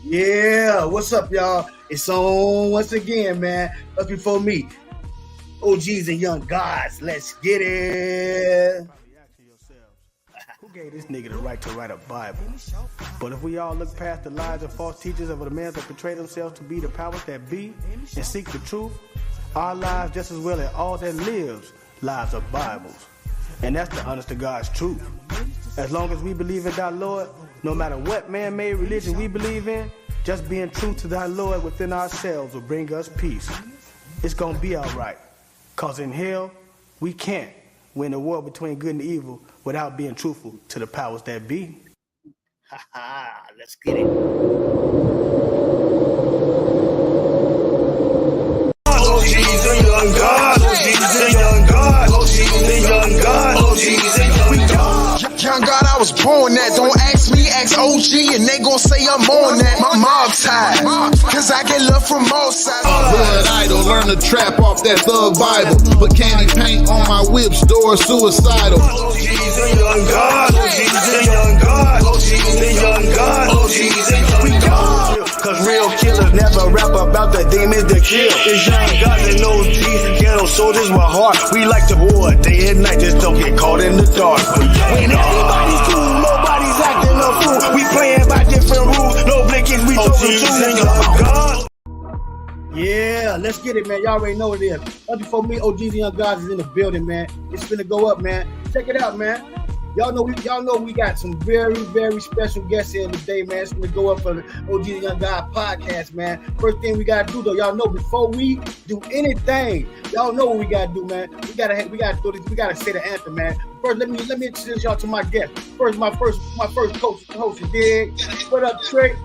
Yeah, what's up, y'all? It's on once again, man. Up before me, OGz and YoungGodz. Let's get it. Who gave this nigga the right to write a Bible? But if we all look past the lies and false teachers of the men that portray themselves to be the powers that be and seek the truth, our lives just as well as all that lives, lives are Bibles. And that's the honest to God's truth. As long as we believe in thy Lord, no matter what man-made religion we believe in, just being true to thy Lord within ourselves will bring us peace. It's gonna be all right. Cause in hell, we can't win the war between good and evil without being truthful to the powers that be. Let's get it. OGz and YoungGodz, OGz and YoungGodz, OGz and YoungGodz, OGz and YoungGodz. YoungGodz, I was born that. Don't ask me, ask OG, and they gon' say I'm on that. My mob tied, cause I get love from all sides. Blood idol, learn to trap off that thug Bible. But candy paint on my whip's door, suicidal. OGz and YoungGodz, OGz and YoungGodz, OGz and YoungGodz, OGz and YoungGodz. Cause real killers never rap about the demons that kill. It's YoungGodz and OGz, ghetto soldiers with heart. We like to war day and night, just don't get caught in the dark. When everybody's cool, nobody's acting a fool. We playing by different rules, no blinkers, we OGz. Yeah, let's get it, man. Y'all already know what it is. Up before me, OGz YoungGodz is in the building, man. It's finna go up, man. Check it out, man. Y'all know we got some very, very special guests here today, man. It's gonna go up for the OGz YoungGodz podcast, man. First thing we gotta do, though, y'all know before we do anything, y'all know what we gotta do, man. We gotta say the anthem, man. First, let me introduce y'all to my guest. First, my first host, you dig? What up, Trey?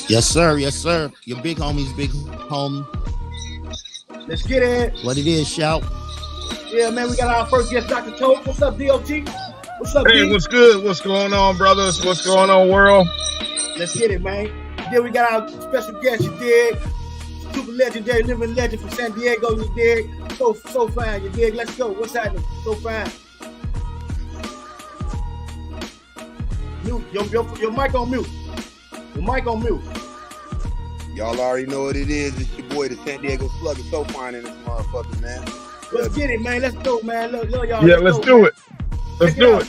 Yes, sir. Yes, sir. Your big homie's big homie. Let's get it. What it is, shout. Yeah, man, we got our first guest, DR.TOKES. What's up, DOT? What's up, Hey, D? what's good? What's going on, brothers? What's going on, world? Let's get it, man. Then we got our special guest, you dig? Super legendary, living legend from San Diego, you dig? So fine, you dig? Let's go. What's happening? So fine. Mute. Your mic on mute. Your mic on mute. Y'all already know what it is. It's your boy, the San Diego Slug. It's SOPHYNE in this motherfucker, man. Let's get it, man. Let's go, man. Look, y'all. Yeah, let's do it. Let's do it.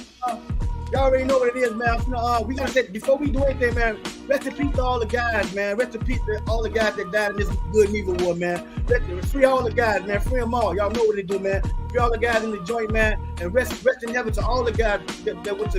Y'all already know what it is, man. We gotta say, before we do anything, man, rest in peace to all the guys, man. Rest in peace to all the guys that died in this good and evil war, man. Free all the guys, man. Free them all. Y'all know what they do, man. Free all the guys in the joint, man. And rest in heaven to all the guys that went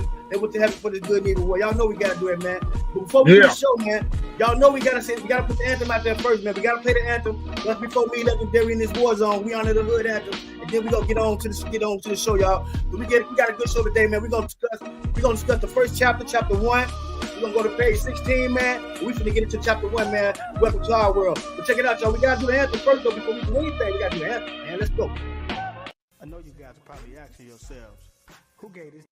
to heaven for this good and evil war. Y'all know we gotta do it, man. But before we do the show, man, y'all know we gotta put the anthem out there first, man. We gotta play the anthem. Just before me, legendary in this war zone. We honor the hood anthem. And then we gonna get on to the show, y'all. But we got a good show today, man. We're gonna discuss the first chapter 1. We're gonna go to page 16, man. We finna get into chapter 1, man. Welcome to our world. But check it out, y'all. We gotta do the anthem first, though. Before we do anything, we gotta do the anthem, man. Let's go. I know you guys are probably asking yourselves, who gave this?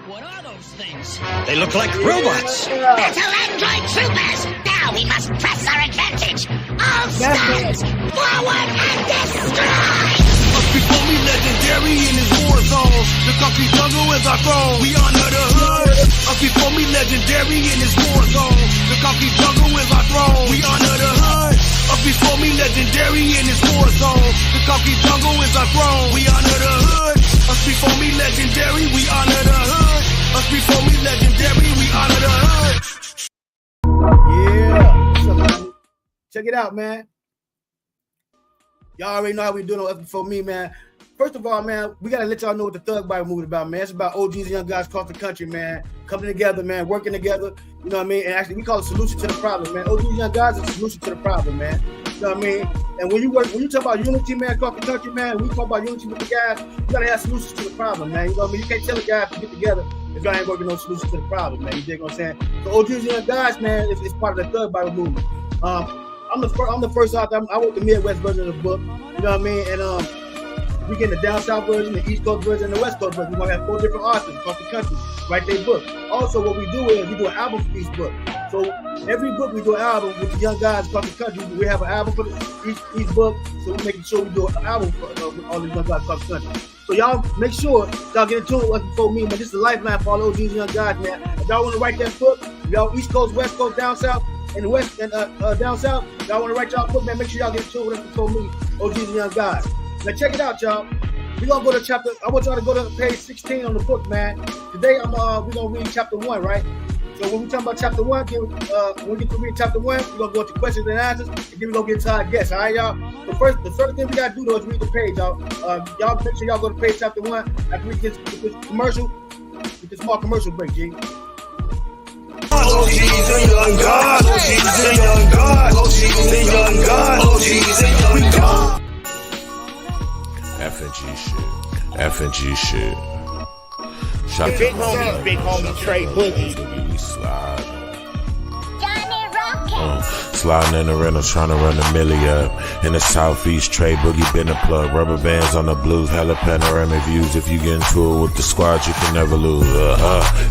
What are those things? They look like robots. Little android troopers! Now we must press our advantage! All stand! Forward and destroy! Before me, legendary in his war zone. The country jungle is our throne. We honor the hood. Up before me, legendary in his war zone. The country jungle is our throne. We honor the hood. Up before me, legendary in his war zone. The country jungle is our throne. We honor the hood. Us before me, legendary. We honor the hood. Us before me, legendary. We honor the hood. Yeah. What's up, man? Check it out, man. Y'all already know how we doing on Up Before Me, man. First of all, man, we gotta let y'all know what the Thug Bible movement about, man. It's about OGz YoungGodz across the country, man. Coming together, man, working together. You know what I mean? And actually, we call it solution to the problem, man. OGz YoungGodz is a solution to the problem, man. You know what I mean? And when you talk about unity, man, across the country, man, we talk about unity with the guys, you gotta have solutions to the problem, man. You know what I mean? You can't tell the guys to get together if y'all ain't working on solutions to the problem, man. You dig what I'm saying? So OGz YoungGodz, man, is part of the Thug Bible movement. I'm the first author. I wrote the Midwest version of the book. You know what I mean? And we get the down south version, the East Coast version, and the West Coast version. We're gonna have 4 different authors across the country write their book. Also, what we do is we do an album for each book. So every book we do an album with the young guys across the country. We have an album for each book. So we're making sure we do an album for with all the young guys across the country. So y'all make sure y'all get in tune with us before me, man. This is a lifeline for all OGz YoungGodz, man. If y'all want to write that book, y'all East Coast, West Coast, down south, and the West and down south, y'all want to write y'all book, man. Make sure y'all get tuned with us before me, OGz YoungGodz. Now check it out, y'all. We're gonna go to chapter. I want y'all to go to page 16 on the book, man. Today we're gonna read chapter 1, right? So when we talk about chapter 1, when we get to read chapter 1, we're gonna go to questions and answers, and then we're gonna get into our guests. All right, y'all. The first thing we gotta do though is read the page, y'all. Y'all make sure y'all go to page chapter 1 after we get this commercial, with this small commercial break, G. OGz YoungGodz, OGz YoungGodz, OGz YoungGodz, OGz YoungGodz. F&G shit. Shout out to big homie Trey Boogie. Slide. Sliding in the rental, trying to run the milli up. In the southeast, Trey Boogie been a plug. Rubber bands on the blues, hella panoramic views. If you get into it with the squad, you can never lose.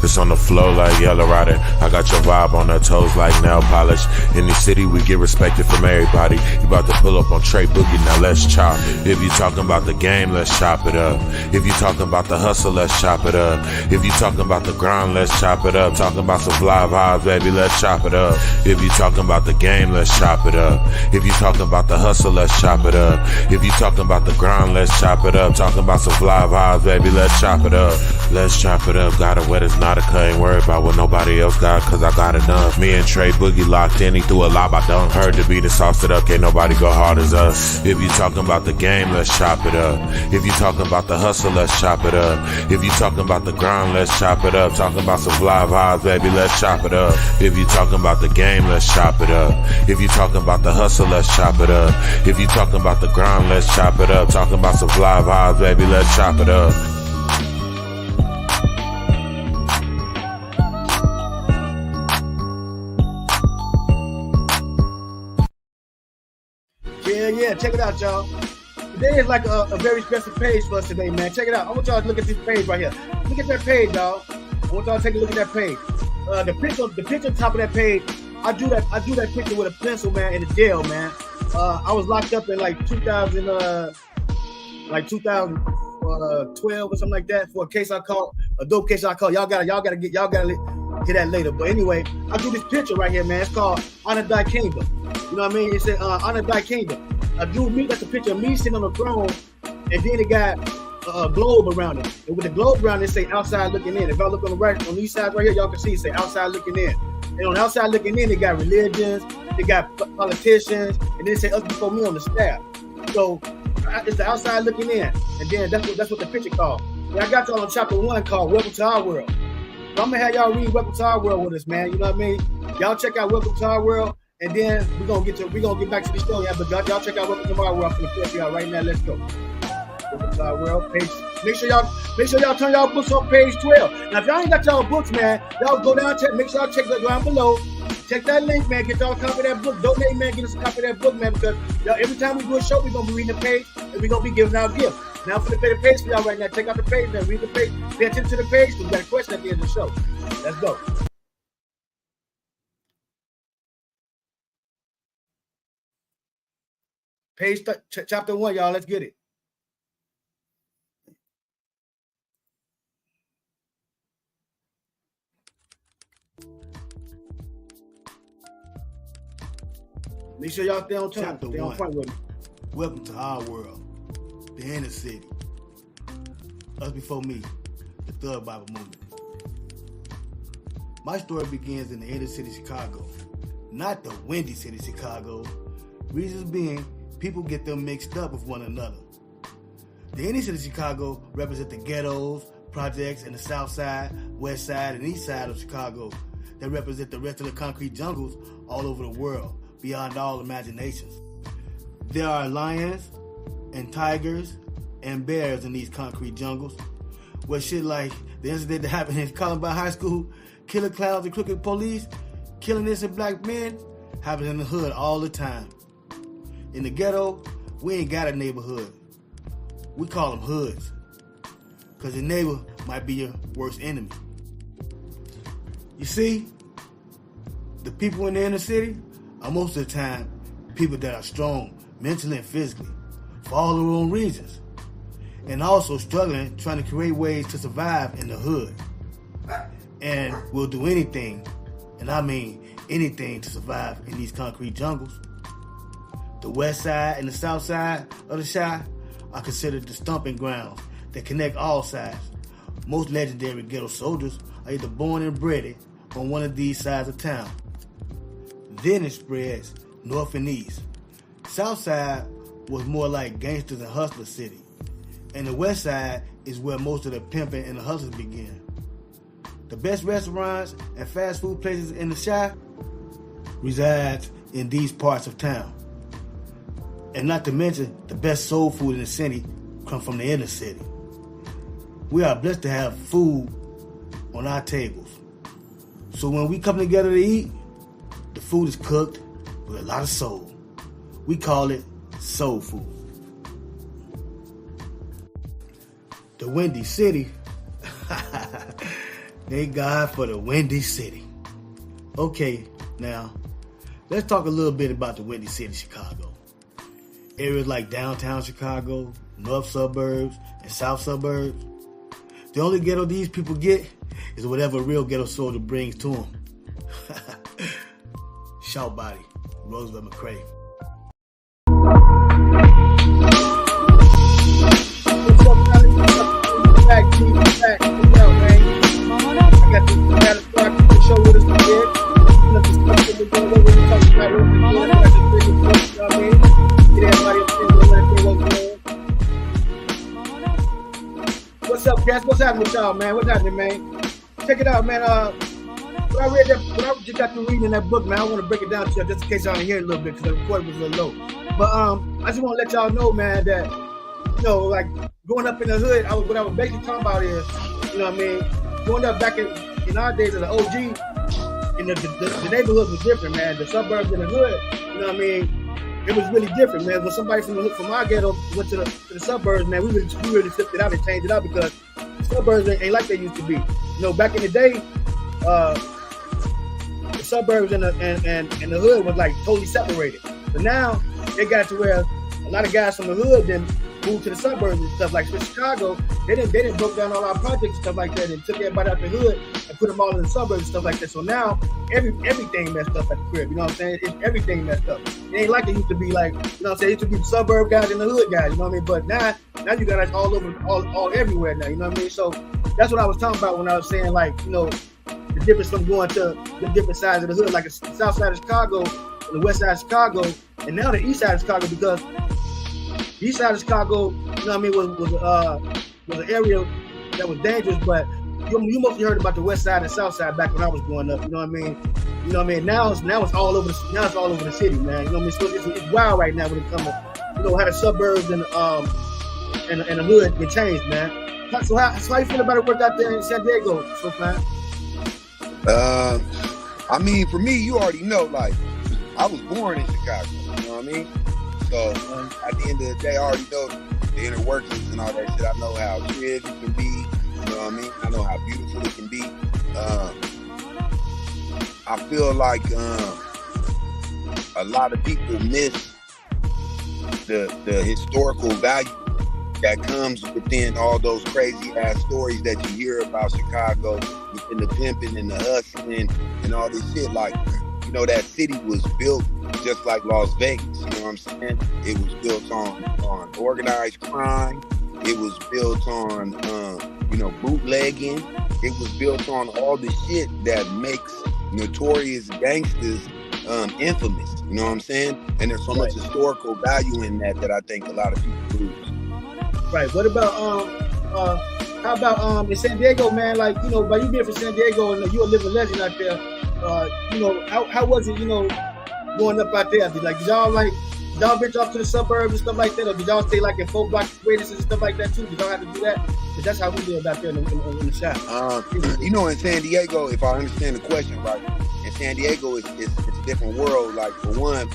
It's on the flow like Yellow Rider. I got your vibe on her toes like nail polish. In the city, we get respected from everybody. You about to pull up on Trey Boogie, now let's chop. If you talking about the game, let's chop it up. If you talking about the hustle, let's chop it up. If you talking about the grind, let's chop it up. Talking about some fly vibes, baby, let's chop it up. If you talking about the game, let's chop it up. If you talking about the hustle, let's chop it up. If you talking about the grind, let's chop it up. Talking about some fly vibes, baby, let's chop it up. Let's chop it up. Got it wet, it's not a cut. Ain't worried about what nobody else got, cause I got it done. Me and Trey Boogie locked in, he threw a lob, I done. Heard the beat and sauced it up, can't nobody go hard as us. If you talking about the game, let's chop it up. If you talking about the hustle, let's chop it up. If you talking about the grind, let's chop it up. Talking about some fly vibes, baby, let's chop it up. If you talking about the game, let's chop it up. If you talking about the hustle, let's chop it up. If you talking about the grind, let's chop it up. Talking about some fly vibes, baby, let's chop it up. Yeah, check it out, y'all. Today is like a very special page for us today, man. Check it out. I want y'all to look at this page right here. Look at that page, y'all. I want y'all to take a look at that page. The picture on top of that page, I drew that picture with a pencil, man, in the jail, man. I was locked up in like 2012 or something like that for a case I caught, a dope case I caught. Y'all gotta get that later. But anyway, I drew this picture right here, man. It's called Honor Thy Kingdom. You know what I mean? It said Honor Thy Kingdom. I drew me. That's a picture of me sitting on the throne, and then it got a globe around it. And with the globe around it, say outside looking in. If I look on the right, on these sides right here, y'all can see it say outside looking in. And on the outside looking in, they got religions, they got politicians, and then they say us before me on the staff. So it's the outside looking in, and then that's what the picture called. And I got y'all on chapter 1 called Welcome to Our World. So I'm gonna have y'all read Welcome to Our World with us, man. You know what I mean? Y'all check out Welcome to Our World, and then we're gonna get back to the story. Yeah, but y'all check out Welcome to Our World. I'm gonna put y'all right now. Let's go. Welcome to Our World page. Make sure y'all turn y'all books on page 12. Now, if y'all ain't got y'all books, man, y'all go down, make sure y'all check that down below. Check that link, man. Get y'all a copy of that book. Donate, man. Get us a copy of that book, man, because y'all, every time we do a show, we're gonna be reading the page and we're gonna be giving out gifts. Now, I'm gonna play the page for y'all right now. Check out the page, man. Read the page. Pay attention to the page because we got a question at the end of the show. Let's go. Page chapter 1, y'all. Let's get it. Make sure y'all stay on time. Stay on front with me. Welcome to our world, the inner city. Us before me, the Thug Bible movement. My story begins in the inner city Chicago, not the windy city Chicago. Reasons being, people get them mixed up with one another. The inner city Chicago represent the ghettos, projects, and the south side, west side, and east side of Chicago that represent the rest of the concrete jungles all over the world, beyond all imaginations. There are lions and tigers and bears in these concrete jungles, where shit like the incident that happened in Columbine High School, killer clowns and crooked police, killing innocent black men, happens in the hood all the time. In the ghetto, we ain't got a neighborhood. We call them hoods, because your neighbor might be your worst enemy. You see, the people in the inner city are most of the time people that are strong mentally and physically for all their own reasons, and also struggling trying to create ways to survive in the hood, and will do anything and I mean anything to survive in these concrete jungles. The west side and the south side of the Chi are considered the stomping grounds that connect all sides. Most legendary ghetto soldiers are either born and bred on one of these sides of town. Then it spreads north and east. South side was more like gangsters and hustler city, and the west side is where most of the pimping and the hustles begin. The best restaurants and fast food places in the Chi resides in these parts of town. And not to mention, the best soul food in the city come from the inner city. We are blessed to have food on our tables. So when we come together to eat, the food is cooked with a lot of soul. We call it soul food. The Windy City. Thank God for the Windy City. Okay, now, let's talk a little bit about the Windy City, Chicago. Areas like downtown Chicago, north suburbs, and south suburbs. The only ghetto these people get is whatever a real ghetto soldier brings to them. Shout body, Roosevelt McCray. What's up, Alex? Back, G, back. What's up, man? I got the show with us today. Let the stuff that we're going over. We're talking about what we're doing. I just bring the stuff, you know what I mean? Get everybody up there, let it go. What's up, guys? What's happening with y'all, man? What's happening, man? Check it out, man. When I just got through reading that book, man, I want to break it down to you just in case y'all can hear it a little bit because the recording was a little low. But I just want to let y'all know, man, that like growing up in the hood, what I was basically talking about is, you know what I mean, growing up back in our days as an OG, and the neighborhood was different, man. The suburbs and the hood, you know what I mean, it was really different, man. When somebody from our ghetto went to the suburbs, man, we really flipped it out and changed it out because the suburbs ain't like they used to be. You know, back in the day, the suburbs and the hood was like totally separated. But now they got to where a lot of guys from the hood then moved to the suburbs and stuff like that. Chicago, they didn't broke down all our projects and stuff like that and took everybody out the hood and put them all in the suburbs and stuff like that. So now everything messed up at the crib. You know what I'm saying? Everything messed up. It ain't like it used to be like, you know what I'm saying? It used to be the suburb guys and the hood guys. You know what I mean? But now you got us all over, all everywhere now. You know what I mean? So that's what I was talking about when I was saying, like, you know, the difference from going to the different sides of the hood, like the south side of Chicago and the west side of Chicago, and now the east side of Chicago, because the east side of Chicago, you know what I mean, was an area that was dangerous, but you mostly heard about the west side and south side back when I was growing up. You know what I mean? You know what I mean? Now it's all over the city, man. You know what I mean? So it's wild right now when it comes to, you know, how the suburbs and the hood get changed, man. So how you feel about it work out there in San Diego, SOPHYNE? I mean, for me, you already know, like, I was born in Chicago, you know what I mean? So, at the end of the day, I already know the inner workings and all that shit. I know how creative it can be, you know what I mean? I know how beautiful it can be. I feel like a lot of people miss the historical value that comes within all those crazy ass stories that you hear about Chicago, within the pimping and the hustling and all this shit. Like, you know, that city was built just like Las Vegas, you know what I'm saying? It was built on organized crime. It was built on, you know, bootlegging. It was built on all the shit that makes notorious gangsters infamous, you know what I'm saying? And there's so much historical value in that I think a lot of people lose. Right. What about how about in San Diego, man? Like, you know, by you being from San Diego and you're a living legend out there, you know, how was it, you know, growing up out there? Did y'all venture off to the suburbs and stuff like that, or did y'all stay like in 4 block radiuses and stuff like that too? Did y'all have to do that? Because that's how we live out there in the Chi. You know, in San Diego, if I understand the question right, in San Diego it's a different world. Like, for one,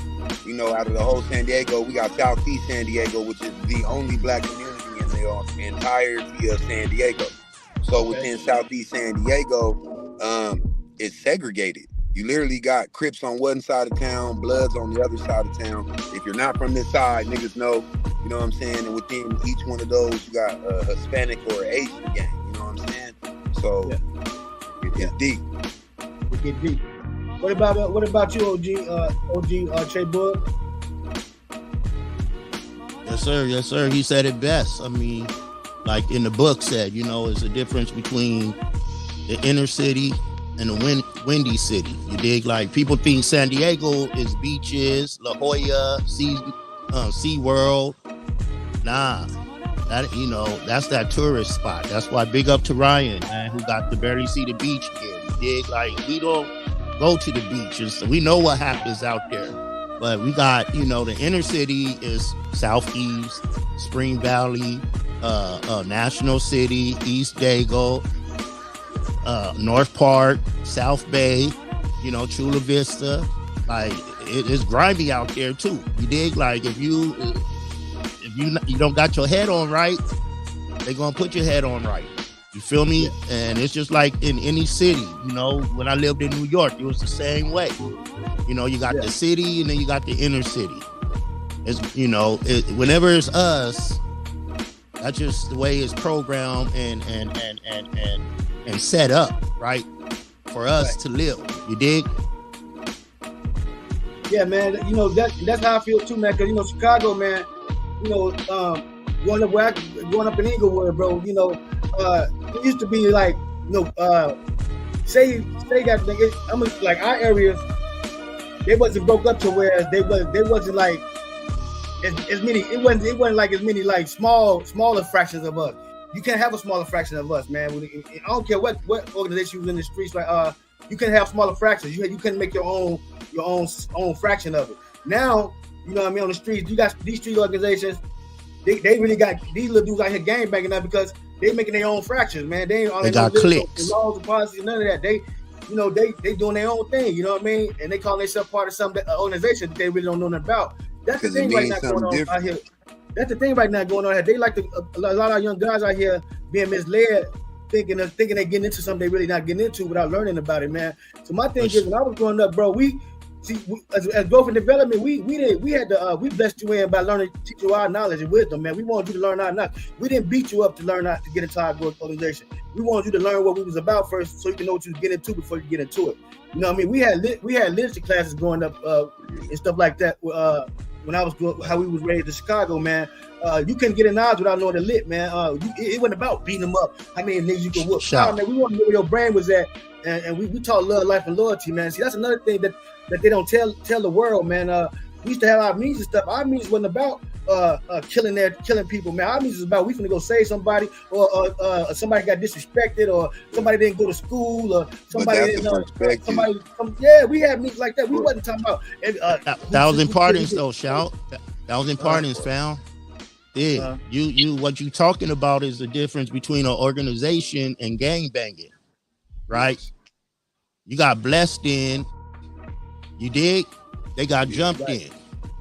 you know, out of the whole San Diego, we got Southeast San Diego, which is the only black community in the entirety of San Diego. So within Southeast San Diego, it's segregated. You literally got Crips on one side of town, Bloods on the other side of town. If you're not from this side, niggas know, you know what I'm saying? And within each one of those, you got a Hispanic or Asian gang, you know what I'm saying? So it's deep. It get deep. What about you, OG Trey Bud? Yes, sir. Yes, sir. He said it best. I mean, like in the book said, you know, it's a difference between the inner city and the windy city. You dig? Like people think San Diego is beaches, La Jolla, SeaWorld. Nah, that, you know, that's that tourist spot. That's why big up to Ryan, man, who got to barely see the beach here. You dig? Like we don't go to the beaches, so we know what happens out there. But we got, you know, the inner city is Southeast, Spring Valley, National City, East Dago, North Park, South Bay, you know, Chula Vista. Like it's grimy out there too. You dig? Like if you don't got your head on right, they gonna put your head on right. You feel me? Yeah. And it's just like in any city. You know, when I lived in New York, it was the same way. You know, you got the city and then you got the inner city. It's, you know, whenever it's us, that's just the way it's programmed and set up, right? For us to live. You dig? Yeah, man. You know, that's how I feel too, man. Cause you know, Chicago, man, you know, growing up in Inglewood, bro, you know, it used to be like, you know, say that I mean, like our areas, they wasn't broke up to where they wasn't like as many. It wasn't like as many like smaller fractions of us. You can't have a smaller fraction of us, man. I don't care what organization was in the streets. Like you can have smaller fractions. You can make your own fraction of it. Now, you know what I mean, on the streets, you got these street organizations. They really got these little dudes out here gang banging up because they making their own fractions, man. They got cliques, laws and policies, none of that. They doing their own thing. You know what I mean? And they call themselves part of some organization that they really don't know nothing about. That's the thing right now going on out here. That's the thing right now going on here. They like a lot of young guys out here being misled, thinking they're getting into something they really not getting into without learning about it, man. So my thing is, when I was growing up, bro, as growth and development, we blessed you in by teach you our knowledge and wisdom, man. We wanted you to learn our knowledge. We didn't beat you up to learn how to get into our growth organization. We wanted you to learn what we was about first, so you can know what you was getting into before you get into it. You know what I mean? We had literature classes growing up and stuff like that. When I was how we was raised in Chicago, man. You couldn't get in knowledge without knowing the lit, man. It wasn't about beating them up. How many niggas you could whoop? Nah, man, we want to know where your brain was at, and we taught love, life, and loyalty, man. See, that's another thing that they don't tell the world, man. We used to have our means and stuff. Our means wasn't about killing people, man. Our means is about we finna go save somebody, or somebody got disrespected, or somebody didn't go to school, or somebody didn't. We had means like that. We wasn't talking about. That was importance, though, Shout. That was importance, fam. Yeah, what you talking about is the difference between an organization and gang banging, right? You got blessed in, you dig? They got jumped in.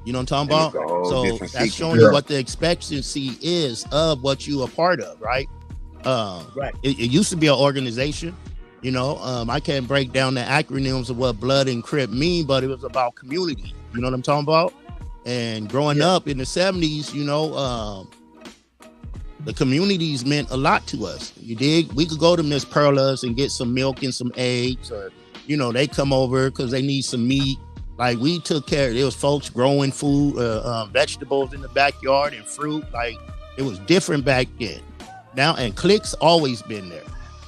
You know what I'm talking about? So that's showing you what the expectancy is of what you are part of, right? Right. It used to be an organization. You know, I can't break down the acronyms of what Blood and Crip mean, but it was about community. You know what I'm talking about? And growing up in the 70s, you know, the communities meant a lot to us. You dig? We could go to Miss Perla's and get some milk and some eggs, or, you know, they come over because they need some meat. Like, we took care. There was folks growing food, vegetables in the backyard and fruit. Like, it was different back then. Now, and cliques always been there.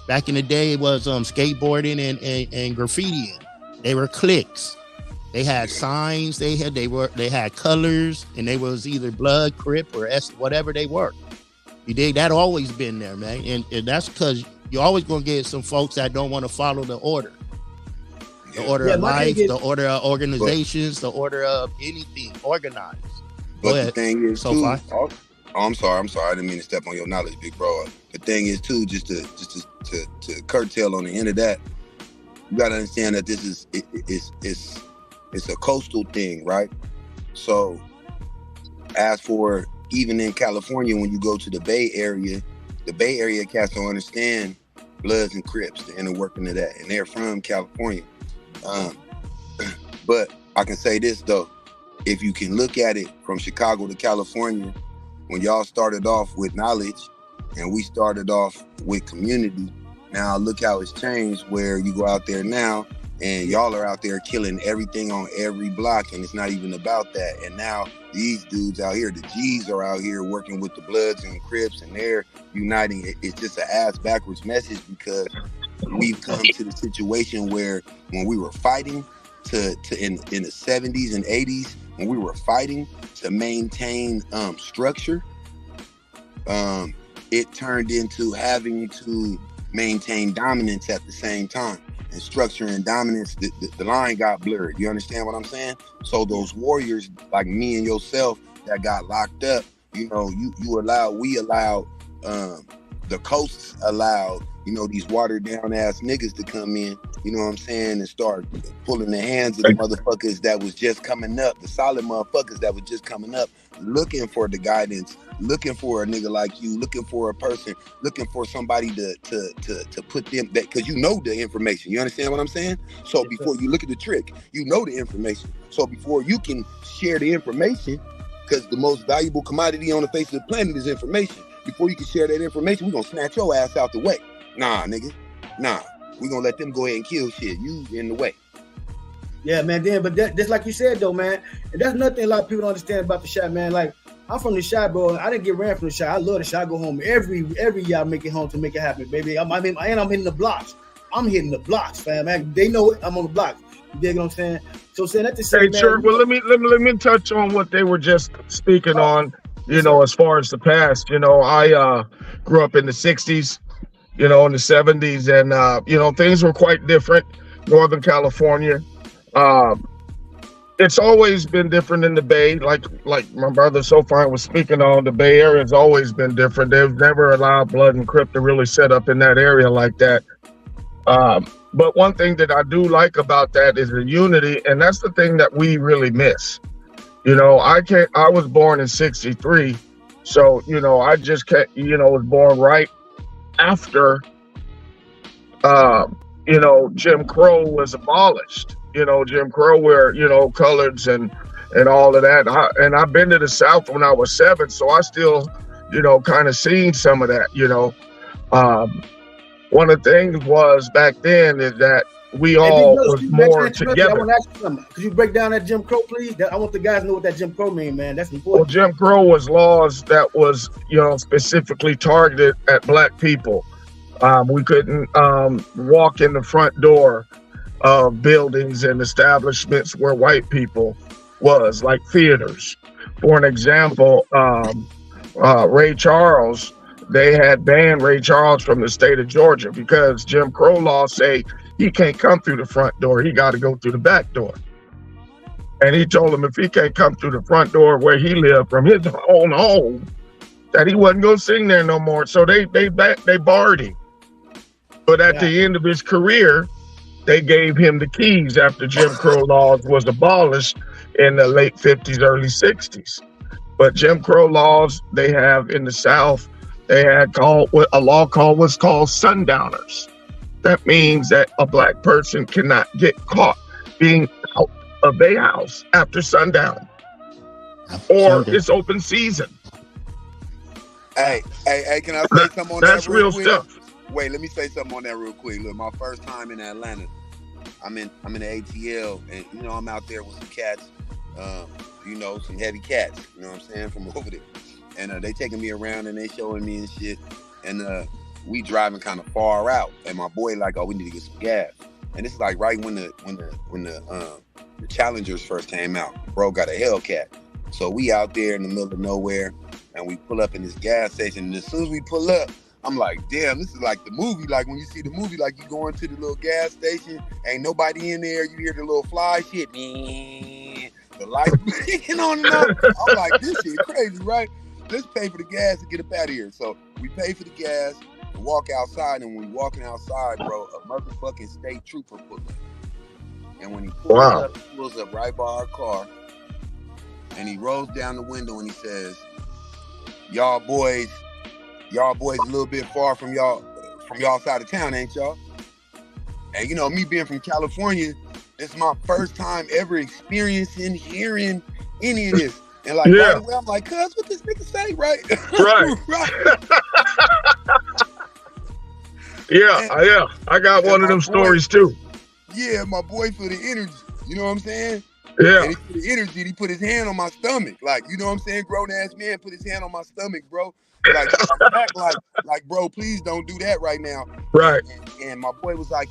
Back in the day, it was skateboarding and graffitiing. They were cliques. They had signs. They had colors, and they was either Blood, Crip, or S, whatever they were. You dig? That always been there, man. And that's because you're always gonna get some folks that don't want to follow the order. The order of life, the order of organizations, the order of anything organized. But the thing is, too, I'm sorry. I didn't mean to step on your knowledge, big bro. The thing is, too, just to curtail on the end of that, you gotta understand that this is it's a coastal thing, right? So, as for even in California, when you go to the Bay Area cats don't understand Bloods and Crips, the inner working of that, and they're from California. But I can say this though, if you can look at it from Chicago to California, when y'all started off with knowledge and we started off with community, now look how it's changed, where you go out there now And y'all are out there killing everything on every block, and it's not even about that. And now these dudes out here, the G's are out here working with the Bloods and the Crips, and they're uniting. It's just an ass backwards message, because we've come to the situation where when we were fighting in the 70s and 80s, when we were fighting to maintain structure, it turned into having to maintain dominance at the same time. And structure and dominance, the line got blurred. You understand what I'm saying? So those warriors like me and yourself that got locked up, you know, we allowed, the coasts allowed, you know, these watered down ass niggas to come in, you know what I'm saying, and start pulling the hands of the motherfuckers that was just coming up, the solid motherfuckers that was just coming up, looking for the guidance, looking for a nigga like you, looking for a person, looking for somebody to put them, that, because you know the information. You understand what I'm saying? So before you look at the trick, you know the information. So before you can share the information, because the most valuable commodity on the face of the planet is information. Before you can share that information, we're gonna snatch your ass out the way. Nah, nigga. Nah. We're gonna let them go ahead and kill shit. You in the way. Yeah, man. But just like you said though, man, and that's nothing a lot of people don't understand about the shot, man. Like, I'm from the shot, bro. I didn't get ran from the shot. I love the shot. I go home every year. I make it home to make it happen, baby. I'm hitting the blocks. I'm hitting the blocks, fam. Man, they know it. I'm on the blocks. You dig what I'm saying? So saying that to say, Hey, man, sure. Well, let me touch on what they were just speaking on. You know, as far as the past, you know, I grew up in the 60s, you know, in the 70s, and you know, things were quite different. Northern California. It's always been different in the Bay. Like my brother SOPHYNE was speaking on, the Bay Area has always been different. They've never allowed Blood and Crip to really set up in that area like that. But one thing that I do like about that is the unity, and that's the thing that we really miss. You know, I was born in 63, so, you know, I just was born right after, you know, Jim Crow was abolished. You know, Jim Crow, where, you know, coloreds and all of that. And I've been to the South when I was 7, so I still, you know, kind of seen some of that, you know. One of the things was back then is that we all was more together. I want to ask you something. Could you break down that Jim Crow, please? I want the guys to know what that Jim Crow mean, man. That's important. Well, Jim Crow was laws that was, you know, specifically targeted at Black people. We couldn't walk in the front door of buildings and establishments where white people was, like theaters. For an example, Ray Charles, they had banned Ray Charles from the state of Georgia because Jim Crow laws say he can't come through the front door. He got to go through the back door. And he told him if he can't come through the front door where he lived from his own home, that he wasn't going to sing there no more. So they barred him. But at the end of his career, they gave him the keys after Jim Crow laws was abolished in the late 50s, early 60s. But Jim Crow laws they have in the South, they had a law what's called sundowners. That means that a Black person cannot get caught being out of their house after sundown or it's open season. Hey, can I say something on that? That's real stuff. Wait, let me say something on that real quick. Look, my first time in Atlanta, I'm in the ATL, and you know, I'm out there with some cats, you know, some heavy cats, you know what I'm saying, from over there. And they taking me around and they showing me and shit. And we driving kind of far out. And my boy like, oh, we need to get some gas. And it's like right when the Challengers first came out. Bro got a Hellcat. So we out there in the middle of nowhere, and we pull up in this gas station. And as soon as we pull up, I'm like, damn, this is like the movie. Like when you see the movie, like you go into the little gas station, ain't nobody in there. You hear the little fly shit, the lights blinking on and off. I'm like, this shit crazy, right? Let's pay for the gas and get up out of here. So we pay for the gas and walk outside. And when we walking outside, bro, a motherfucking state trooper pulled up. And when he pulls up right by our car, and he rolls down the window and he says, y'all boys a little bit far from y'all side of town, ain't y'all? And you know, me being from California, this is my first time ever experiencing hearing any of this. And like right away, I'm like, cuz, what this nigga say, right? Right. Yeah. I got one of them stories too. Yeah, my boy for the energy. You know what I'm saying? Yeah. And he put the energy, he put his hand on my stomach. Like, you know what I'm saying? Grown ass man put his hand on my stomach, bro. Like, like, bro, please don't do that right now. Right. And my boy was like,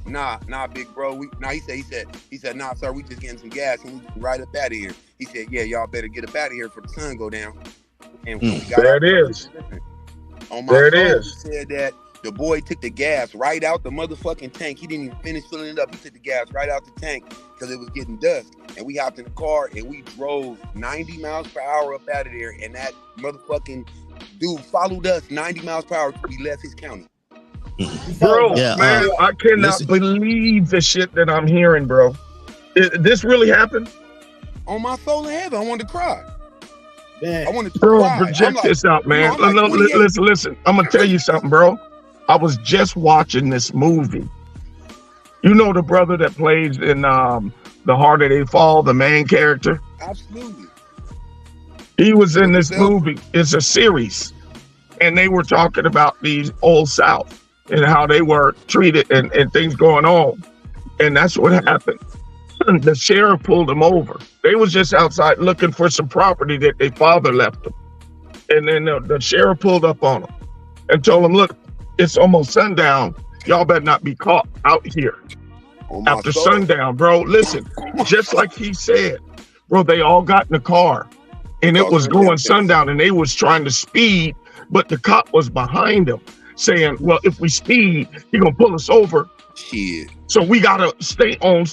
nah, big bro. He said, nah, sir, we just getting some gas and we get right up out of here. He said, yeah, y'all better get up out of here before the sun go down. And we got there it is. On my phone, he said that the boy took the gas right out the motherfucking tank. He didn't even finish filling it up. He took the gas right out the tank because it was getting dusk. And we hopped in the car and we drove 90 miles per hour up out of there. And that motherfucking dude followed us 90 miles per hour till we left his county. Bro, man, I cannot believe the shit that I'm hearing, bro. This really happened? On my soul in heaven, I wanted to cry. Man. I wanted to bro, cry. project this out, man. You know, Listen. I'm gonna tell you something, bro. I was just watching this movie. You know the brother that plays in The Harder They Fall, the main character? Absolutely. He was in this movie. It's a series. And they were talking about these Old South and how they were treated and things going on. And that's what happened. The sheriff pulled them over. They was just outside looking for some property that their father left them. And then the sheriff pulled up on them and told them, look, it's almost sundown. Y'all better not be caught out here after sundown, bro. Listen, just like he said, bro, they all got in the car and it was going sundown and they was trying to speed, but the cop was behind them saying, well, if we speed, he gonna pull us over. Shit. So we gotta stay on.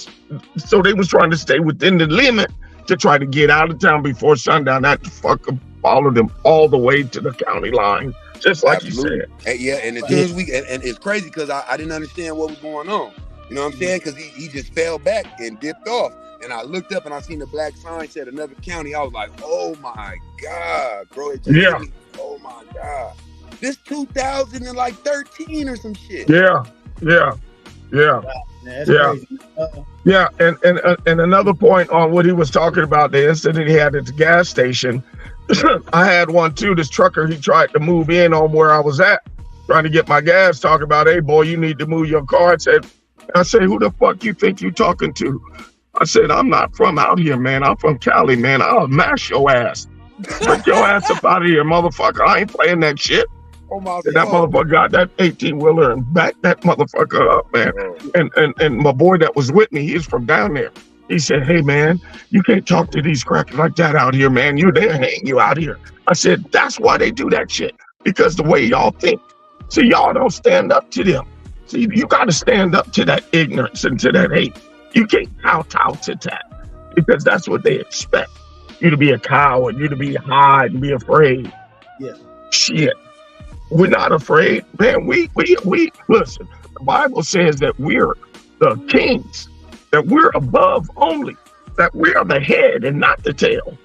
So they was trying to stay within the limit to try to get out of town before sundown. That fucking followed them all the way to the county line, just like you said. Yeah, and as soon as and it's crazy because I didn't understand what was going on. You know what I'm saying? Because he just fell back and dipped off. And I looked up and I seen the black sign said another county. I was like, oh my God, bro. It just hit me. Oh my God. This 2013 or some shit. Yeah. And another point on what he was talking about, the incident he had at the gas station. I had one too. This trucker, he tried to move in on where I was at, trying to get my gas, talking about, hey boy, you need to move your car. I said, who the fuck you think you talking to? I said, I'm not from out here, man. I'm from Cali, man. I'll mash your ass. Break your ass up out of here, motherfucker. I ain't playing that shit. Oh my and that motherfucker got that 18-wheeler and backed that motherfucker up, man. And my boy that was with me, he's from down there. He said, hey, man, you can't talk to these crackers like that out here, man. They hang you out here. I said, that's why they do that shit, because the way y'all think. See, y'all don't stand up to them. See, you got to stand up to that ignorance and to that hate. You can't kowtow to that, because that's what they expect. You to be a coward, you to be hide and be afraid. Yeah. Shit. We're not afraid, man. We listen. The Bible says that we're the kings, that we're above only, that we are the head and not the tail.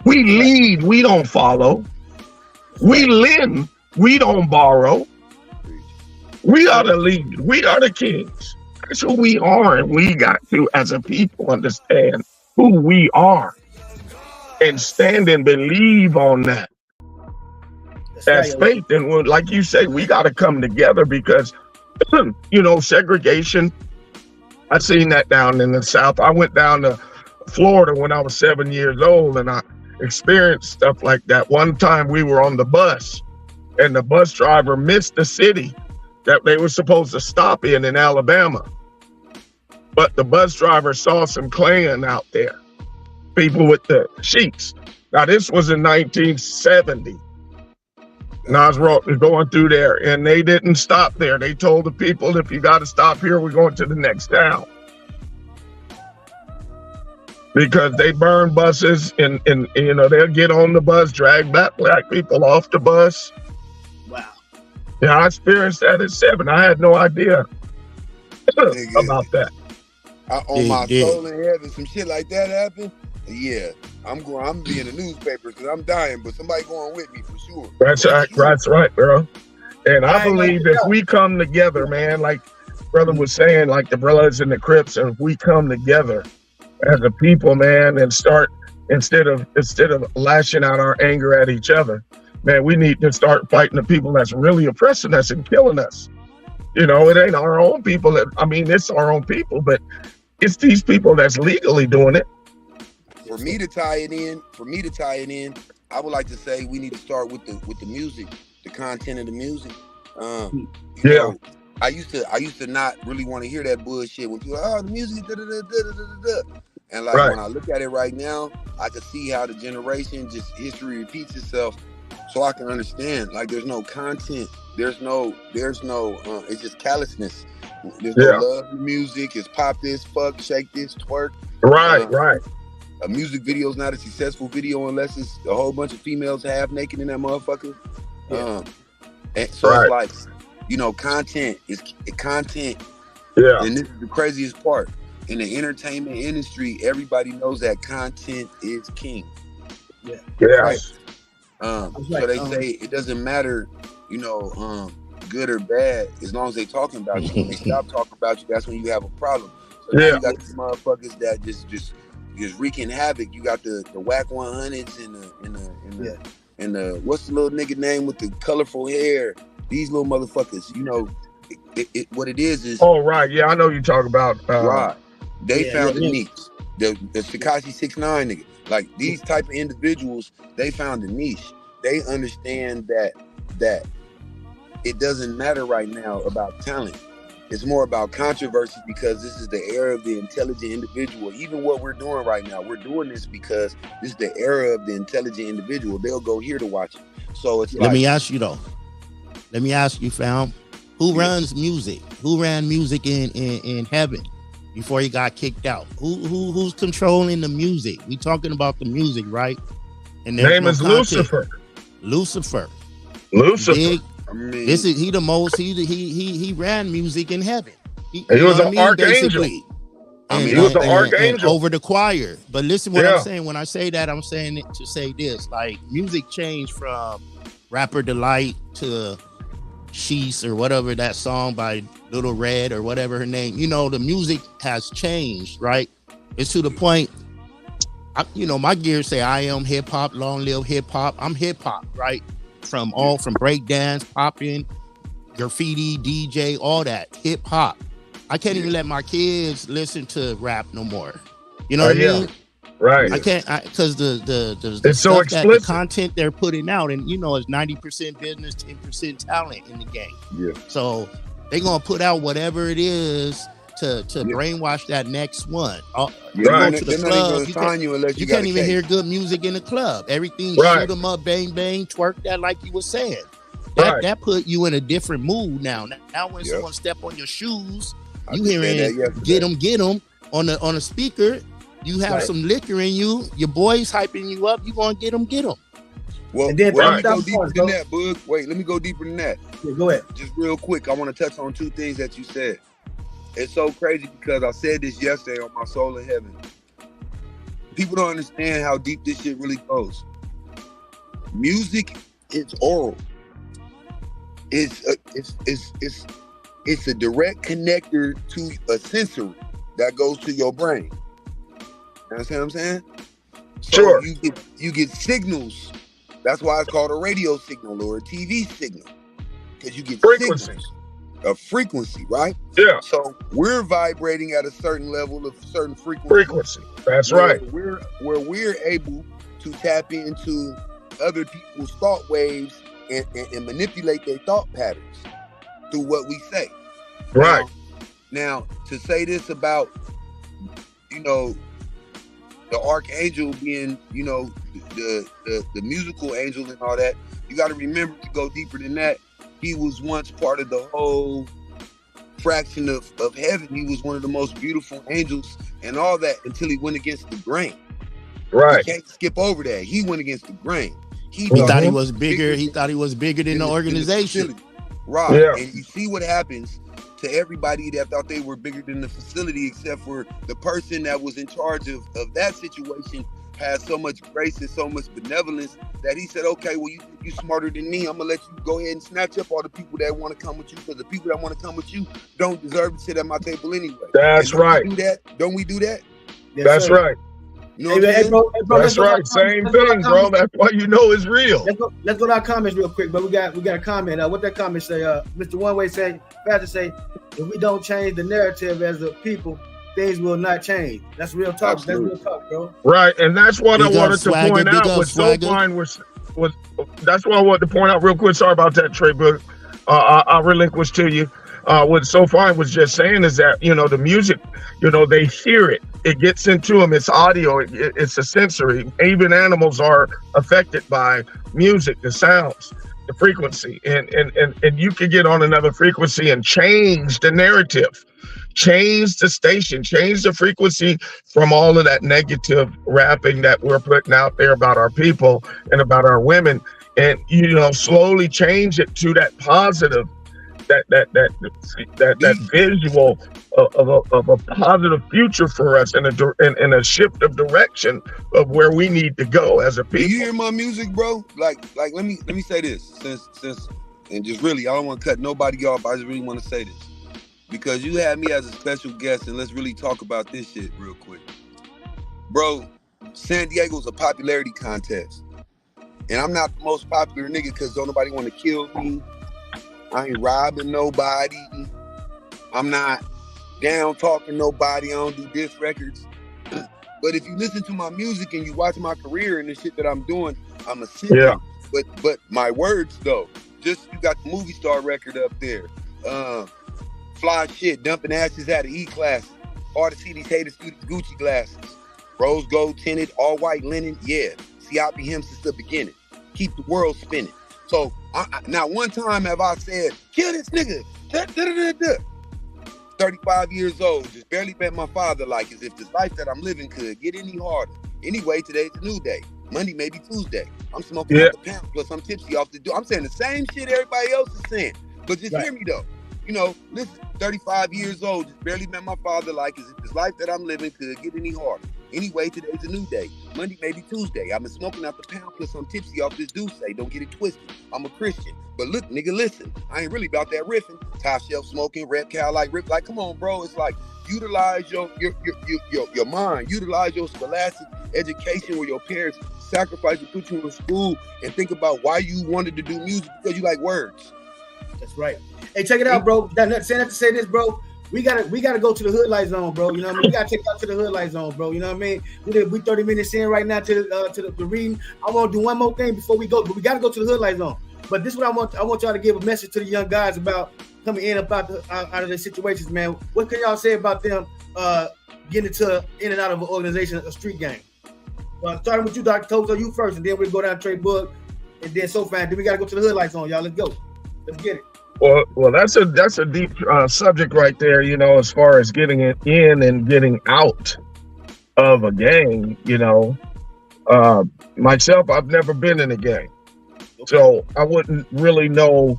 We lead, we don't follow. We lend, we don't borrow. We are the lead. We are the kings. That's who we are, and we got to, as a people, understand who we are and stand and believe on that. That's faith. And like you say, we got to come together because, you know, segregation, I seen that down in the South. I went down to Florida when I was 7 years old and I experienced stuff like that. One time we were on the bus and the bus driver missed the city that they were supposed to stop in Alabama. But the bus driver saw some Klan out there, people with the sheets. Now this was in 1970. And I was going through there and they didn't stop there. They told the people, if you got to stop here, we're going to the next town. Because they burn buses and you know, they'll get on the bus, drag black people off the bus. Wow. Yeah, I experienced that at 7. I had no idea about that. On my soul in heaven, some shit like that happened. Yeah, I'm be in the newspapers because I'm dying, but somebody going with me for sure. That's right, bro. And I believe if we come together, man, like brother was saying, like the brothers and the Crips, and if we come together as a people, man, and start instead of lashing out our anger at each other, man, we need to start fighting the people that's really oppressing us and killing us. You know, it ain't our own people. It's our own people, but it's these people that's legally doing it. For me to tie it in, I would like to say we need to start with the music, the content of the music. You know, I used to not really want to hear that bullshit when people, the music, and like when I look at it right now, I can see how the generation history repeats itself, so I can understand. Like, there's no content, there's no, it's just callousness. There's no love in music. It's pop this, fuck, shake this, twerk. Right. A music video is not a successful video unless it's a whole bunch of females half naked in that motherfucker. And so it's like, you know, content is content. Yeah. And this is the craziest part. In the entertainment industry, everybody knows that content is king. Yeah. Right? So they say it doesn't matter, you know, good or bad, as long as they talking about you. When they stop talking about you, that's when you have a problem. So now you got these motherfuckers that just wreaking havoc. You got the whack 100s and the what's the little nigga name with the colorful hair? These little motherfuckers, you know, what it is. Oh right, yeah, I know you talk about. Right, they found a niche. The Tekashi 6ix9ine nigga, like these type of individuals, they found a niche. They understand that it doesn't matter right now about talent. It's more about controversy, because this is the era of the intelligent individual. Even what we're doing right now, we're doing this because this is the era of the intelligent individual. They'll go here to watch it. So it's Let me ask you though. Let me ask you, fam. Who runs music? Who ran music in heaven before he got kicked out? Who's controlling the music? We talking about the music, right? And name is Lucifer. Lucifer. Big, this is he ran music in heaven. He was an archangel. He was an archangel over the choir. But listen, what I'm saying when I say that, I'm saying it to say this: like, music changed from Rapper Delight to She's or whatever, that song by Little Red or whatever her name. You know, the music has changed, right? It's to the point. My gears say I am hip hop, long live hip hop. I'm hip hop, right? From breakdance, popping, graffiti, DJ, all that hip hop. I can't even let my kids listen to rap no more. You know what I mean? Right. I can't, because the it's so explicit. The content they're putting out, and you know, it's 90% business, 10% talent in the game. Yeah. So they're gonna put out whatever it is to brainwash that next one. You go to the club, you can't even hear good music in the club. Everything shoot 'em up, bang bang, twerk that, like you were saying. That put you in a different mood now. Now when someone step on your shoes, you hearing get 'em on a speaker. You have some liquor in you. Your boys hyping you up. You gonna get them. Well, let me go deeper than that, Bug. Wait, let me go deeper than that. Yeah, go ahead. Just real quick, I want to touch on two things that you said. It's so crazy because I said this yesterday on my Soul in Heaven. People don't understand how deep this shit really goes. Music is oral. It's a direct connector to a sensory that goes to your brain. You understand what I'm saying? So sure. You get signals. That's why it's called a radio signal or a TV signal, because you get signals, a frequency, right? Yeah. So we're vibrating at a certain level of certain frequency. That's right. Where we're able to tap into other people's thought waves and manipulate their thought patterns through what we say. Right. Now to say this about, you know, the archangel being, you know, the musical angel and all that, you got to remember to go deeper than that. He was once part of the whole fraction of heaven. He was one of the most beautiful angels and all that until he went against the grain. Right. You can't skip over that. He went against the grain. He thought he was bigger. He thought he was bigger than the organization. Right. Yeah. And you see what happens to everybody that thought they were bigger than the facility, except for the person that was in charge of that situation had so much grace and so much benevolence that he said, okay, well, you smarter than me. I'm gonna let you go ahead and snatch up all the people that want to come with you, because the people that want to come with you don't deserve to sit at my table anyway. That's right. Don't we do that? Yes, that's sir. right. You know what I'm saying? Bro, that's right. Same thing, bro. That's why you know it's real. Let's go to our comments real quick, but we got a comment. What that comment say? Mr. One Way say, Pastor say, if we don't change the narrative as a people, things will not change. That's real talk. Absolutely. That's real talk, bro. Right, and that's what Big I wanted to Swagger, point out. What SOPHYNE was that's what I wanted to point out real quick. Sorry about that, Trey, but I'll relinquish to you. What SOPHYNE was just saying is that, you know, the music, you know, they hear it. It gets into them. It's audio. It's a sensory. Even animals are affected by music, the sounds, the frequency. And you can get on another frequency and change the narrative, change the station, change the frequency from all of that negative rapping that we're putting out there about our people and about our women. And, you know, slowly change it to that positive, that visual of a positive future for us and a shift of direction of where we need to go as a people. Do you hear my music, bro? Like let me say this, since and just really, I don't want to cut nobody off. I just really want to say this because you had me as a special guest, and let's really talk about this shit real quick, bro. San Diego's a popularity contest, and I'm not the most popular nigga because don't nobody want to kill me. I ain't robbing nobody. I'm not down talking nobody. I don't do diss records. But if you listen to my music and you watch my career and the shit that I'm doing, I'm a singer. Yeah. But my words though, just you got the movie star record up there. Fly shit, dumping ashes out of E-class. Hard to see these haters through the Gucci glasses. Rose gold tinted, all white linen. Yeah, see I be him since the beginning. Keep the world spinning. So now one time have I said, kill this nigga. 35 years old, just barely met my father like as if this life that I'm living could get any harder. Anyway, today's a new day. Monday, maybe Tuesday. I'm smoking out the pound, plus I'm tipsy off the door. I'm saying the same shit everybody else is saying. But just hear me though. You know, listen, 35 years old, just barely met my father like as if this life that I'm living could get any harder. Anyway, today's a new day. Monday, maybe Tuesday. I've been smoking out the pound, plus I'm tipsy off this Douce. Don't get it twisted. I'm a Christian. But look, nigga, listen. I ain't really about that riffing. Top shelf smoking, reptile like rip. Like, come on, bro. It's like utilize your mind. Utilize your scholastic education where your parents sacrificed to put you in school, and think about why you wanted to do music because you like words. That's right. Hey, check it out, bro. Saying that to say this, bro. We gotta go to the hood light zone, bro. You know what I mean? We gotta take out to the hood light zone, bro. You know what I mean? We 30 minutes in right now to the reading. I want to do one more thing before we go, but we gotta go to the hood light zone. But this is what I want y'all to give a message to the young guys about coming in out of their situations, man. What can y'all say about them getting in and out of an organization, a street gang? Well, starting with you, DR.TOKES, or you first, and then we'll go down to Trey Bug, and then SOPHYNE. Then we gotta go to the hood light zone, y'all. Let's go. Let's get it. Well, that's a deep subject right there, you know, as far as getting it in and getting out of a gang, you know. Myself, I've never been in a gang. So I wouldn't really know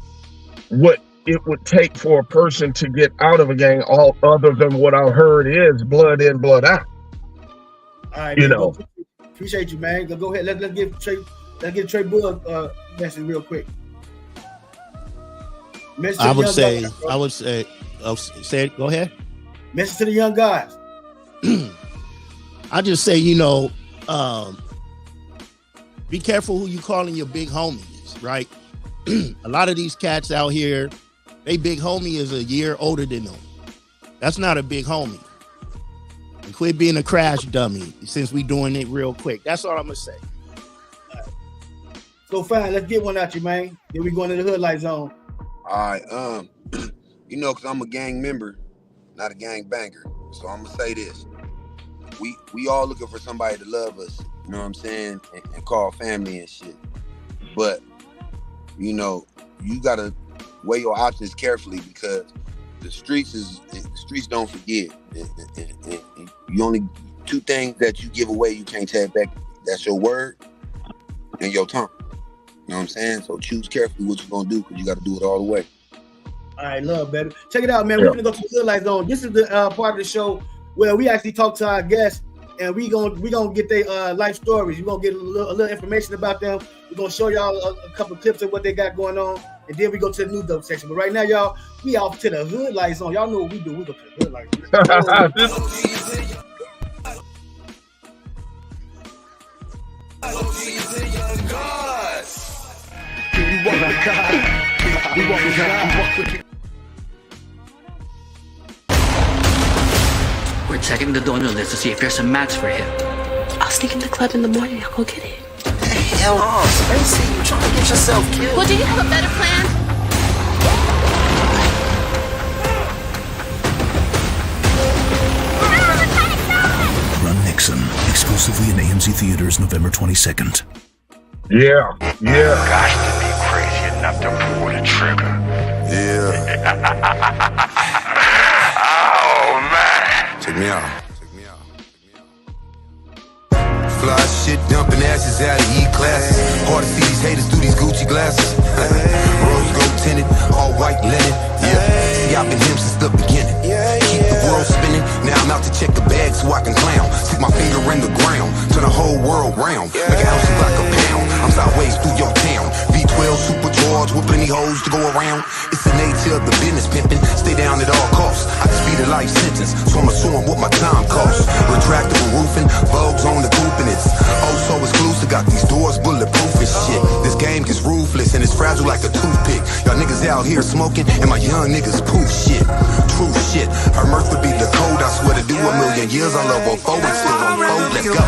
what it would take for a person to get out of a gang, all other than what I heard is blood in, blood out. All right, you know. Appreciate you, man. Go ahead. Let's give Trey Bug message real quick. I would say, go ahead. Message to the young guys. I just say, you know, be careful who you calling your big homies, right? A lot of these cats out here, they big homie is a year older than them. That's not a big homie. And quit being a crash dummy since we doing it real quick. That's all I'm gonna say. All right. So fine, let's get one out you, man. Then we going to the hood light zone. All right, you know, because I'm a gang member, not a gang banger. So I'm gonna say this: we all looking for somebody to love us. You know what I'm saying, and call family and shit. But you know, you gotta weigh your options carefully because the streets don't forget. And you only two things that you give away you can't take back. That's your word and your tongue. You know what I'm saying? So choose carefully what you're gonna do because you got to do it all the way. All right, love, baby. Check it out, man. We're gonna go to the hood light zone. This is the part of the show where we actually talk to our guests, and we gonna get their life stories. We're gonna get a little information about them. We're gonna show y'all a couple clips of what they got going on, and then we go to the new dope section. But right now, y'all, we off to the hood light zone. Y'all know what we do. We go to the hood light zone. We're checking the donor list to see if there's a match for him. I'll sneak in the club in the morning. I'll go get it. Hell no. I see you trying to get yourself killed. Well, do you have a better plan? Run Nixon, exclusively in AMC Theaters November 22nd. Yeah. Got to be crazy enough to pull the trigger. Yeah. Oh, man. Check me out. Fly shit, dumping ashes out of E-classes. Hard to see these haters through these Gucci glasses. Rose gold tinted, all white linen. Yeah, see I've been him since the beginning. Keep the world spinning, now I'm out to check the bag so I can clown. Stick my finger in the ground, turn the whole world round. Like an ounce like a pound, I'm sideways through your town. V12 supercharged with plenty hoes to go around. It's the nature of the business pimping, stay down at all costs. I just beat a life sentence, so I'ma show 'em what my time costs. Retractable roofing, bugs on the coupe and it's oh so exclusive. Got these doors bulletproof and shit. This game gets ruthless and it's fragile like a toothpick. Y'all niggas out here smoking and my young niggas poof shit. True shit, her mirth would be the code. I swear to do a million years. I love her forward, still on fold. Let's go.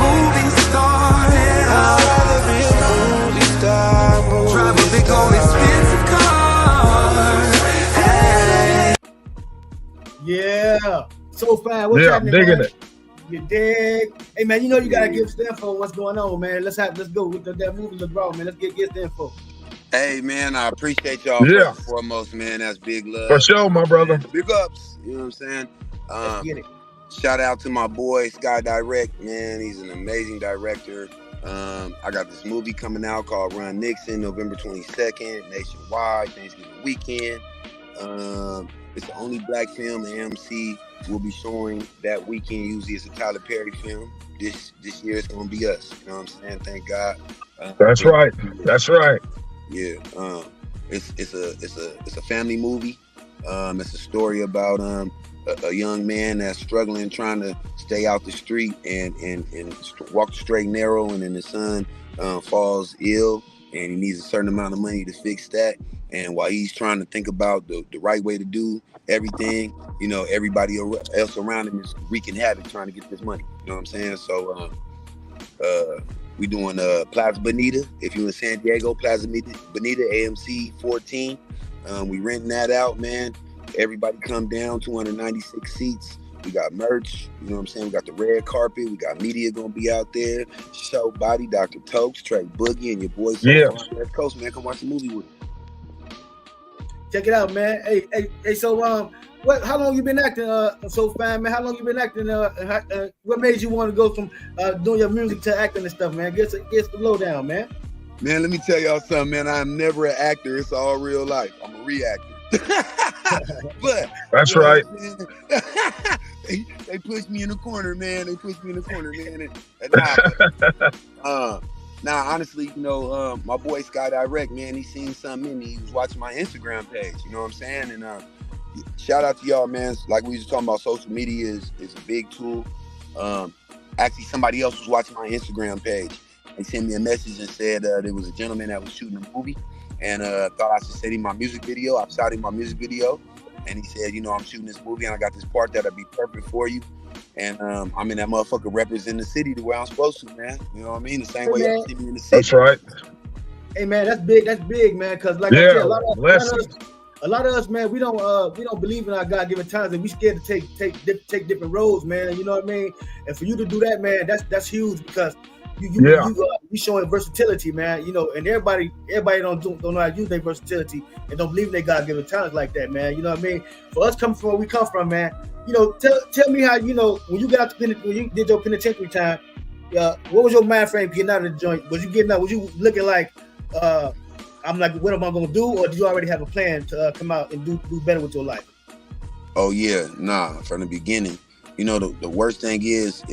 Drive a big old expensive car. Yeah. So fine. What's happening, digging man? it. You dig? Hey man, you know you gotta give us the info. What's going on, man? Let's go with that movie LeBron, man. Let's get the info. Hey man, I appreciate y'all first and foremost, man. That's big love. For sure, my brother. Big ups. You know what I'm saying? Let's get it. Shout out to my boy Sky Direct, man. He's an amazing director. I got this movie coming out called Run Nixon, November 22nd, nationwide, Thanksgiving weekend. It's the only black film AMC will be showing that weekend. Usually it's a Tyler Perry film. This year it's gonna be us. You know what I'm saying? Thank God. That's right. Yeah. It's a family movie. It's a story about a young man that's struggling, trying to stay out the street and walk the straight and narrow, and then his son falls ill and he needs a certain amount of money to fix that. And while he's trying to think about the right way to do everything, you know, everybody else around him is wreaking havoc trying to get this money. You know what I'm saying? So we doing Plaza Bonita. If you're in San Diego, Plaza Bonita, AMC 14. We renting that out, man. Everybody come down, 296 seats. We got merch, you know what I'm saying? We got the red carpet. We got media gonna be out there. Show Body, DR.TOKES, Trey Boogie, and your boy West Coast, man. Come watch the movie with me. Check it out, man. Hey. So, how long you been acting? So fine, man. How long you been acting? What made you want to go from doing your music to acting and stuff, man? Get the lowdown, man. Man, let me tell y'all something, man. I'm never an actor. It's all real life. I'm a reactor. But that's right. They pushed me in the corner, man. Nah, honestly, you know, my boy Sky Direct, man, he seen something in me. He was watching my Instagram page, you know what I'm saying? And shout out to y'all, man. Like we was talking about, social media is a big tool. Actually, somebody else was watching my Instagram page. They sent me a message and said there was a gentleman that was shooting a movie and thought I should send him my music video. I shot him my music video. And he said, you know, I'm shooting this movie and I got this part that'll be perfect for you. And I'm in that motherfucker representing the city the way I'm supposed to, man. You know what I mean? The same way you see me in the city. That's right. Hey man, that's big, man. Cause like I said, a lot of us, man, we don't believe in our God-given talents, and we scared to take different roads, man. You know what I mean? And for you to do that, man, that's huge, because you showing versatility, man. You know, and everybody don't know how to use their versatility and don't believe in their God-given talents like that, man. You know what I mean? For us coming from where we come from, man, you know, tell me how, you know, when you did your penitentiary time, what was your mind frame getting out of the joint? Was you looking like, I'm like, what am I gonna do, or did you already have a plan to come out and do better with your life? Oh yeah, nah. From the beginning, you know, the worst thing is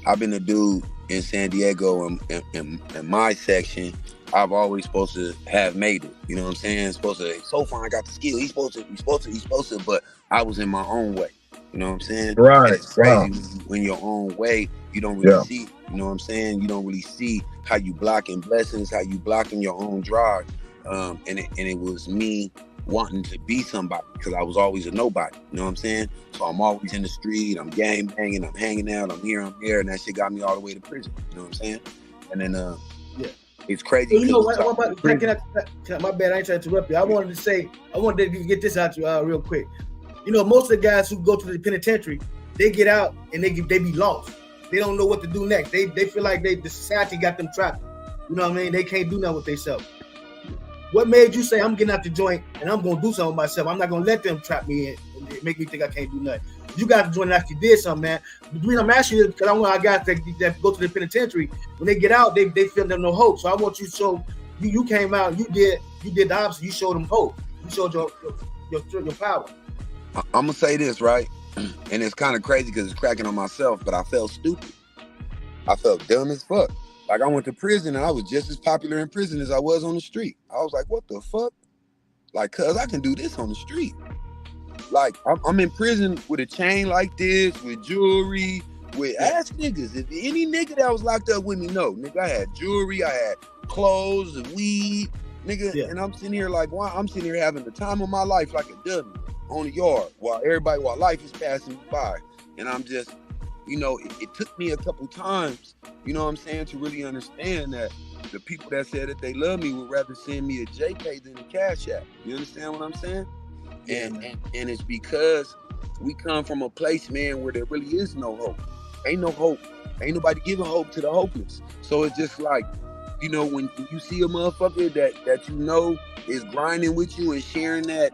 I've been a dude in San Diego and in my section. I've always supposed to have made it. You know what I'm saying? Supposed to, SOPHYNE got the skill. He's supposed to, but I was in my own way. You know what I'm saying? Right. It's crazy when your own way, you don't really see. You know what I'm saying? You don't really see how you blocking blessings, how you blocking your own drive. and it was me wanting to be somebody because I was always a nobody. You know what I'm saying? So I'm always in the street. I'm gang banging. I'm hanging out. I'm here. I'm there, and that shit got me all the way to prison. You know what I'm saying? And then it's crazy. You know what? My bad. I ain't trying to interrupt you. I wanted to get this out to you real quick. You know, most of the guys who go to the penitentiary, they get out and they be lost. They don't know what to do next. They feel like the society got them trapped. You know what I mean? They can't do nothing with themselves. What made you say I'm getting out the joint and I'm gonna do something with myself? I'm not gonna let them trap me in and make me think I can't do nothing. You got to join and actually did something, man. The reason I'm asking you is because I want our guys that go to the penitentiary, when they get out, they feel there's no hope. So I want you to show you came out, you did the opposite. You showed them hope. You showed your power. I'm gonna say this, right? And it's kind of crazy because it's cracking on myself, but I felt stupid. I felt dumb as fuck. Like I went to prison and I was just as popular in prison as I was on the street. I was like, what the fuck? Like, cuz I can do this on the street. Like I'm in prison with a chain like this, with jewelry, with ask niggas. If any nigga that was locked up with me, no, nigga, I had jewelry, I had clothes and weed, nigga, and I'm sitting here like, why? I'm sitting here having the time of my life like a dummy on the yard while life is passing me by. And I'm just, you know, it took me a couple times, you know what I'm saying, to really understand that the people that said that they love me would rather send me a JK than a Cash App. You understand what I'm saying? And it's because we come from a place, man, where there really is no hope. Ain't no hope. Ain't nobody giving hope to the hopeless. So it's just like, you know, when you see a motherfucker that you know is grinding with you and sharing that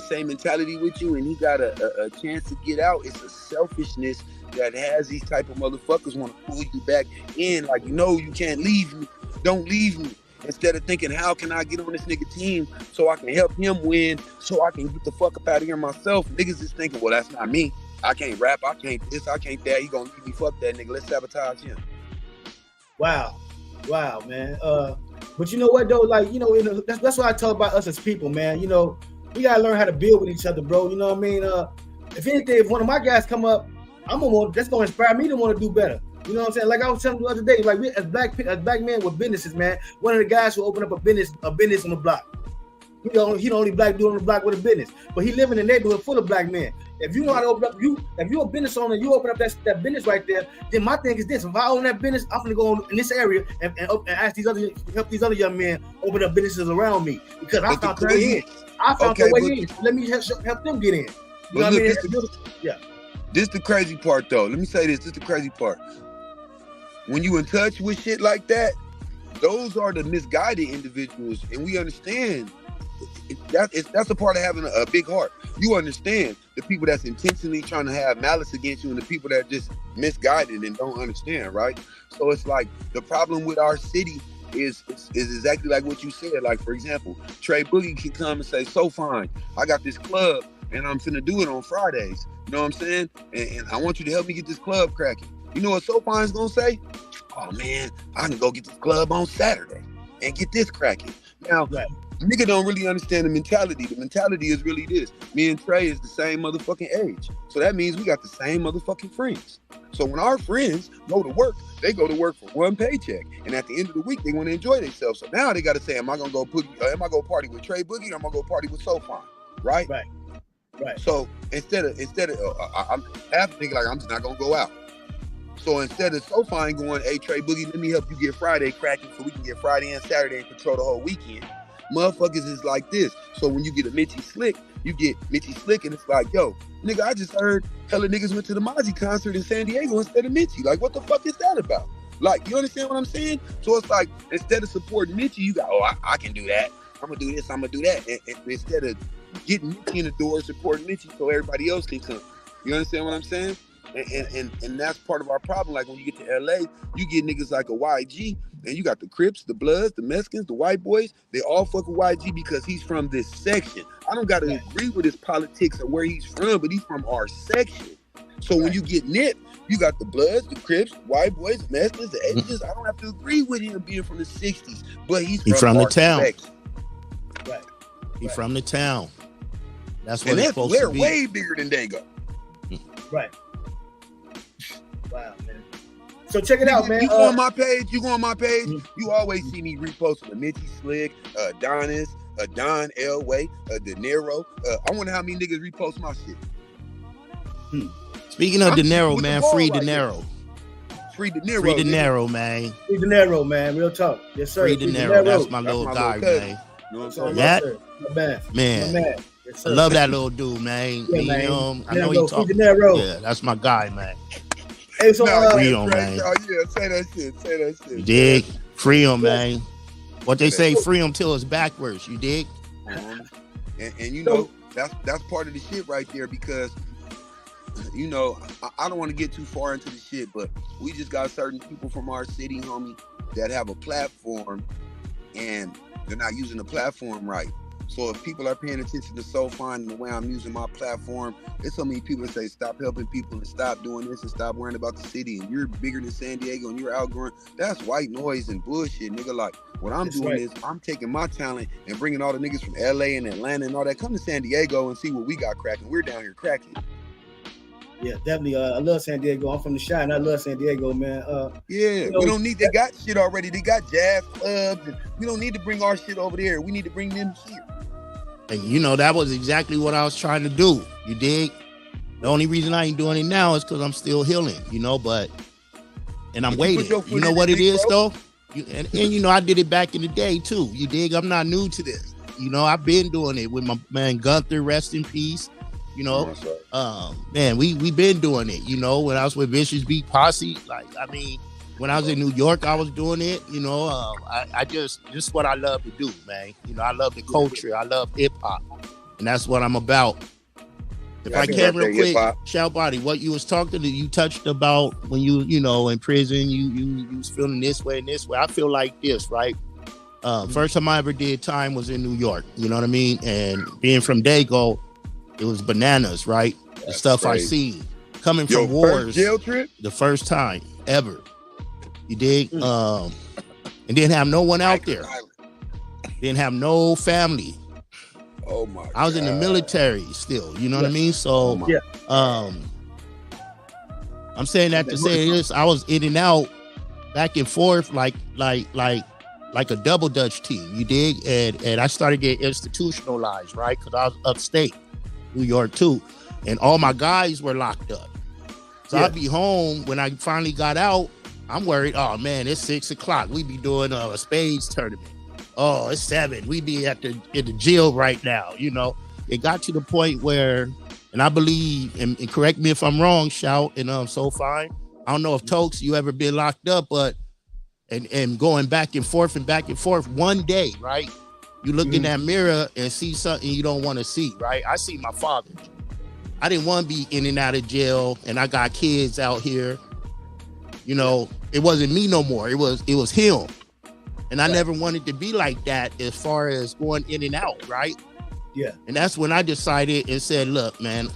same mentality with you, and he got a chance to get out, it's a selfishness that has these type of motherfuckers want to pull you back in. Like, you know, you can't leave me. Don't leave me. Instead of thinking, how can I get on this nigga team so I can help him win, so I can get the fuck up out of here myself? Niggas is thinking, well, that's not me. I can't rap. I can't this. I can't that. He gonna leave me. Fuck that nigga. Let's sabotage him. Wow, man. But you know what though? Like, you know, that's why I talk about us as people, man. You know, we gotta learn how to build with each other, bro. You know what I mean? If anything, if one of my guys come up, that's gonna inspire me to want to do better. You know what I'm saying? Like I was telling you the other day, like we as black men with businesses, man. One of the guys who opened up a business on the block. He the only black dude on the block with a business, but he live in a neighborhood full of black men. If you know how to open up, if you're a business owner, you open up that business right there. Then my thing is this: if I own that business, I'm gonna go in this area and ask help these other young men open up businesses around me because I found the way in. I found the way in. Let me help them get in. You know what I mean? This is the crazy part, though. Let me say this. This is the crazy part. When you in touch with shit like that, those are the misguided individuals, and we understand. That's a part of having a big heart. You understand the people that's intentionally trying to have malice against you and the people that are just misguided and don't understand, right? So it's like the problem with our city is exactly like what you said. Like, for example, Trey Boogie can come and say, SOPHYNE, I got this club and I'm finna do it on Fridays. You know what I'm saying? And I want you to help me get this club cracking. You know what SOPHYNE's gonna say? Oh man, I can go get this club on Saturday and get this cracking. Now, nigga don't really understand the mentality. The mentality is really this. Me and Trey is the same motherfucking age. So that means we got the same motherfucking friends. So when our friends go to work, they go to work for one paycheck. And at the end of the week, they want to enjoy themselves. So now they got to say, am I going to party with Trey Boogie or am I going to party with SOPHYNE? Right? Right. So instead of I'm half thinking like I'm just not going to go out. So instead of SOPHYNE going, hey, Trey Boogie, let me help you get Friday cracking so we can get Friday and Saturday and control the whole weekend. Motherfuckers is like this. So when you get a Mitchie Slick, you get Mitchie Slick and it's like, yo, nigga, I just heard hella niggas went to the Mozzie concert in San Diego instead of Mitchie. Like, what the fuck is that about? Like, you understand what I'm saying? So it's like, instead of supporting Mitchie, you got, I can do that. I'm going to do this, I'm going to do that. And instead of getting Mitchie in the door, supporting Mitchie so everybody else can come. You understand what I'm saying? And that's part of our problem. Like when you get to LA, you get niggas like a YG, and you got the Crips, the Bloods, the Mexicans, the white boys. They all fuck with YG because he's from this section. I don't gotta agree with his politics or where he's from, but he's from our section. So when you get Nip, you got the Bloods, the Crips, white boys, the Mexicans, the Asians. I don't have to agree with him being from the 60s, but he's from the town. Section. He's from the town. That's what and it's that's supposed to be. way bigger than Dago. Right. Wow, man. So check it out, man. You go on my page. You always see me reposting a Mitchie Slick, Adonis, Don Elway, De Niro. I wonder how many niggas repost my shit. Speaking of De Niro, man, free De Niro. Free De Niro. Free De Niro, man. Free De Niro, man. Real talk. Yes, sir. Free De Niro. That's my little guy, man. You know what I'm saying? That man. Man. Yes, I love that little dude, man. Yeah, you man. know, I know he talking. Yeah, that's my guy, man. Hey, so free him, man. Oh, yeah, say that shit. You dig? Free him, man. What they say, free him till it's backwards. You dig? And you know, that's part of the shit right there, because you know, I don't want to get too far into the shit, but we just got certain people from our city, homie, that have a platform and they're not using the platform right. So if people are paying attention to SOPHYNE and the way I'm using my platform, there's so many people that say stop helping people and stop doing this and stop worrying about the city, and you're bigger than San Diego and you're outgrowing. That's white noise and bullshit, nigga. Like, what I'm doing is I'm taking my talent and bringing all the niggas from LA and Atlanta and all that, come to San Diego and see what we got cracking. We're down here cracking. Yeah, definitely. I love San Diego. I'm from the Shine. I love San Diego, man. We don't need. They got shit already. They got jazz clubs. And we don't need to bring our shit over there. We need to bring them here. And you know, that was exactly what I was trying to do. You dig? The only reason I ain't doing it now is because I'm still healing. You know, and I'm waiting. You know what it is, though. And you know, I did it back in the day too. You dig? I'm not new to this. You know, I've been doing it with my man Gunther. Rest in peace. You know, man, we been doing it. You know, when I was with Vicious Beat Posse, like, I mean, when I was in New York, I was doing it. You know, I just what I love to do, man. You know, I love the culture. I love hip hop, and that's what I'm about. If I can, real quick, Shout Body, what you was talking to, you touched about when you know, in prison, you was feeling this way and this way. I feel like this, right? First time I ever did time was in New York. You know what I mean? And being from Dago, it was bananas, right? The stuff crazy. I seen coming from wars. First jail trip? The first time ever. You dig? And didn't have no one out there. Didn't have no family. Oh my! I was in the military still. You know what I mean? So, I'm saying that to say this: I was in and out, back and forth, like a double Dutch team. You dig? And I started getting institutionalized, right? Because I was upstate New York too, and all my guys were locked up. So I'd be home when I finally got out. I'm worried. Oh man, it's 6 o'clock. We be doing a spades tournament. Oh, it's 7. We be in the jail right now. You know, it got to the point where, and I believe, and correct me if I'm wrong, Shout and SOPHYNE. I don't know if Tokes, you ever been locked up, but and going back and forth. One day, right? You look in that mirror and see something you don't want to see, right? I see my father. I didn't want to be in and out of jail, and I got kids out here. You know, it wasn't me no more. It was him. And I never wanted to be like that as far as going in and out, right? Yeah. And that's when I decided and said, look, man,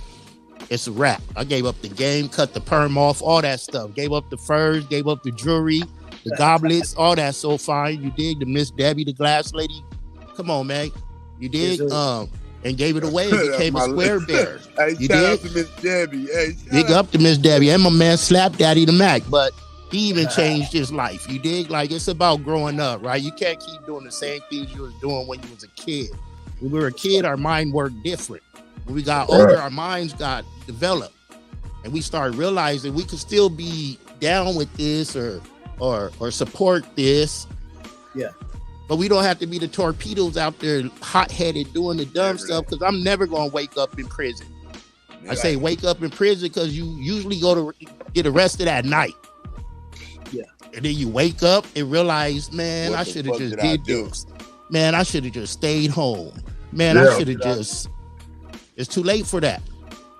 it's a wrap. I gave up the game, cut the perm off, all that stuff. Gave up the furs, gave up the jewelry, the goblets, all that. SOPHYNE. You dig? The Miss Debbie, the glass lady. Come on, man. You dig? And gave it away and became a square bear. Hey, you shout out dig? to Miss Debbie. Hey, Big up to Miss Debbie. And my man Slap Daddy the Mac. But he even changed his life. You dig? Like, it's about growing up, right? You can't keep doing the same things you was doing when you was a kid. When we were a kid, our mind worked different. When we got older, our minds got developed. And we started realizing we could still be down with this or support this. Yeah. But we don't have to be the torpedoes out there hot-headed doing the dumb stuff, because I'm never going to wake up in prison. I say wake up in prison because you usually go to get arrested at night. Yeah. And then you wake up and realize, man, I should have just did this. Man, I should have just stayed home. Man, I should have just... It's too late for that.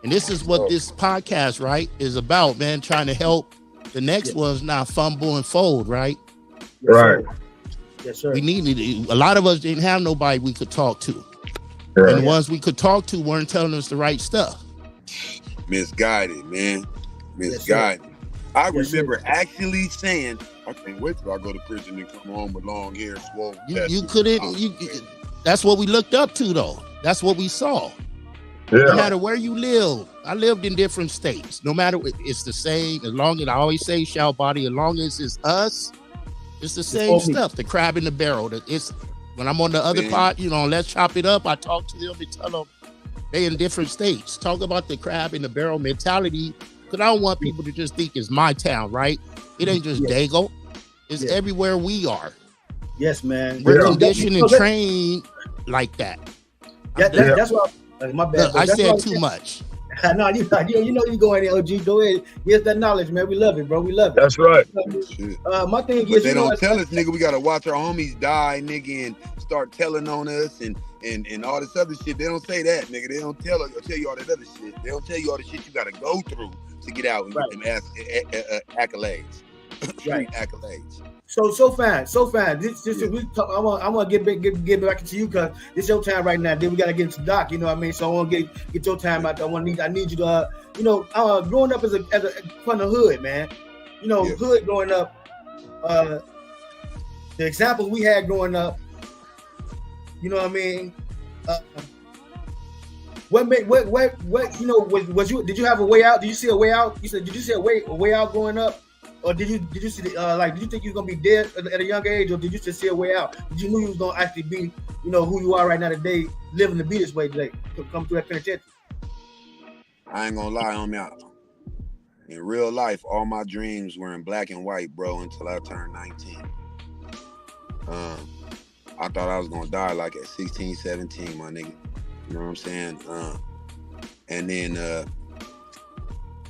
And this is what this podcast, right, is about, man, trying to help the next ones not fumble and fold, right? Right. Yes, sir. We needed, a lot of us didn't have nobody we could talk to. And the ones we could talk to weren't telling us the right stuff. Misguided, man. Misguided. I remember actually saying, I can't wait till I go to prison and come home with long hair, swollen. You couldn't, that's what we looked up to, though. That's what we saw. No matter where you live, I lived in different states. No matter, it's the same. As long as I always say, shout body, as long as it's us, it's the same stuff. The crab in the barrel. It's when I'm on the other pot, you know, let's chop it up. I talk to them and tell them they in different states. Talk about the crab in the barrel mentality, because I don't want people to just think it's my town, right? It ain't just Dago. It's everywhere we are. Yes, man. We're conditioned and trained like that. That's why. My bad. Look, I said too much. No, you know you go in there, OG. Go ahead. Get that knowledge, man. We love it, bro. We love it. That's right. My thing is, they don't tell us, nigga. We gotta watch our homies die, nigga, and start telling on us and all this other shit. They don't say that, nigga. They don't tell you all that other shit. They don't tell you all the shit you gotta go through to get out and get them accolades. Street accolades. So fine. This we talk. I want to get back to you because it's your time right now. Then we gotta get into Doc. You know what I mean? So I want to get your time out there. I need you to growing up as a from the hood, man. You know, hood growing up. The examples we had growing up. You know what I mean? What you know was you? Did you have a way out? Did you see a way out? You said, did you see a way out growing up? Or did you see did you think you were gonna be dead at a young age, or did you just see a way out? Did you know you was gonna actually be, you know, who you are right now today, living to be this way today, to come through that penitentiary? I ain't gonna lie on me. In real life, all my dreams were in black and white, bro, until I turned 19. I thought I was gonna die like at 16, 17, my nigga. You know what I'm saying? And then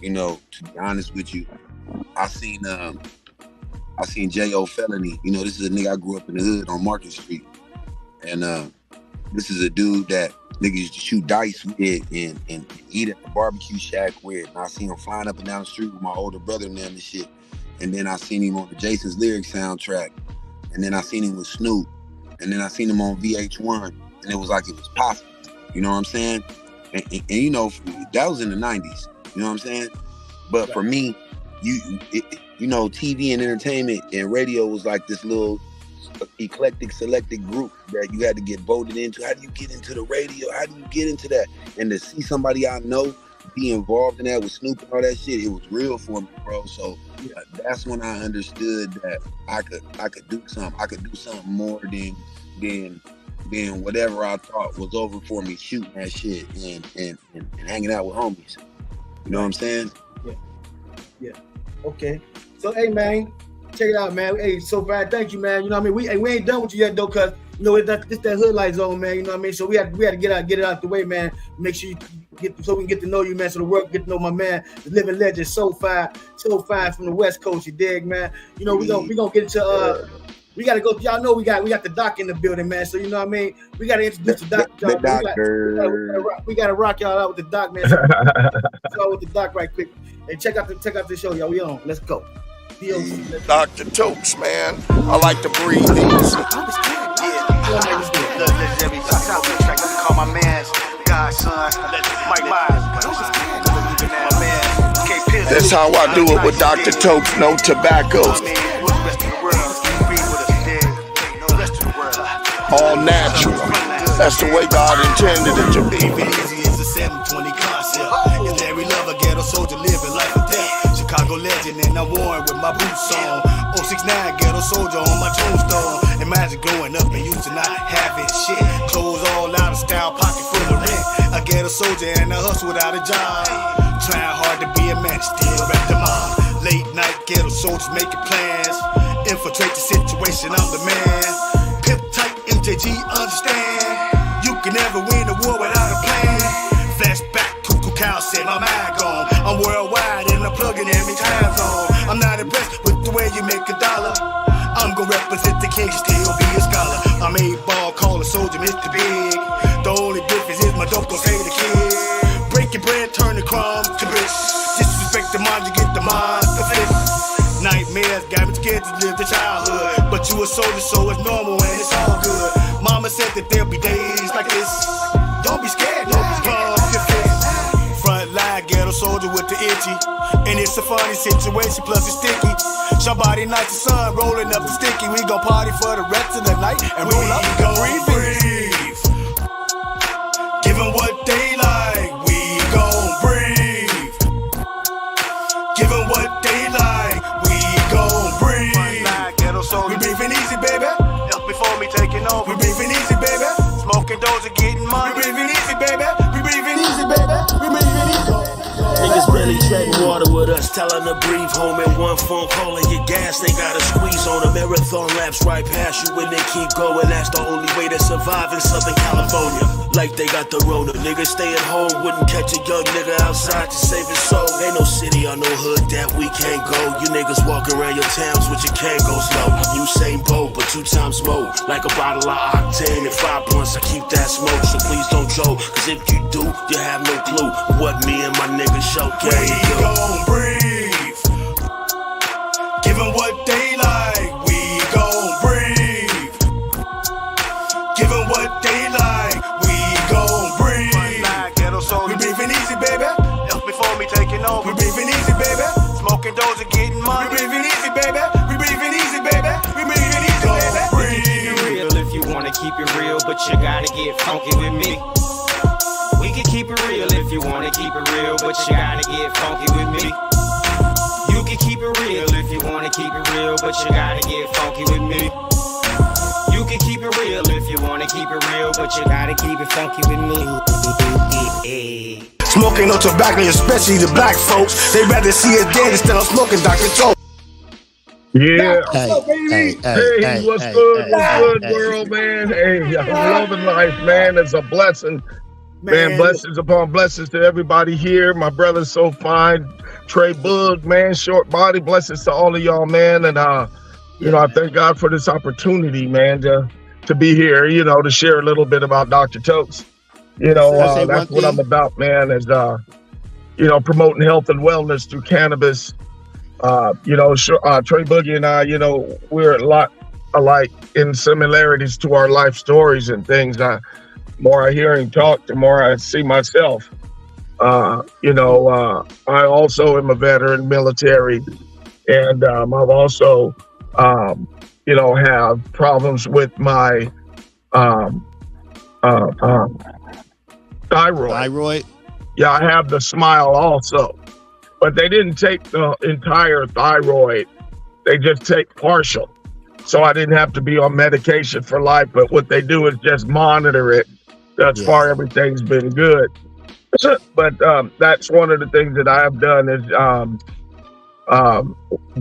you know, to be honest with you, I seen J.O. Felony. You know, this is a nigga I grew up in the hood on Market Street. And this is a dude that niggas used to shoot dice with and eat at the barbecue shack with. And I seen him flying up and down the street with my older brother and them and shit. And then I seen him on the Jason's Lyrics soundtrack. And then I seen him with Snoop. And then I seen him on VH1. And it was like it was possible. You know what I'm saying? And you know, that was in the 90s. You know what I'm saying? But for me, you know, TV and entertainment and radio was like this little eclectic selected group that you had to get voted into. How do you get into the radio? How do you get into that? And to see somebody I know be involved in that with Snoop and all that shit, it was real for me, bro. So that's when I understood that I could do something. I could do something more than whatever I thought was over for me, shooting that shit and hanging out with homies. You know what I'm saying? Yeah. Okay. So hey man, check it out, man. Hey, so bad. Thank you, man. You know what I mean? We ain't done with you yet though, cause you know it's that hood light zone, man. You know what I mean? So we had to get it out the way, man. Make sure you so we can get to know you, man. So the world get to know my man, the living legend, SOPHYNE from the West Coast. You dig, man? You know we gonna get into we gotta go. Y'all know we got the doc in the building, man. So you know what I mean. We gotta introduce the doc. The doctor. We gotta rock y'all out with the doc, man. So with the doc right quick. Hey, check out the show, y'all. We on. Let's go. DR.TOKES, man. I like to breathe these. Call my man, godson, Mike Myers. That's how I do it with Dr. Tokes, no tobacco. All natural. That's the way God intended it to be. It's a 720 concept. It's every lover, ghetto soldier living life or death. Chicago legend, and I'm worn with my boots on. 069 ghetto soldier on my tombstone. Imagine growing up and used to not having shit. Clothes all out of style, pocket full of rent. A ghetto soldier and a hustle without a job. Trying hard to be a man, still rep the mob. Late night ghetto soldiers making plans. Infiltrate the situation, I'm the man. Pimp tight, MJG, understand. You can never win a war without a plan. Flashback, cuckoo cow said my mind gone. I'm worldwide and I'm plugging every time zone. I'm not impressed with the way you make a dollar. I'm gonna represent the king, still be a scholar. I'm a ball, call a soldier Mr. Big. The only difference is my dope gon' say the kid. Breaking bread, turn the crumbs to bits. Disrespect the mind, you get the monster fist. Nightmares got me scared to live the childhood. But you a soldier, so it's normal and it's all good. Mama said that there'll be days like this. Don't be scared, don't be scared. Your fist. Front line ghetto soldier with the itchy. And it's a funny situation, plus it's sticky. Shabari night, the sun rolling up the sticky. We gon' party for the rest of the night and roll up and breathe. Give them what they like. so we breathing easy, baby. Just before me taking over, we breathing easy, baby. Smoking those and getting money, we breathing easy, baby. We breathing easy, baby. We breathing easy. Niggas barely treading water with us, tell them to breathe home in one phone call and get gas. They gotta squeeze on a marathon laps right past you when they keep going. That's the only way to survive in Southern California. Like they got the Rona. Niggas stay at home, wouldn't catch a young nigga outside to save his soul. Ain't no city or no hood that we can't go. You niggas walk around your towns with your can go slow. Usain Bolt, but 2 times more. Like a bottle of octane and 5 blunts, I keep that smoke. So please don't joke, cause if you do, you have no clue what me and my niggas showcase. We gon' breathe. Give them what they like. We gon' breathe. Give them what they like. We gon' breathe. We breathing easy, baby. Just before me taking over. We breathing easy, baby. Smoking those and getting money. We breathing easy, baby. We breathing easy, baby. We breathing easy, baby. Keep it real if you wanna keep it real, but you gotta get funky with me. We can keep it real if you wanna keep it real, but you gotta get funky with me. You can keep it real if you wanna keep it real, but you gotta get funky with me. You can keep it real if you wanna keep it real, but you gotta keep it funky with me. Smoking no tobacco, especially the black folks. They rather see us dead instead of smoking Dr. Toke. Yeah. Hey, what's good? What's good, world, man? Hey, I'm loving life, man. It's a blessing. Man, blessings upon blessings to everybody here. My brother SOPHYNE, Trey Boog, man, short body. Blessings to all of y'all, man. And you know, I thank God for this opportunity, man, to be here, you know, to share a little bit about DR.TOKES. You know, that's what I'm about, man, is you know, promoting health and wellness through cannabis. You know, Trey Boogie and I, you know, we're a lot alike in similarities to our life stories and things. The more I hear him talk, the more I see myself. You know, I also am a veteran military, and I've also, you know, have problems with my thyroid. Yeah, I have the smile also. But they didn't take the entire thyroid. They just take partial. So I didn't have to be on medication for life. But what they do is just monitor it. Thus far, everything's been good. But that's one of the things that I have done is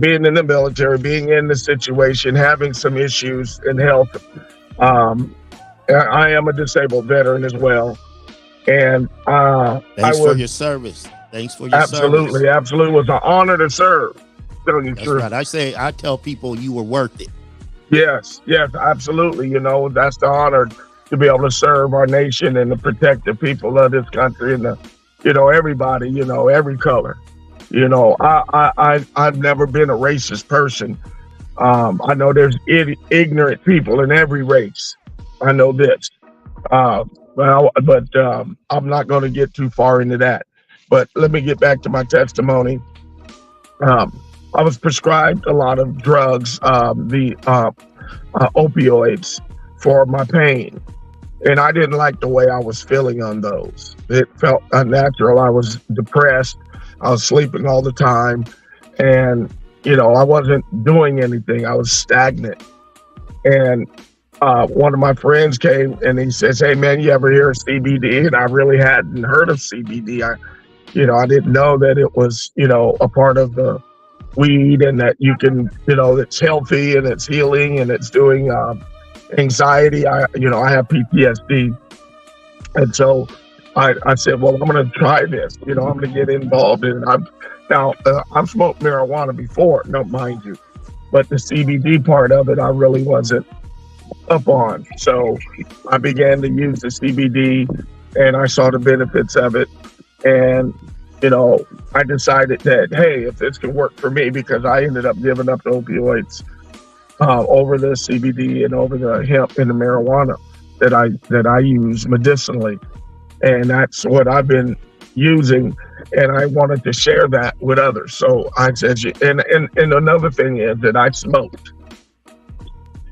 being in the military, being in the situation, having some issues in health. I am a disabled veteran as well. And thanks for your service. Thanks for your service. Absolutely. It was an honor to serve. That's right. I tell people you were worth it. Yes, absolutely. You know, that's the honor to be able to serve our nation and to protect the people of this country and you know, everybody, you know, every color. You know, I've never been a racist person. I know there's ignorant people in every race. I know this. But I'm not going to get too far into that. But let me get back to my testimony. I was prescribed a lot of drugs, the opioids for my pain. And I didn't like the way I was feeling on those. It felt unnatural. I was depressed. I was sleeping all the time. And, you know, I wasn't doing anything. I was stagnant. And one of my friends came and he says, "Hey, man, you ever hear of CBD?" And I really hadn't heard of CBD. I didn't know that it was, you know, a part of the weed and that you can, you know, it's healthy and it's healing and it's doing anxiety. I have PTSD. And so I said, well, I'm going to try this. You know, I'm going to get involved in it. I've smoked marijuana before, don't mind you. But the CBD part of it, I really wasn't up on. So I began to use the CBD and I saw the benefits of it. And, you know, I decided that, hey, if this can work for me, because I ended up giving up the opioids over the CBD and over the hemp and the marijuana that I use medicinally. And that's what I've been using. And I wanted to share that with others. So I said, and another thing is that I smoked.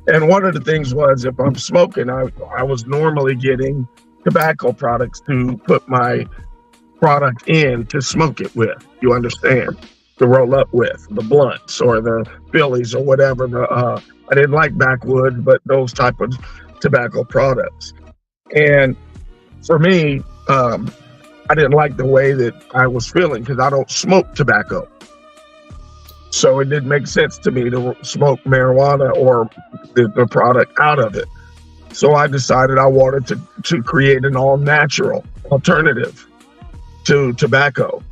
And one of the things was, if I'm smoking, I was normally getting tobacco products to put my product in to smoke it with. You understand? roll up with, the blunts or the Phillies or whatever. I didn't like backwoods, but those type of tobacco products. And for me, I didn't like the way that I was feeling because I don't smoke tobacco. So it didn't make sense to me to smoke marijuana or the product out of it. So I decided I wanted to create an all-natural alternative to tobacco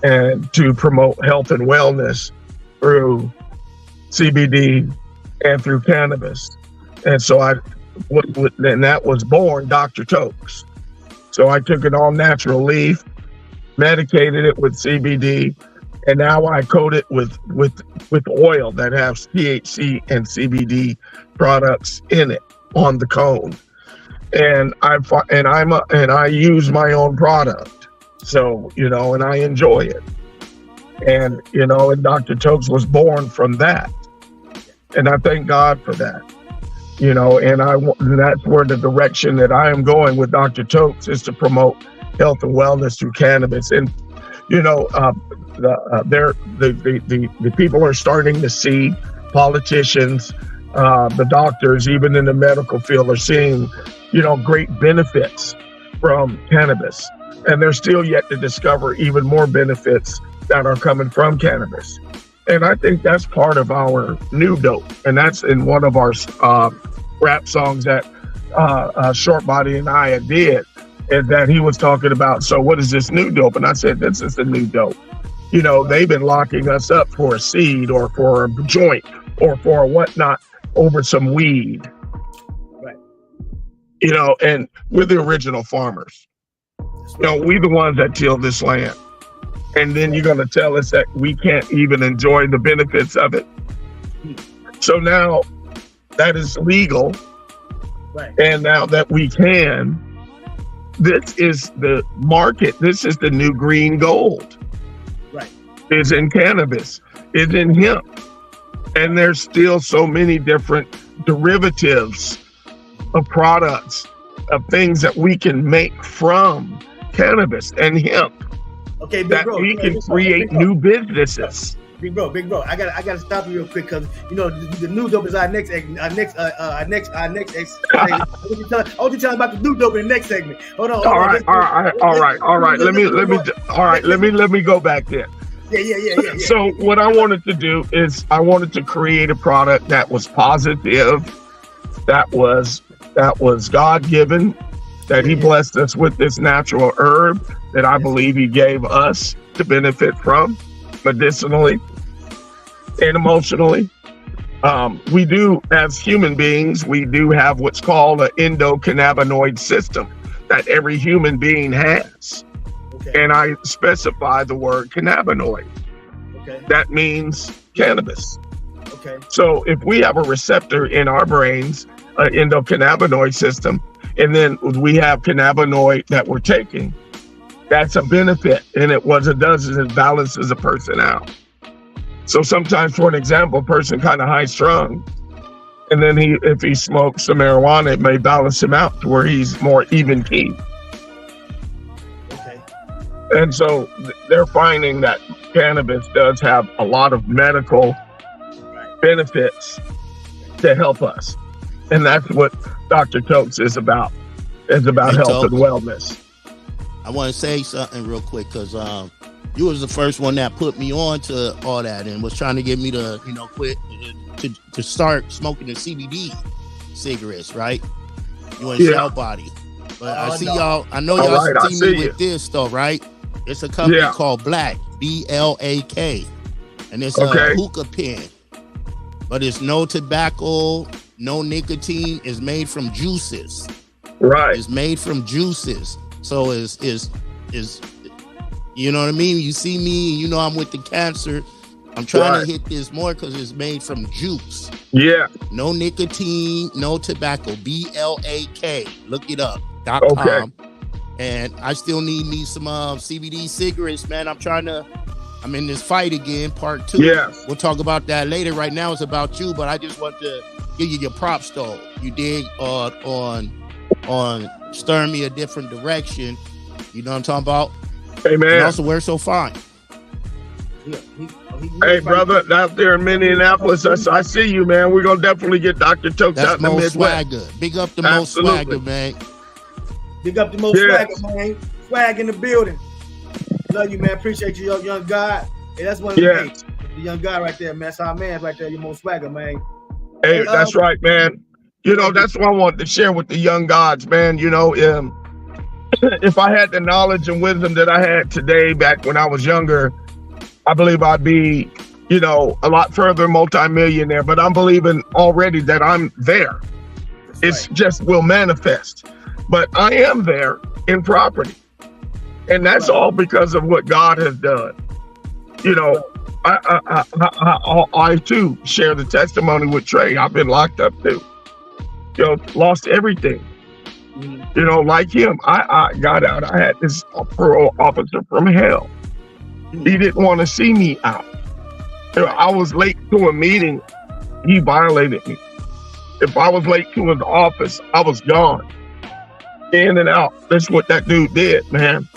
and to promote health and wellness through CBD and through cannabis. And so and that was born DR.TOKES. So I took an all-natural leaf, medicated it with CBD, and now I coat it with oil that has THC and CBD products in it on the cone. And I use my own product. So, and I enjoy it. And, and DR.TOKES was born from that. And I thank God for that. And that's where the direction that I am going with DR.TOKES is to promote health and wellness through cannabis. And, the people are starting to see, politicians, the doctors, even in the medical field, are seeing, great benefits from cannabis. And they're still yet to discover even more benefits that are coming from cannabis. And I think that's part of our new dope. And that's in one of our rap songs that Short Body and I did, is that he was talking about, so what is this new dope? And I said, this is the new dope. They've been locking us up for a seed or for a joint or for a whatnot over some weed. Right. And we're the original farmers. We the ones that till this land. And then you're going to tell us that we can't even enjoy the benefits of it. So now that is legal. Right. And now that we can, this is the market. This is the new green gold. Right. It's in cannabis. It's in hemp. And there's still so many different derivatives of products, of things that we can make from cannabis and hemp. Okay, big that bro, we can create new businesses. Big bro, I gotta stop you real quick because the new dope is our next. I want you to tell me about the new dope in the next segment. Hold on. All right. Let me go back there. Yeah. So what I wanted to do is I wanted to create a product that was positive, that was God-given, that he blessed us with this natural herb that I believe he gave us to benefit from medicinally and emotionally. We do, as human beings, we do have what's called an endocannabinoid system that every human being has. Okay. And I specify the word cannabinoid. Okay. That means cannabis. Okay. So if we have a receptor in our brains, an endocannabinoid system, and then we have cannabinoid that we're taking, that's a benefit. And what it does is it balances a person out. So sometimes, for an example, a person kind of high strung, and then if he smokes some marijuana, it may balance him out to where he's more even key. Okay. And so they're finding that cannabis does have a lot of medical benefits to help us. And that's what DR.TOKES is about. It's about health and wellness. I want to say something real quick because you was the first one that put me on to all that and was trying to get me to, quit to start smoking the CBD cigarettes, right? You and Shout Body. But I see y'all, I know y'all see me with this stuff, right? It's a company called Black, BLAK. And it's a hookah pen. But it's no tobacco, no nicotine. It's made from juices. Right. It's made from juices. So is you know what I mean? You see me, I'm with the cancer. I'm trying to hit this more because it's made from juice. Yeah. No nicotine, no tobacco. BLAK. Look it up. .com. Okay. And I still need me some CBD cigarettes, man. I'm in this fight again, part 2. Yes. We'll talk about that later. Right now it's about you, but I just want to give you your props though. You dig on stirring me a different direction. You know what I'm talking about? Hey man. And also, we're so fine. Yeah. Hey, brother, out there in Minneapolis, I see you, man. We're going to definitely get Dr. Tokes out in the Midwest. Swagger. Big up the most swagger, man. Big up the most swagger, man. Swag in the building. Love you, man. Appreciate you, young God. Hey, that's one of the young guy right there, man. That's our man right there. Your most swagger, man. Hey, that's right, man. You know, that's what I want to share with the young gods, man. You know, if I had the knowledge and wisdom that I had today back when I was younger, I believe I'd be, you know, a lot further multimillionaire. But I'm believing already that I'm there. It's just will manifest. But I am there in property. And that's all because of what God has done. You know, I too share the testimony with Trey. I've been locked up too. You know, lost everything. You know, like him, I got out. I had this parole officer from hell. He didn't want to see me out. You know, I was late to a meeting. He violated me. If I was late to his office, I was gone. In and out. That's what that dude did, man.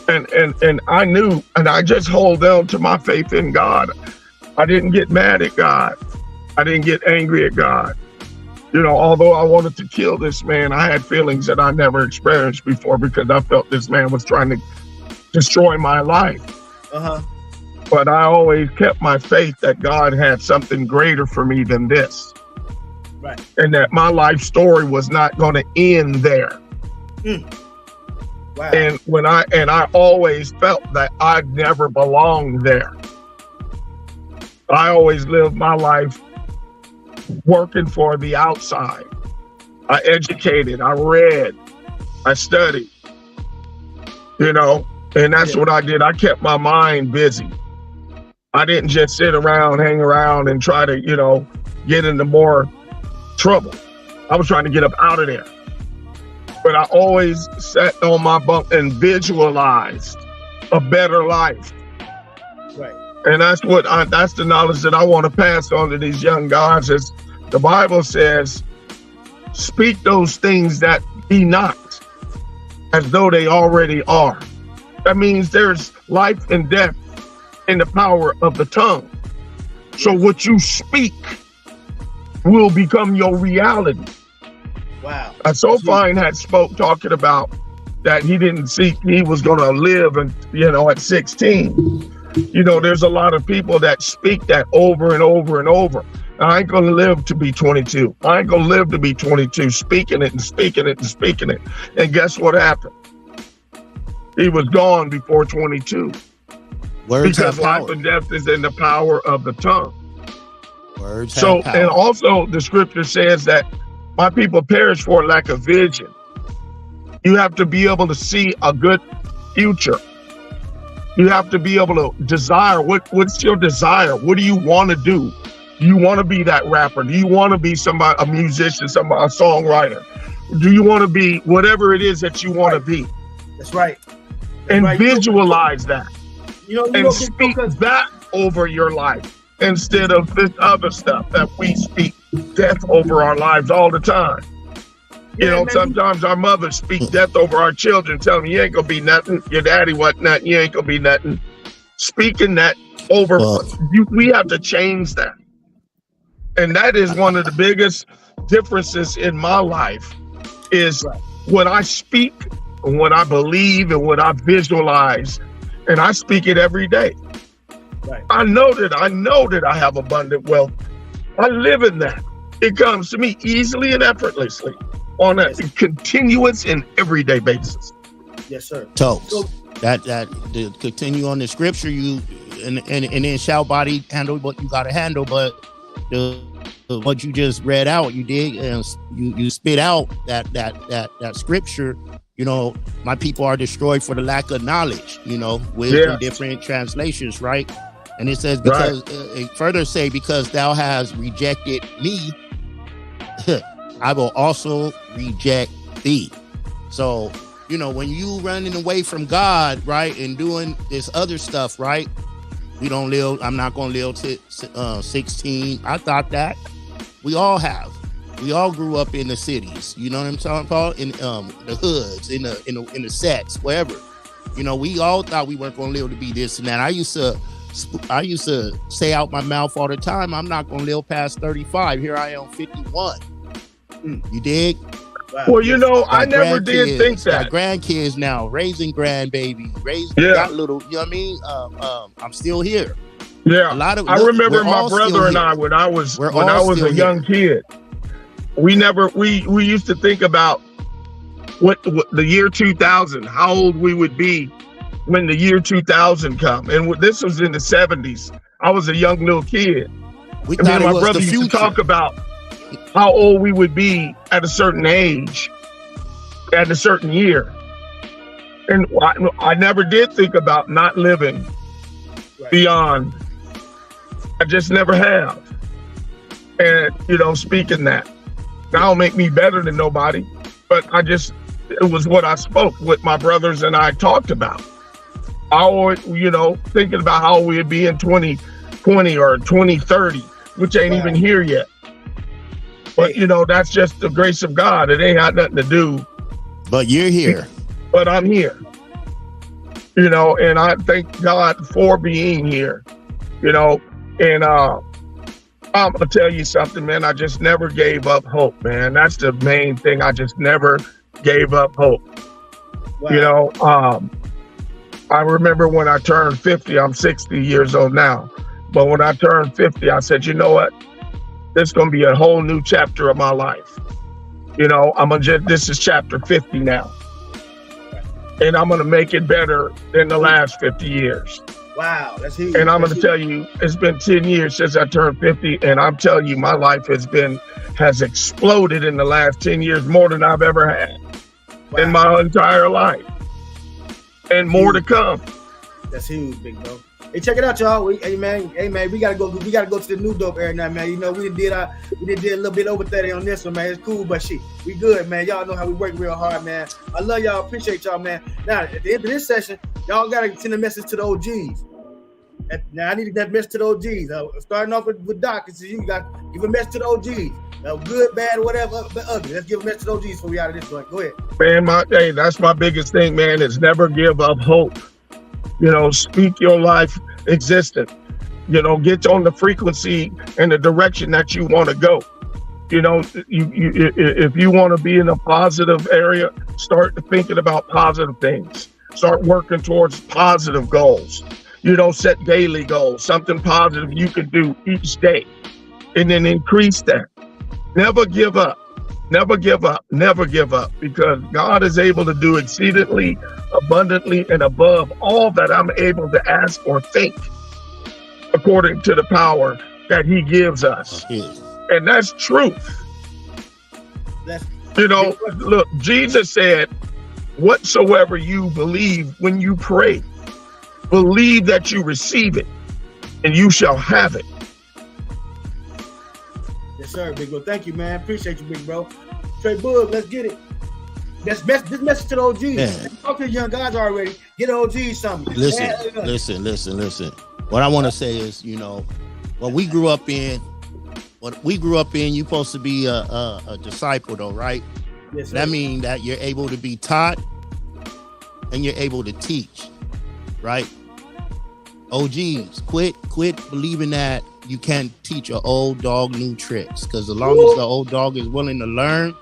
And I knew, and I just hold on to my faith in God. I didn't get mad at God. I didn't get angry at God. You know, although I wanted to kill this man, I had feelings that I never experienced before because I felt this man was trying to destroy my life. But I always kept my faith that God had something greater for me than this. Right. And that my life story was not going to end there. Wow. And I always felt that I never belonged there. I always lived my life working for the outside. I educated, I read, I studied, you know, and that's what I did. I kept my mind busy. I didn't just sit around, hang around and try to, you know, get into more trouble. I was trying to get up out of there. But I always sat on my bunk and visualized a better life. Right. And that's that's the knowledge that I want to pass on to these young gods. Is the Bible says, speak those things that be not as though they already are. That means there's life and death in the power of the tongue. So what you speak will become your reality. Wow. SOPHYNE had spoke talking about that he didn't see he was going to live, and you know, at 16. You know, there's a lot of people that speak that over and over and over. I ain't going to live to be 22. I ain't going to live to be 22, speaking it and speaking it and speaking it. And guess what happened? He was gone before 22. Words because have power. life and death is in the power of the tongue. Words So, have power. and also the scripture says that my people perish for lack of vision. You have to be able to see a good future. You have to be able to desire. What's your desire? What do you want to do? Do you want to be that rapper? Do you want to be somebody, a musician, somebody, a songwriter? Do you want to be whatever it is that you want to be? That's right. And visualize that. And speak that over your life instead of this other stuff that we speak death over our lives all the time. You know, sometimes our mothers speak death over our children, telling them you ain't gonna be nothing. Your daddy wasn't nothing. You ain't gonna be nothing. Speaking that over, we have to change that. And that is one of the biggest differences in my life is what I speak and what I believe and what I visualize. And I speak it every day. Right. I know that I have abundant wealth. I live in that. It comes to me easily and effortlessly on a continuous and everyday basis. Yes, sir. Tokes. That to continue on the scripture, you and then shall body handle what you gotta handle, but what you just read out, you did, and you spit out that scripture. You know, my people are destroyed for the lack of knowledge. You know, with different translations, right? And it says because it further say because thou hast rejected me, I will also reject thee. So, you know, when you running away from God, right, and doing this other stuff, right? We don't live. I'm not going to live to 16. I thought that we all have. We all grew up in the cities. You know what I'm talking about? In the hoods, in the sets, wherever. You know, we all thought we weren't going to live to be this and that. I used to say out my mouth all the time, I'm not gonna live past 35. Here I am, 51. You dig? Wow. Well, you know, I never did think that. Got grandkids now, raising grandbaby, got little. You know what I mean? I'm still here. Yeah, I remember my brother and I when I was a young kid. We used to think about what the year 2000, how old we would be when the year 2000 come, and this was in the 70s. I was a young little kid. We thought my brother used to talk about how old we would be at a certain age, at a certain year. And I never did think about not living beyond. I just never have. And, you know, speaking that, that don't make me better than nobody, but it was what I spoke, what my brothers and I talked about. I always, you know, thinking about how we'd be in 2020 or 2030, which ain't even here yet. But, you know, that's just the grace of God. It ain't got nothing to do. But you're here. But I'm here. You know, and I thank God for being here. You know, and I'm going to tell you something, man. I just never gave up hope, man. That's the main thing. I just never gave up hope. Wow. You know, I remember when I turned 50, I'm 60 years old now. But when I turned 50, I said, you know what? This is going to be a whole new chapter of my life. You know, this is chapter 50 now. And I'm going to make it better than the last 50 years. Wow, that's huge. And I'm going to tell you, it's been 10 years since I turned 50. And I'm telling you, my life has exploded in the last 10 years, more than I've ever had in my entire life. And more to come. That's huge, big bro. Hey, check it out, y'all. Hey man, we gotta go to the new dope era now, man. You know, we did a little bit over 30 on this one, man. It's cool, but shit, we good, man. Y'all know how we work real hard, man. I love y'all, appreciate y'all, man. Now, at the end of this session, y'all gotta send a message to the OGs. Now I need that message to the OGs. Starting off with Doc, you got to give a message to the OGs. Good, bad, whatever, but ugly. Let's give a message to the OGs before we out of this one. Go ahead. Man, that's my biggest thing, man, is never give up hope. You know, speak your life existent. You know, get on the frequency and the direction that you want to go. You know, if you want to be in a positive area, start thinking about positive things. Start working towards positive goals. You know, set daily goals, something positive you can do each day, and then increase that. Never give up. Never give up. Never give up, because God is able to do exceedingly, abundantly, and above all that I'm able to ask or think, according to the power that He gives us. And that's truth. You know, look, Jesus said, whatsoever you believe when you pray, believe that you receive it, and you shall have it. Yes, sir, big bro. Thank you, man. Appreciate you, big bro. Trey Boog, let's get it. This message to the OGs. Yeah. Talk to the young guys already. Get the OGs something. Listen. What I want to say is, you know, what we grew up in, you're supposed to be a disciple, though, right? Yes, sir. That means that you're able to be taught and you're able to teach, right? OGs, quit believing that you can't teach an old dog new tricks, because as long as the old dog is willing to learn,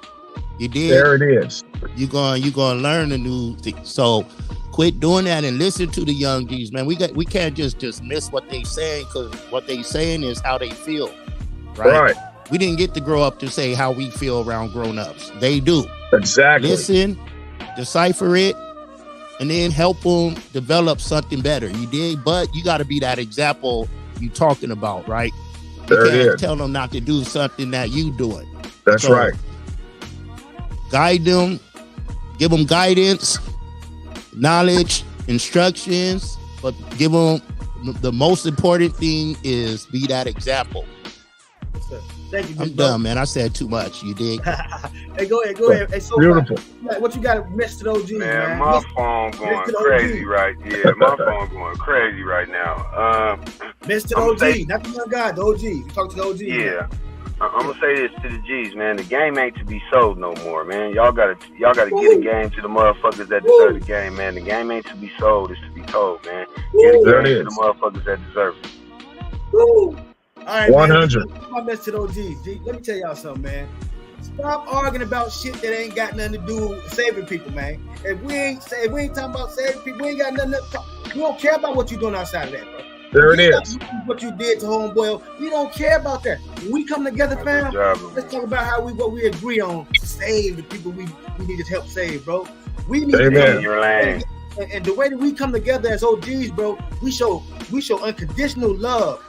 there it is. You're gonna learn a new thing. So quit doing that and listen to the young G's, man. We can't just dismiss what they saying, because what they saying is how they feel, right? We didn't get to grow up to say how we feel around grown-ups. They do. Exactly. Listen, decipher it, and then help them develop something better. You did, but you got to be that example you talking about, right? You can't tell them not to do something that you doing. That's right. Guide them, give them guidance, knowledge, instructions, but give them the most important thing is be that example. Thank you. I'm done, man. I said too much. You dig? Hey, go ahead. Hey, so beautiful. What you got to message to the OGs, man? My phone going crazy right. Yeah, my phone going crazy right now. Message to the OGs, not the young guys, the OGs. You talk to the OGs. Yeah. I'm gonna say this to the G's, man. The game ain't to be sold no more, man. Y'all gotta get the game to the motherfuckers that deserve the game, man. The game ain't to be sold, it's to be told, man. Get the game to the motherfuckers that deserve it. All right, 100. Man, my message to the OGs. G, let me tell y'all something, man. Stop arguing about shit that ain't got nothing to do with saving people, man. If we ain't talking about saving people, we ain't got nothing to talk. We don't care about what you're doing outside of that, bro. There it is. What you did to homeboy, we don't care about that. When we come together, fam, let's talk about what we agree on to save the people we need to help save, bro. We need Amen. and the way that we come together as OGs, bro, we show unconditional love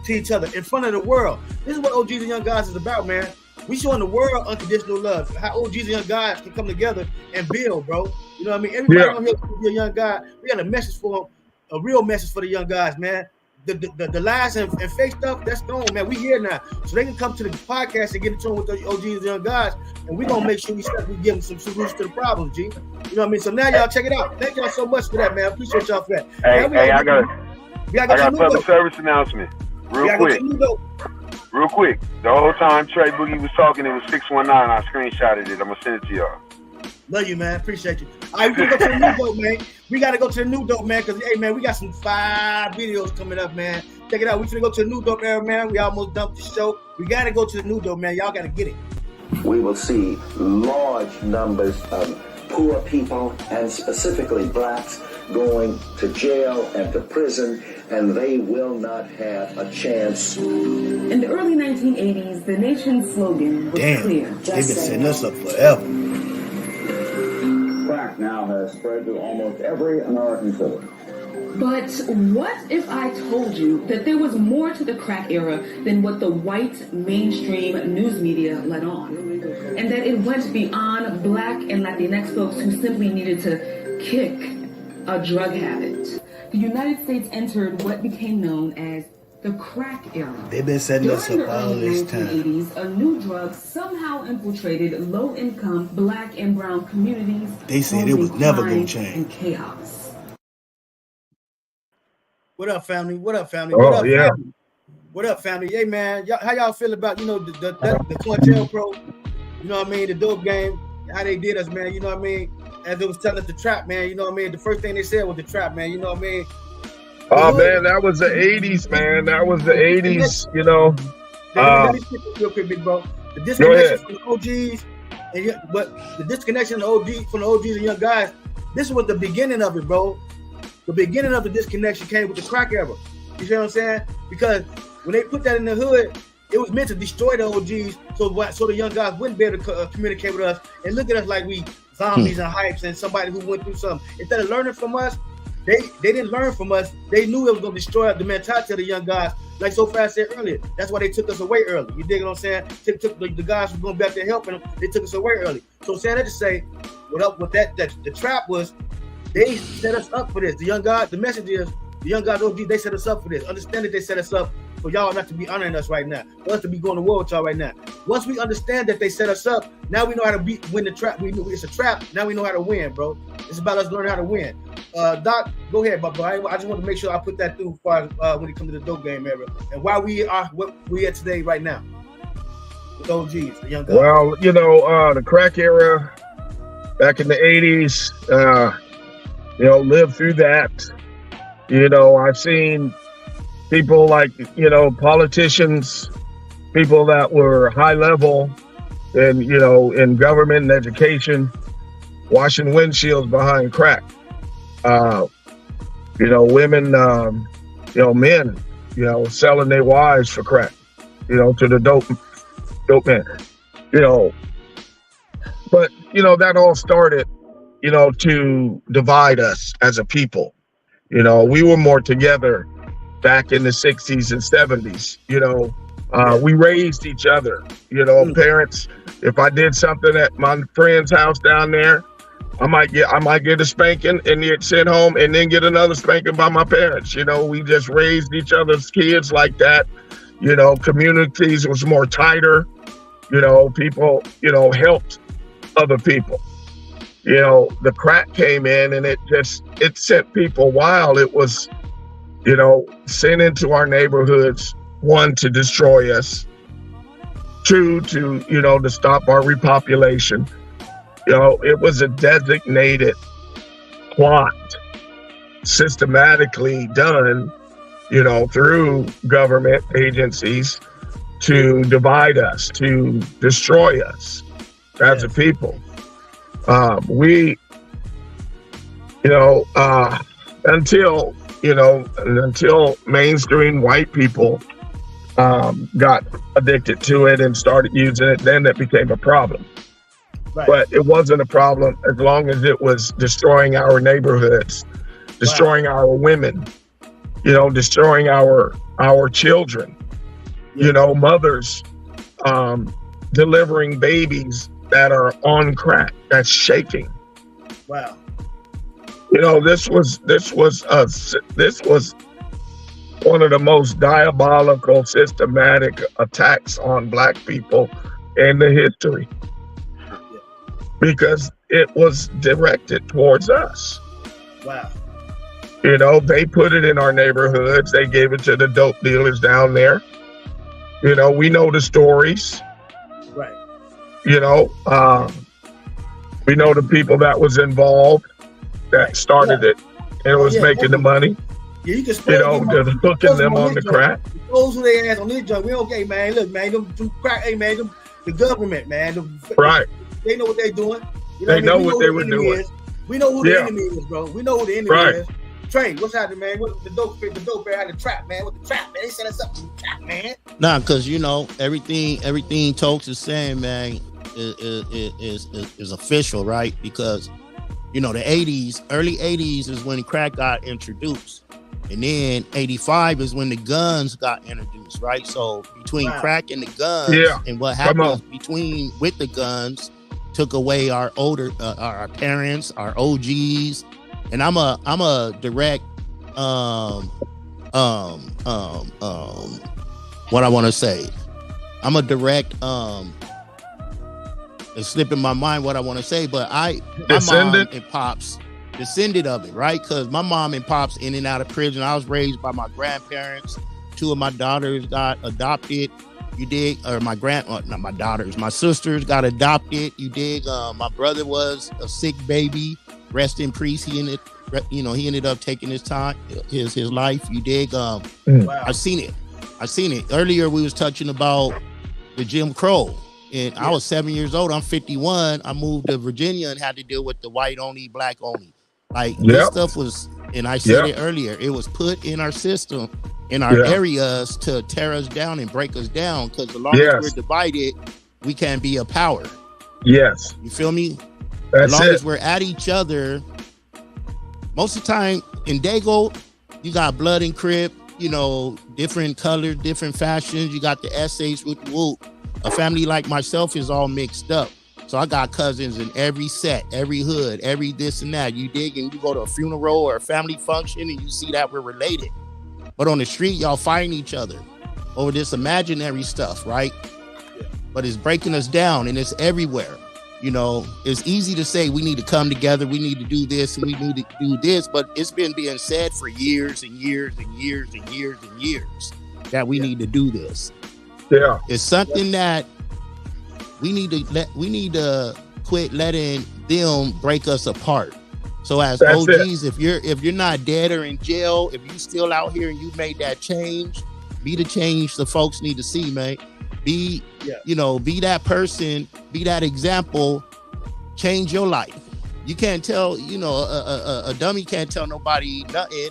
to each other in front of the world. This is what OGz and Young Godz is about, man. We showing the world unconditional love. How OGz and Young Godz can come together and build, bro. You know what I mean? Everybody on here can be a young guy. We got a message for them. A real message for the young guys, man. The lies and fake stuff, that's gone, man. We here now. So they can come to the podcast and get in tune with the OGz and Young Godz, and we're gonna make sure we give them some solutions to the problems, G. You know what I mean? So now y'all check it out. Thank y'all so much for that, man. I appreciate y'all for that. Hey, I got a public service announcement. Real quick. The whole time Trey Boogie was talking, it was 619. I screenshotted it. I'm gonna send it to y'all. Love you, man. Appreciate you. All right, we gotta go to the new dope, man. We gotta go to the new dope, man, because, hey, man, we got some 5 videos coming up, man. Check it out. We finna go to the new dope era, man. We almost dumped the show. We gotta go to the new dope, man. Y'all gotta get it. We will see large numbers of poor people, and specifically blacks, going to jail and to prison, and they will not have a chance. In the early 1980s, the nation's slogan was clear. They've been setting us up forever. Crack now has spread to almost every American citizen. But what if I told you that there was more to the crack era than what the white mainstream news media let on? And that it went beyond black and Latinx folks who simply needed to kick a drug habit. The United States entered what became known as the crack era. They've been setting us up all this time. During the 1980s, a new drug somehow infiltrated low-income black and brown communities. They said it was never going to change. And chaos. What up, family? What up, family? Oh, what up, yeah. family? What up, family? Hey, man, how y'all feel about, the Quintel Pro, you know what I mean, the dope game, how they did us, man, you know what I mean? As it was telling us the trap, man, you know what I mean? The first thing they said was the trap, man, you know what I mean? Oh, man, that was the 80s, man. That was the 80s, you know. Let me skip this real quick, big bro. The disconnection from the OGs, but the disconnection from the OGs and Young Guys, this was the beginning of it, bro. The beginning of the disconnection came with the crack era. You see what I'm saying? Because when they put that in the hood, it was meant to destroy the OGs so the Young Guys wouldn't be able to communicate with us and look at us like we zombies and hypes and somebody who went through something. Instead of learning from us, they didn't learn from us. They knew it was going to destroy the mentality of the Young Guys, like SOPHYNE said earlier. That's why they took us away early. You dig what I'm saying? Took the guys who were going back there helping them. They took us away early. So saying that to say, the trap was, they set us up for this. The Young Guys, the message is, the Young Guys OG, they set us up for this. Understand that they set us up for y'all not to be honoring us right now, for us to be going to war with y'all right now. Once we understand that they set us up, now we know how to win the trap. We knew it's a trap. Now we know how to win, bro. It's about us learning how to win. Doc, go ahead, bro. I just want to make sure I put that through as far as when it comes to the dope game era and why we are what we are today right now with OGs, the Young Guys. Well, the crack era back in the 80s, lived through that. I've seen people like, politicians, people that were high level and, in government and education, washing windshields behind crack. Women, men, selling their wives for crack, to the dope man, But, that all started, to divide us as a people. We were more together back in the 60s and 70s. We raised each other, parents. If I did something at my friend's house down there, I might get a spanking and get sent home and then get another spanking by my parents. We just raised each other's kids like that. Communities was more tighter. People, helped other people. The crack came in and it sent people wild. It was, sent into our neighborhoods, one, to destroy us, Two, to, to stop our repopulation. It was a designated plot, systematically done, through government agencies to divide us, to destroy us as a people. Until mainstream white people got addicted to it and started using it, then it became a problem. Right. But it wasn't a problem as long as it was destroying our neighborhoods, destroying our women, destroying our children, mothers delivering babies that are on crack, that's shaking. Wow. This was one of the most diabolical, systematic attacks on Black people in the history, because it was directed towards us. Wow. They put it in our neighborhoods. They gave it to the dope dealers down there. We know the stories. Right. We know the people that was involved, that started it, and it was making the money. Yeah, you can hooking them on the crack. Those who they ass on this junk. We okay, man. Look, man, them crack, hey, man, the government, man. Right. They know what they're doing. They know what they were doing. We know who the enemy is, bro. We know who the enemy is. Trey, what's happening, man? What the dope bear had the trap, man. What the trap, man? They set us up to the trap, man. Nah, because everything Tokes is saying, man, is official, right? Because the 80s, early 80s is when crack got introduced. And then 85 is when the guns got introduced, right? So between crack and the guns, and what happened with the guns took away our our parents, our OGs. And I'm a direct what I want to say. I'm a direct it's slipping my mind what I want to say, but my mom and pops descended of it, right? Because my mom and pops in and out of prison. I was raised by my grandparents. Two of my daughters got adopted. You dig? Or my sisters got adopted. You dig? My brother was a sick baby. Rest in peace. He ended up taking his time, his life. You dig? Wow. I seen it. Earlier we was touching about the Jim Crow. And I was 7 years old. I'm 51. I moved to Virginia and had to deal with the white only, black only. Like this stuff was, and I said it earlier, it was put in our system, in our areas to tear us down and break us down. Because as long as we're divided, we can't be a power. Yes. You feel me? That's as long as we're at each other, most of the time in Dago, you got blood and Crip, different colors, different fashions. You got the essays with the whoop. A family like myself is all mixed up. So I got cousins in every set, every hood, every this and that. You dig? And you go to a funeral or a family function and you see that we're related. But on the street, y'all fighting each other over this imaginary stuff, right? But it's breaking us down and it's everywhere. It's easy to say we need to come together, we need to do this and we need to do this, but it's been being said for years and years and years and years and years that we need to do this. Yeah. It's something that we need to quit letting them break us apart. So as OGs, if you're not dead or in jail, if you still out here and you made that change, be the change the folks need to see, man. Be that person, be that example, change your life. You can't tell, a dummy can't tell nobody nothing.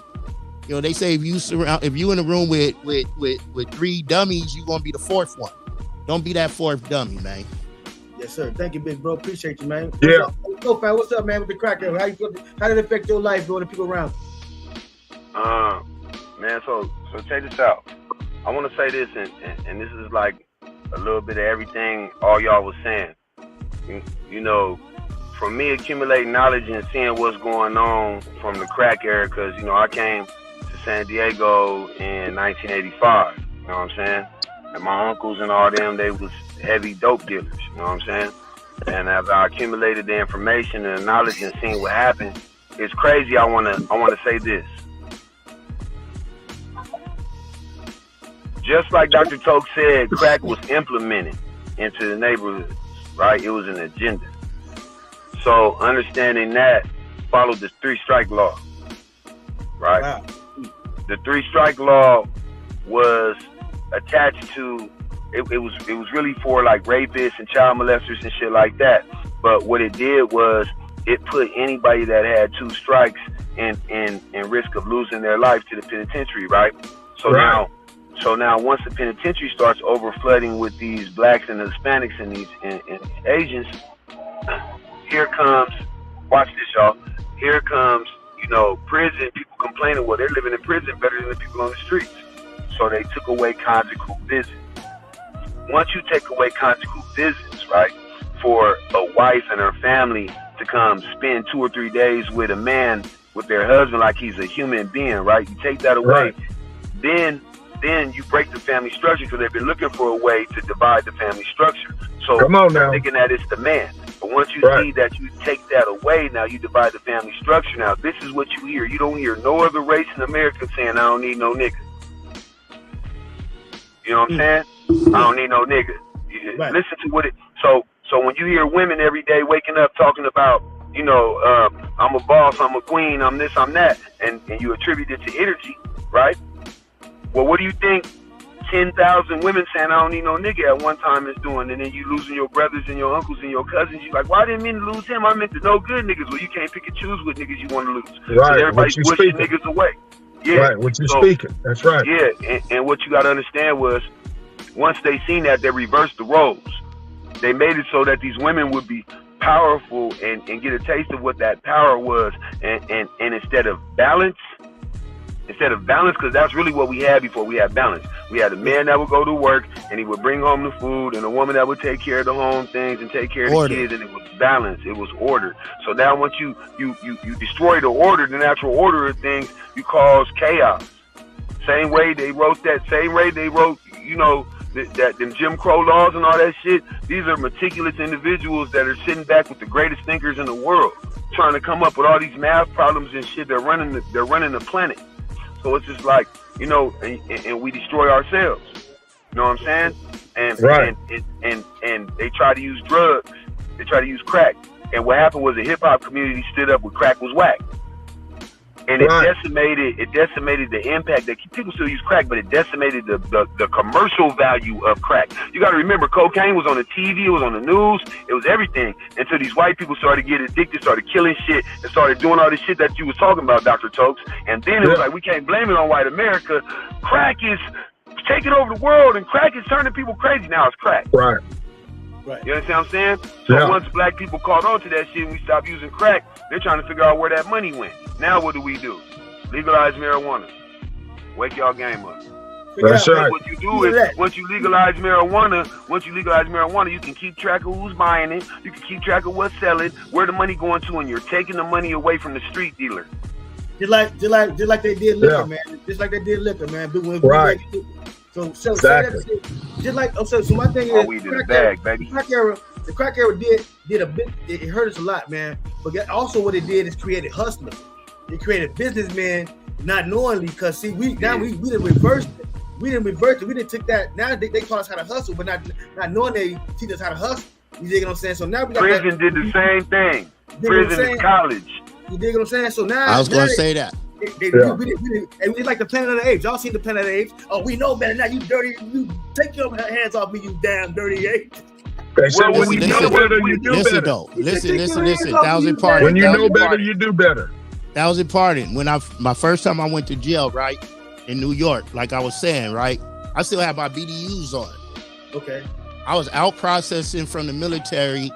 They say if you in a room with three dummies, you're gonna be the fourth one. Don't be that fourth dummy, man. Yes, sir. Thank you, big bro. Appreciate you, man. Yeah. What's up, man, with the crack? How did it affect your life, bro, the people around you? Man, so check this out. I want to say this, and this is like a little bit of everything all y'all was saying. For me, accumulating knowledge and seeing what's going on from the crack era, because, I came to San Diego in 1985, you know what I'm saying? And my uncles and all them, they was heavy dope dealers, you know what I'm saying? And as I accumulated the information and the knowledge and seeing what happened, it's crazy. I wanna say this. Just like Dr. Tokes said, crack was implemented. into the neighborhoods, right? It was an agenda. So understanding that, followed the 3-strike law, right? Wow. The 3-strike law was attached to it was really for like rapists and child molesters and shit like that. But what it did was it put anybody that had 2 strikes in risk of losing their life to the penitentiary, right? So now once the penitentiary starts overflooding with these blacks and Hispanics and these Asians, here comes, watch this, y'all. Here comes, prison, people complaining, well, they're living in prison better than the people on the streets. So they took away conjugal visits. Once you take away conjugal visits, right, for a wife and her family to come spend 2 or 3 days with a man, with their husband, like he's a human being, right? You take that away, then you break the family structure, because they've been looking for a way to divide the family structure. So come on now, thinking that it's the man. But once you see that you take that away, now you divide the family structure. Now this is what you hear. You don't hear no other race in America saying, I don't need no nigga. You know what I'm saying? I don't need no nigga. Listen to what it. So when you hear women every day waking up talking about, I'm a boss, I'm a queen, I'm this, I'm that, and you attribute it to energy, right? Well, what do you think 10,000 women saying I don't need no nigga at one time is doing? And then you losing your brothers and your uncles and your cousins. You like, well, I didn't mean to lose him. I meant to no good niggas. Well, you can't pick and choose what niggas you want to lose. Right. So everybody's pushing niggas away. Yeah. Right. What you speaking? That's right. Yeah. And what you got to understand was, once they seen that, they reversed the roles. They made it so that these women would be powerful and get a taste of what that power was. And instead of balance, because that's really what we had before we had balance. We had a man that would go to work and he would bring home the food, and a woman that would take care of the home things and take care of the kids, and it was balance. It was order. So now once you destroy the order, the natural order of things, you cause chaos. Same way they wrote, that them Jim Crow laws and all that shit. These are meticulous individuals that are sitting back with the greatest thinkers in the world, trying to come up with all these math problems and shit. They're running the planet. So it's just like, and we destroy ourselves. You know what I'm saying? And they try to use drugs. They try to use crack. And what happened was the hip hop community stood up when crack was whack. And it decimated the impact that people still use crack, but it decimated the commercial value of crack. You got to remember, cocaine was on the TV, it was on the news, it was everything. Until these white people started getting addicted, started killing shit, and started doing all this shit that you was talking about, Dr. Tokes. And then it was like, we can't blame it on white America. Crack is taking over the world, and crack is turning people crazy. Now it's crack. Right. You understand what I'm saying? So once black people caught on to that shit and we stopped using crack, they're trying to figure out where that money went. Now what do? Legalize marijuana. Wake y'all game up. That's right. What you do is, once you legalize marijuana, you can keep track of who's buying it, you can keep track of what's selling, where the money going to, and you're taking the money away from the street dealer. Just like they did liquor, man. Just like they did liquor, man. Right. So exactly. Just like so my thing is, we did a bag, baby. The crack era did a bit. It hurt us a lot, man. But also what it did is created hustlers. It created businessmen, not knowingly, because see, we didn't reverse it. We didn't take that. Now they taught us how to hustle, but not knowing they teach us how to hustle. You dig what I'm saying? So now we got prison did the same thing. Prison is college. You dig what I'm saying? So now I was going to say that. We like the Planet of the Apes. Y'all seen the Planet of the Apes? Oh, we know better now. You dirty. You take your hands off me, you damn dirty ape. When you know better, you do better. Listen. 1,000 party. When you know better, you do better. 1,000 pardon. When my first time I went to jail, right, in New York, like I was saying, right, I still have my BDUs on. Okay. I was out processing from the military,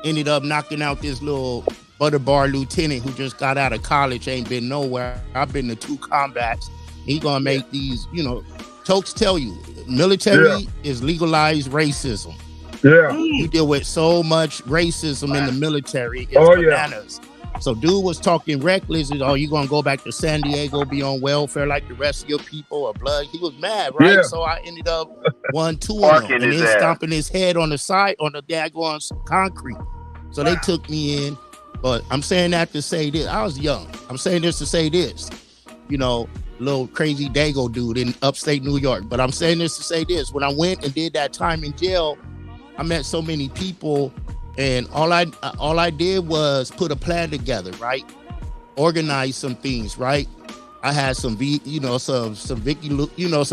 ended up knocking out this little butter bar lieutenant who just got out of college, ain't been nowhere. I've been to 2 combats. He gonna make these, Tokes tell you, military is legalized racism. Yeah. You deal with so much racism in the military. It's bananas. So dude was talking reckless. Oh, you gonna go back to San Diego, be on welfare like the rest of your people or blood? He was mad, right? Yeah. So I ended up 1-2 on him and then stomping his head on the side on the daggone concrete. So they took me in. But I'm saying that to say this. I was young. I'm saying this to say this. Little crazy Dago dude in upstate New York. But I'm saying this to say this. When I went and did that time in jail, I met so many people, and all I did was put a plan together, right? Organize some things, right? I had some some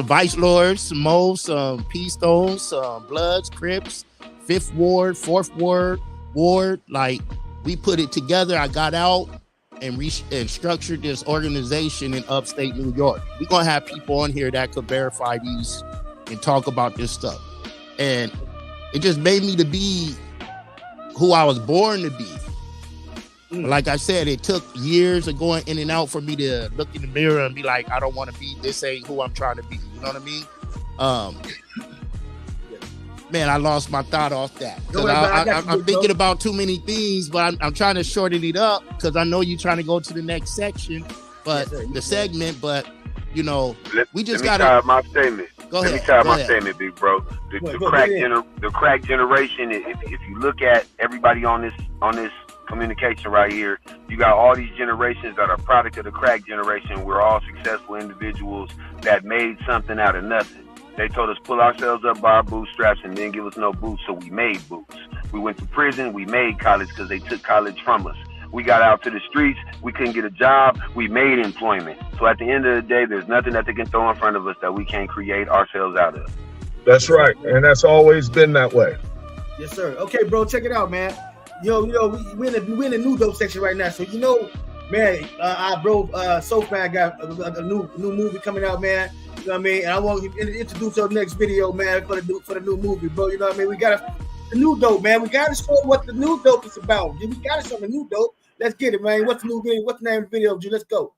Vice Lords, some Moles, some P Stones, some Bloods, Crips, 5th Ward, 4th Ward. Like, we put it together. I got out and structured this organization in upstate New York. We're gonna have people on here that could verify these and talk about this stuff. And it just made me to be who I was born to be. Like I said, it took years of going in and out for me to look in the mirror and be like, I don't want to be, this ain't who I'm trying to be. You know what I mean? Man, I lost my thought off that. I'm thinking about too many things, but I'm trying to shorten it up because I know you're trying to go to the next section, but segment, but we just got to. My statement. Go ahead. Let me tie my statement, big bro. The crack generation. If you look at everybody on this communication right here, you got all these generations that are product of the crack generation. We're all successful individuals that made something out of nothing. They told us pull ourselves up by our bootstraps and then give us no boots, so we made boots. We went to prison, we made college because they took college from us. We got out to the streets, we couldn't get a job, we made employment. So at the end of the day, there's nothing that they can throw in front of us that we can't create ourselves out of. That's right, and that's always been that way. Yes, sir. Okay, bro, check it out, man. We're in the new dope section right now, so man, our bro SOPHYNE got a new movie coming out, man. You know what I mean? And I want to introduce our next video, man, for the new movie, bro. You know what I mean? We got the new dope, man. We got to show what the new dope is about. We got to show the new dope. Let's get it, man. What's the new video? What's the name of the video, G? Let's go.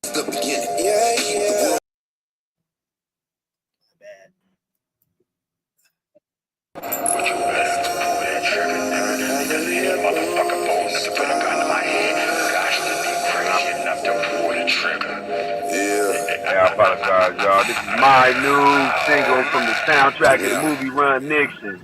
The beginning. Yeah. But you better pull that trigger, nigga. Because any motherfucker bold enough to put a gun to my head, gosh, to be crazy enough to pull the trigger. I apologize, y'all. This is my new single from the soundtrack of the movie Run Nixon.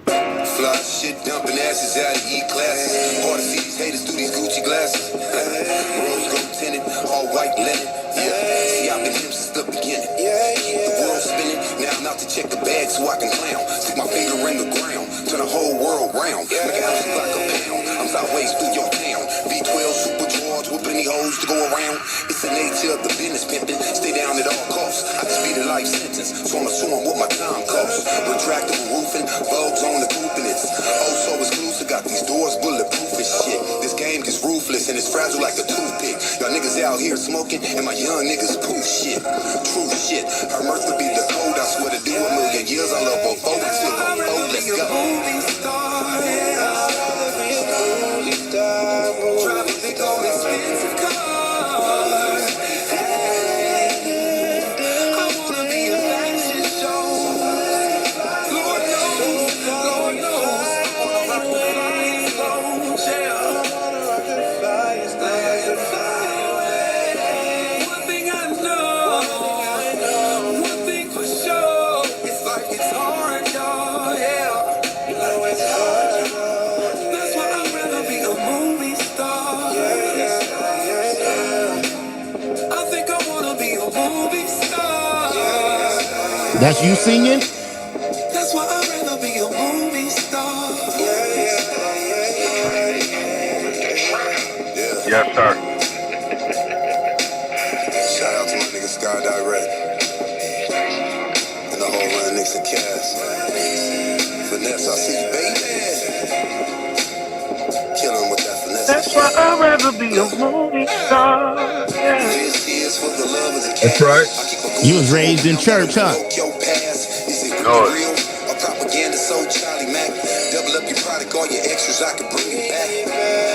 Fly shit, dumping asses out of E-classes. Hard to see these haters through these Gucci glasses. Rose gold tinted, all white linen. Yeah, see I've been him since the beginning. The world's spinning, now I'm out to check the bag so I can clown. Stick my finger in the ground, turn the whole world round. Make a house look like a pound. I'm sideways through your town. V12 super drawers with plenty hoes to go around. It's the nature of the business pimping. Stay down at all costs. I just beat a life sentence, so I'm assuming what my time costs. Retractable roofing, Vogue's on the coupe and it's oh so exclusive. Got these doors bulletproof as shit. This game gets ruthless and it's fragile like a toothpick. Y'all niggas out here smoking and my young niggas poof shit. True shit. Her mirth could be the code. I swear to do a million years. I love both over till let's go. Driving big old expensive cars. I wanna be a fashion show. Lord knows, I wanna rock the flying yeah. One thing I know, one thing for sure, it's like it's hard, y'all, yeah. You know it's hard, y'all. That's why I'd rather be a movie star. I think I wanna be a movie star. That's you singing? That's why I'd rather be a movie star. Yes, sir. Shout out to my nigga Sky Direct and the whole Run Nixon cast. Finesse, I see you, baby. Killing with that finesse. That's why I'd rather be a movie star. Yeah. That's right. You was raised in church, huh? No. A propaganda soul, Charlie Mac. Double up your product, all your extras, I can bring it back.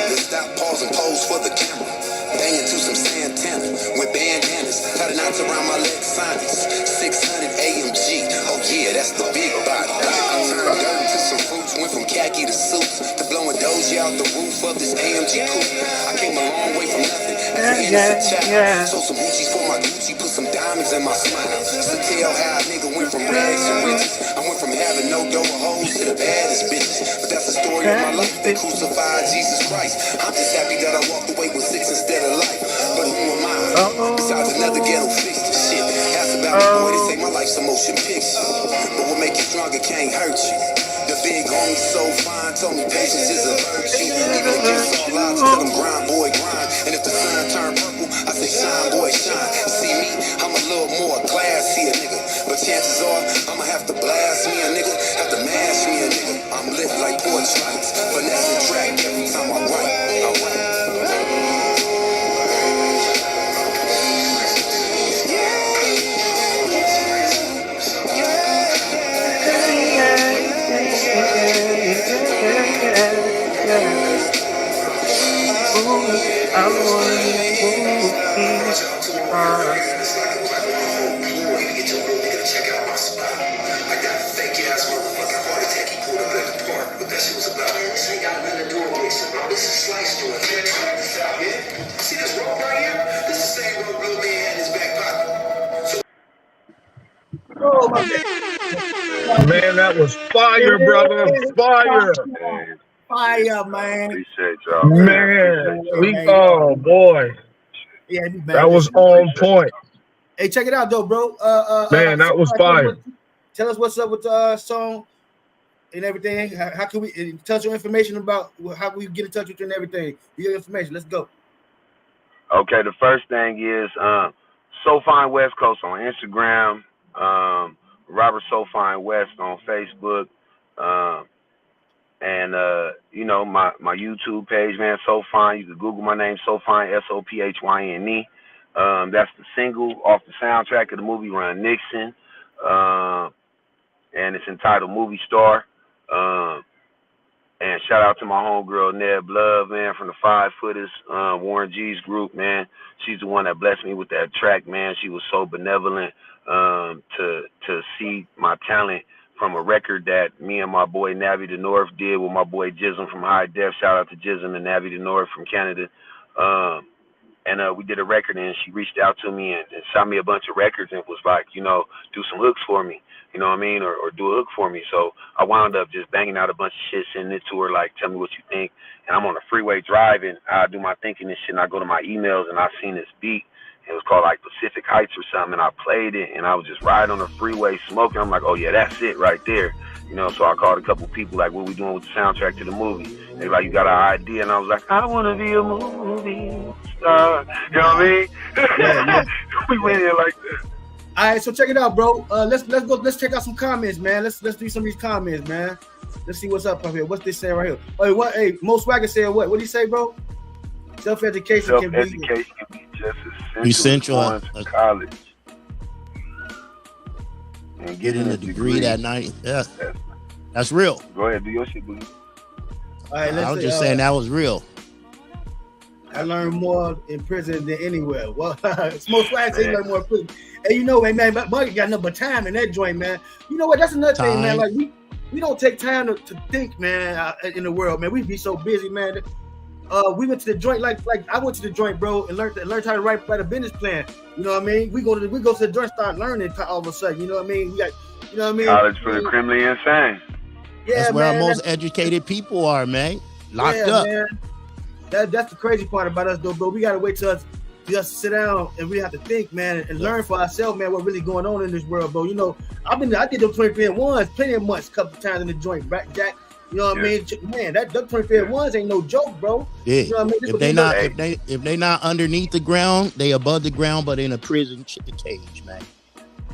Let's stop, pause, and pose for the camera. Banging to some Santana with bandanas. Tied knots around my leg, sinus. 600 AMG. Oh yeah, that's the big body. I turned dirt into some fruits. Went from khaki to suits to blowing doji out the roof of this AMG coupe. I came a long way from nothing. So some Gucci's for my Gucci. Put some diamonds in my smile. Just to tell how a nigga went from rags to riches. I went from having no dough or hoes to the baddest bitches. But that's the story of my life. They crucified Jesus Christ. I'm just happy that I walked away with 6 instead of life. But who am I? Besides another ghetto fixed shit. Ask about me, boy, they say my life life's a motion picture, but what make you stronger can't hurt you. The big homie SOPHYNE told me patience is a virtue. Even against all odds, tell them grind, boy, grind. And if the sun turn purple, I say shine, boy, shine. You see me, I'm a little more classy, nigga. But chances are, I'ma have to blast me a nigga, have to mash me a nigga. I'm lit like porch lights, finesse the track every time I write. Oh my Man, that was fire, brother. Fire. Fire, man. Appreciate y'all. Man, oh boy. Yeah, that was on point. Hey, check it out though, bro. Man, that was fire. Tell us what's up with the song and everything. How can we touch your information about how we get in touch with you and everything? Your information. Let's go. Okay, the first thing is SOPHYNE West Coast on Instagram, Robert SOPHYNE West on Facebook, and you know, my YouTube page, man, SOPHYNE. You can Google my name, SOPHYNE, SOPHYNE. That's the single off the soundtrack of the movie Run Nixon, and it's entitled Movie Star. And shout out to my homegirl Neb Love, man, from the 5 Footers, Warren G's group, man. She's the one that blessed me with that track, man. She was so benevolent to see my talent from a record that me and my boy Navi the North did with my boy Jism from High Def. Shout out to Jism and Navi the North from Canada. And we did a record, and she reached out to me and shot me a bunch of records and was like, you know, do some hooks for me, you know what I mean, or do a hook for me. So I wound up just banging out a bunch of shit, sending it to her, like, tell me what you think. And I'm on the freeway driving. I do my thinking and shit, and I go to my emails, and I seen this beat. It was called, like, Pacific Heights or something, and I played it, and I was just riding on the freeway smoking. I'm like, oh, yeah, that's it right there. You know, so I called a couple people, like, what we doing with the soundtrack to the movie? They like, you got an idea? And I was like, I want to be a movie star. You know what I mean? Yeah. We went in like that. All right, so check it out, bro. Let's go. Let's check out some comments, man. Let's do some of these comments, man. Let's see what's up here. What's this saying right here? Hey, what? Hey, Mo Swagger said what? What did he say, bro? Self-education can be just essential to college. And getting a degree that night. Yeah, that's real. Go ahead, do your shit, boo. All right, I was just saying that was real. I learned more in prison than anywhere. Well, Smoke Swag said he learned more in prison. And you know, man, Bucky got nothing but time in that joint, man. You know what? That's another thing, man. Like we don't take time to think, man, in the world, man. We be so busy, man. We went to the joint, like I went to the joint, bro, and learned how to write a business plan. You know what I mean? We go to the joint, start learning all of a sudden. You know what I mean? We got, you know what I mean? College for the criminally insane. Yeah, that's where man, our most educated people are, man. Locked up. Man. That's the crazy part about us, though, bro. We gotta wait till us just sit down and we have to think, man, and learn for ourselves, man, what really going on in this world, bro. You know, I did those 23-1s plenty of months, couple times in the joint, right, Jack? You know what I mean? Man, that 23-1s ain't no joke, bro. Yeah. You know what I mean? If they not underneath the ground, they above the ground, but in a prison cage, man.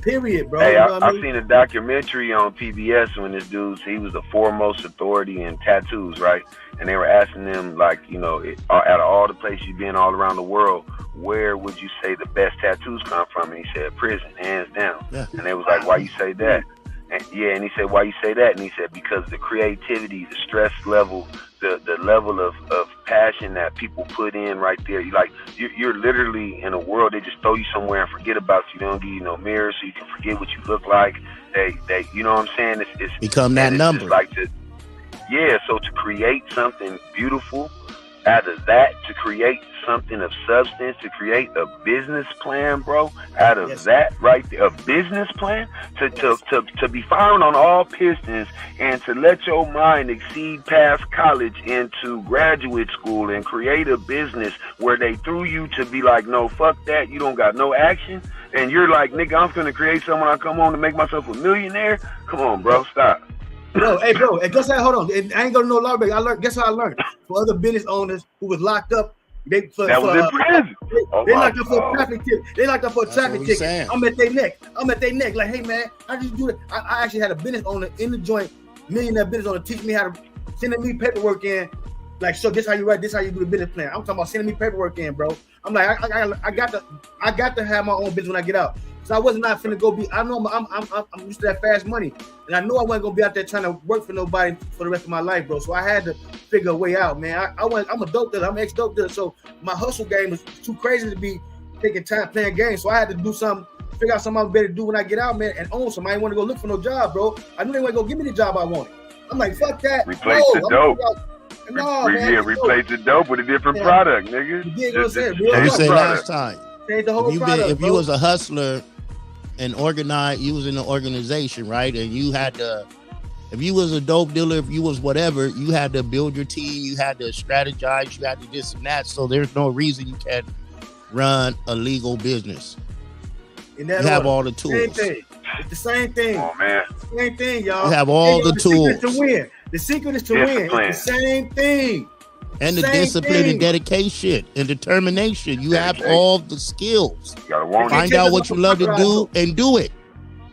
Period, bro. Hey, you know I seen a documentary on PBS when this dude, he was the foremost authority in tattoos, right? And they were asking them, like, you know, out of all the places you've been all around the world, where would you say the best tattoos come from? And he said, prison, hands down. Yeah. And they was like, why you say that? And he said, why you say that? And he said, because the creativity, the stress level, the level of passion that people put in right there. You're literally in a world, they just throw you somewhere and forget about you. They don't give you no mirror so you can forget what you look like. They you know what I'm saying? It's become that number. So to create something beautiful out of that, to create something of substance, to create a business plan, bro, out of that right there, a business plan, to be firing on all pistons and to let your mind exceed past college into graduate school and create a business where they threw you to be like, no, fuck that, you don't got no action. and you're like, nigga, I'm finna create something when I come home to make myself a millionaire. Come on, bro, stop. Bro, hey, bro, and guess how? Hold on, I ain't gonna know law, but I learned. Guess how I learned? For other business owners who was locked up, they locked up for a traffic ticket. They locked up for a traffic ticket. I'm at their neck. Like, hey man, how did you do it? I actually had a business owner in the joint, millionaire business owner, teach me how to sending me paperwork in. Like, so this how you write, this how you do the business plan. I'm talking about sending me paperwork in, bro. I'm like, I got to have my own business when I get out. So I was not finna go be. I know I'm used to that fast money, and I know I wasn't gonna be out there trying to work for nobody for the rest of my life, bro. So I had to figure a way out, man. I'm a dope dealer. I'm an ex-dope dealer, so my hustle game is too crazy to be taking time playing games. So I had to do something, figure out something I'm better to do when I get out, man, and own something. I didn't want to go look for no job, bro. I knew they weren't gonna give me the job I wanted. I'm like, fuck that. Replace the dope. No, man. Replace the dope with a different product, nigga. You know what I'm saying? You said last time. If you was a hustler and organized, you was in an organization, right? And you had to, if you was a dope dealer, if you was whatever, you had to build your team, you had to strategize, you had to this and that. So there's no reason you can't run a legal business. You have all the tools. Same thing. It's the same thing. Oh man. Same thing, y'all. You have all the tools to win. The secret is to win. It's the same thing. And the discipline and dedication and determination. You have all the skills. Find out what you love to do and do it.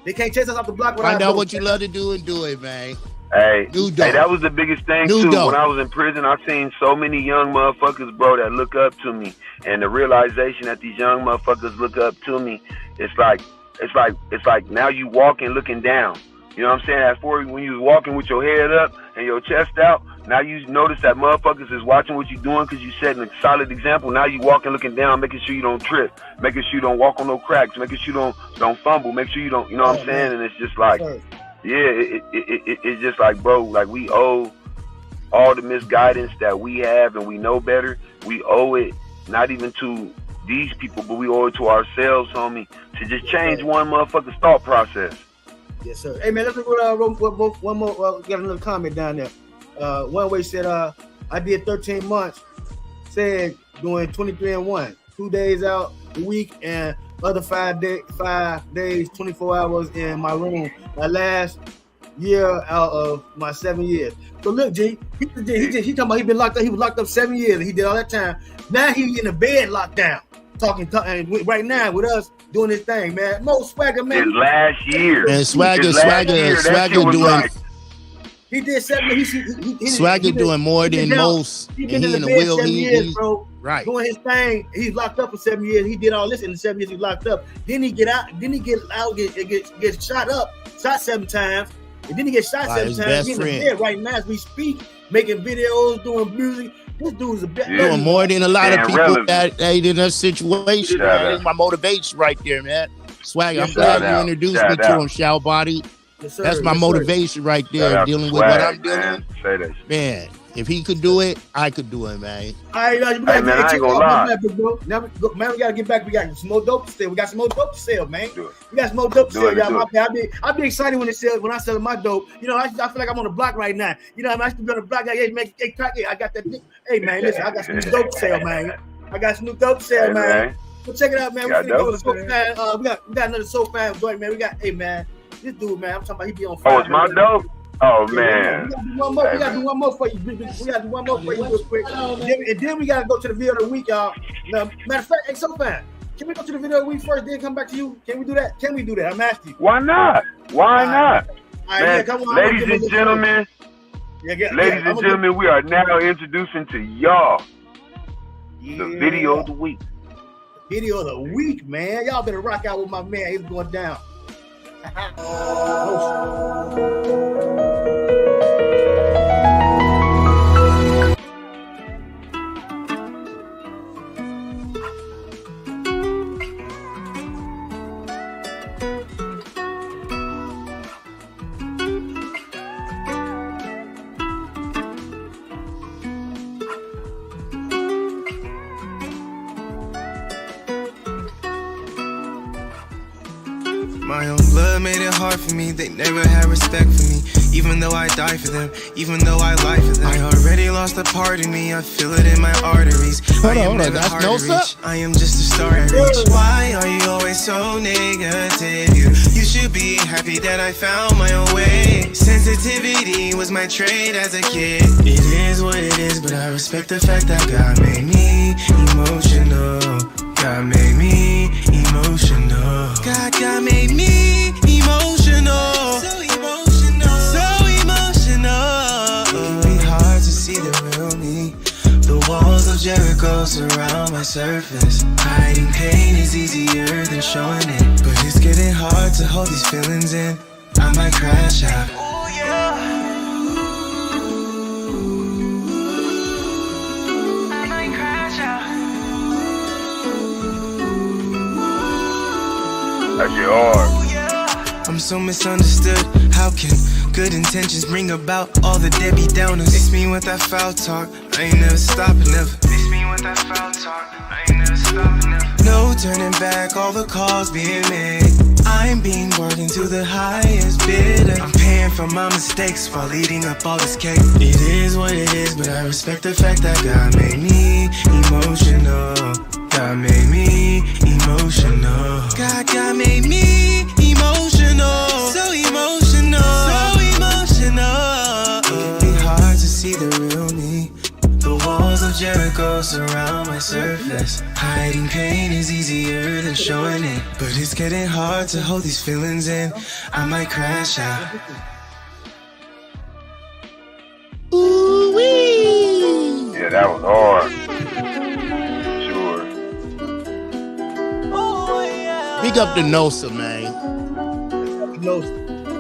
They can't chase us off the block. Find out what you love to do and do it, man. Hey, that was the biggest thing too. When I was in prison, I seen so many young motherfuckers, bro, that look up to me, and the realization that these young motherfuckers look up to me, it's like now you walking looking down. You know what I'm saying? As for when you was walking with your head up and your chest out, now you notice that motherfuckers is watching what you're doing because you setting a solid example. Now you walking looking down, making sure you don't trip, making sure you don't walk on no cracks, making sure you don't fumble, make sure you don't, you know what I'm saying? And it's just like, it's just like, bro, like we owe all the misguidance that we have and we know better. We owe it not even to these people, but we owe it to ourselves, homie, to just change one motherfucker's thought process. Yes, sir. Hey, man, let's go one more. Got another comment down there. One way said, I did 13 months, said doing 23 and 1, 2 days out a week, and other 5 days, 24 hours in my room. My last year out of my 7 years. So look, G, he talking about he been locked up. He was locked up 7 years, and he did all that time. Now he in the bed locked down, talking right now with us. Doing his thing, man. Mo Swagger, man. His last year. And Swagger doing. Like, he did 7 years. Swagger doing more than most. He been in the bed 7 years, bro. Right. Doing his thing. He's locked up for 7 years. He did all this in the 7 years he's locked up. Then he get out. Then he get shot 7 times. And then he gets shot 7 times. He's in the bed right now as we speak, making videos, doing music. This dude's doing more than a lot of people that in a situation. That's my motivation right there, man. Swagger, I'm glad you introduced me to him, Shao Body. Yes, sir. That's my motivation right there, dealing with what I'm dealing. Man, if he could do it, I could do it, man. All right, man, I ain't gonna lie. Now, man, we gotta get back. We got some more dope to sell. We got some more dope to sell, man. We got some more dope to sell, y'all. I be excited when I sell my dope. You know, I feel like I'm on the block right now. You know, I'm actually on the block. I got that. Hey, man, listen, I got some new dope to sell, man. Man. So check it out, man. We're gonna go to SOPHYNE. We got another SOPHYNE joint, man. We got, hey, man, this dude, man. I'm talking about he be on fire. Oh, it's my dope. Oh man! We gotta do one more for you. Real quick. And then we gotta go to the video of the week, y'all. Now, matter of fact, hey, SOPHYNE, can we go to the video of the week first, then come back to you? Can we do that? I'm asking you. Why not? All right, Man, come on, ladies and gentlemen, we are now introducing to y'all the video of the week. Video of the week, man. Y'all better rock out with my man. He's going down. My own blood made it hard for me, they never had respect for me. even though I die for them, even though I lie for them. I already lost a part of me, I feel it in my arteries. I am never hard to reach, I am just a star I reach. Why are you always so negative? You should be happy that I found my own way. Sensitivity was my trait as a kid. It is what it is, but I respect the fact that God made me emotional. God made me emotional. God made me emotional. So emotional. So emotional. It can be hard to see the real me. The walls of Jericho surround my surface. Hiding pain is easier than showing it. But it's getting hard to hold these feelings in. I might crash out. Ooh, yeah. I might crash out. That's your hard. I'm so misunderstood. How can good intentions bring about all the Debbie Downers? Miss me with that foul talk. I ain't never stopping, never. Miss me with that foul talk. I ain't never stopping, never. No turning back, all the calls being made. I'm being working to the highest bidder. I'm paying for my mistakes while eating up all this cake. It is what it is, but I respect the fact that God made me emotional. God made me emotional. God made me emotional. So emotional. So emotional. It can be hard to see the real me. The walls of Jericho surround my surface. Hiding pain is easier than showing it. But it's getting hard to hold these feelings in. I might crash out. Ooh-wee. Yeah, that was hard. Sure. Big up to Nosa, man.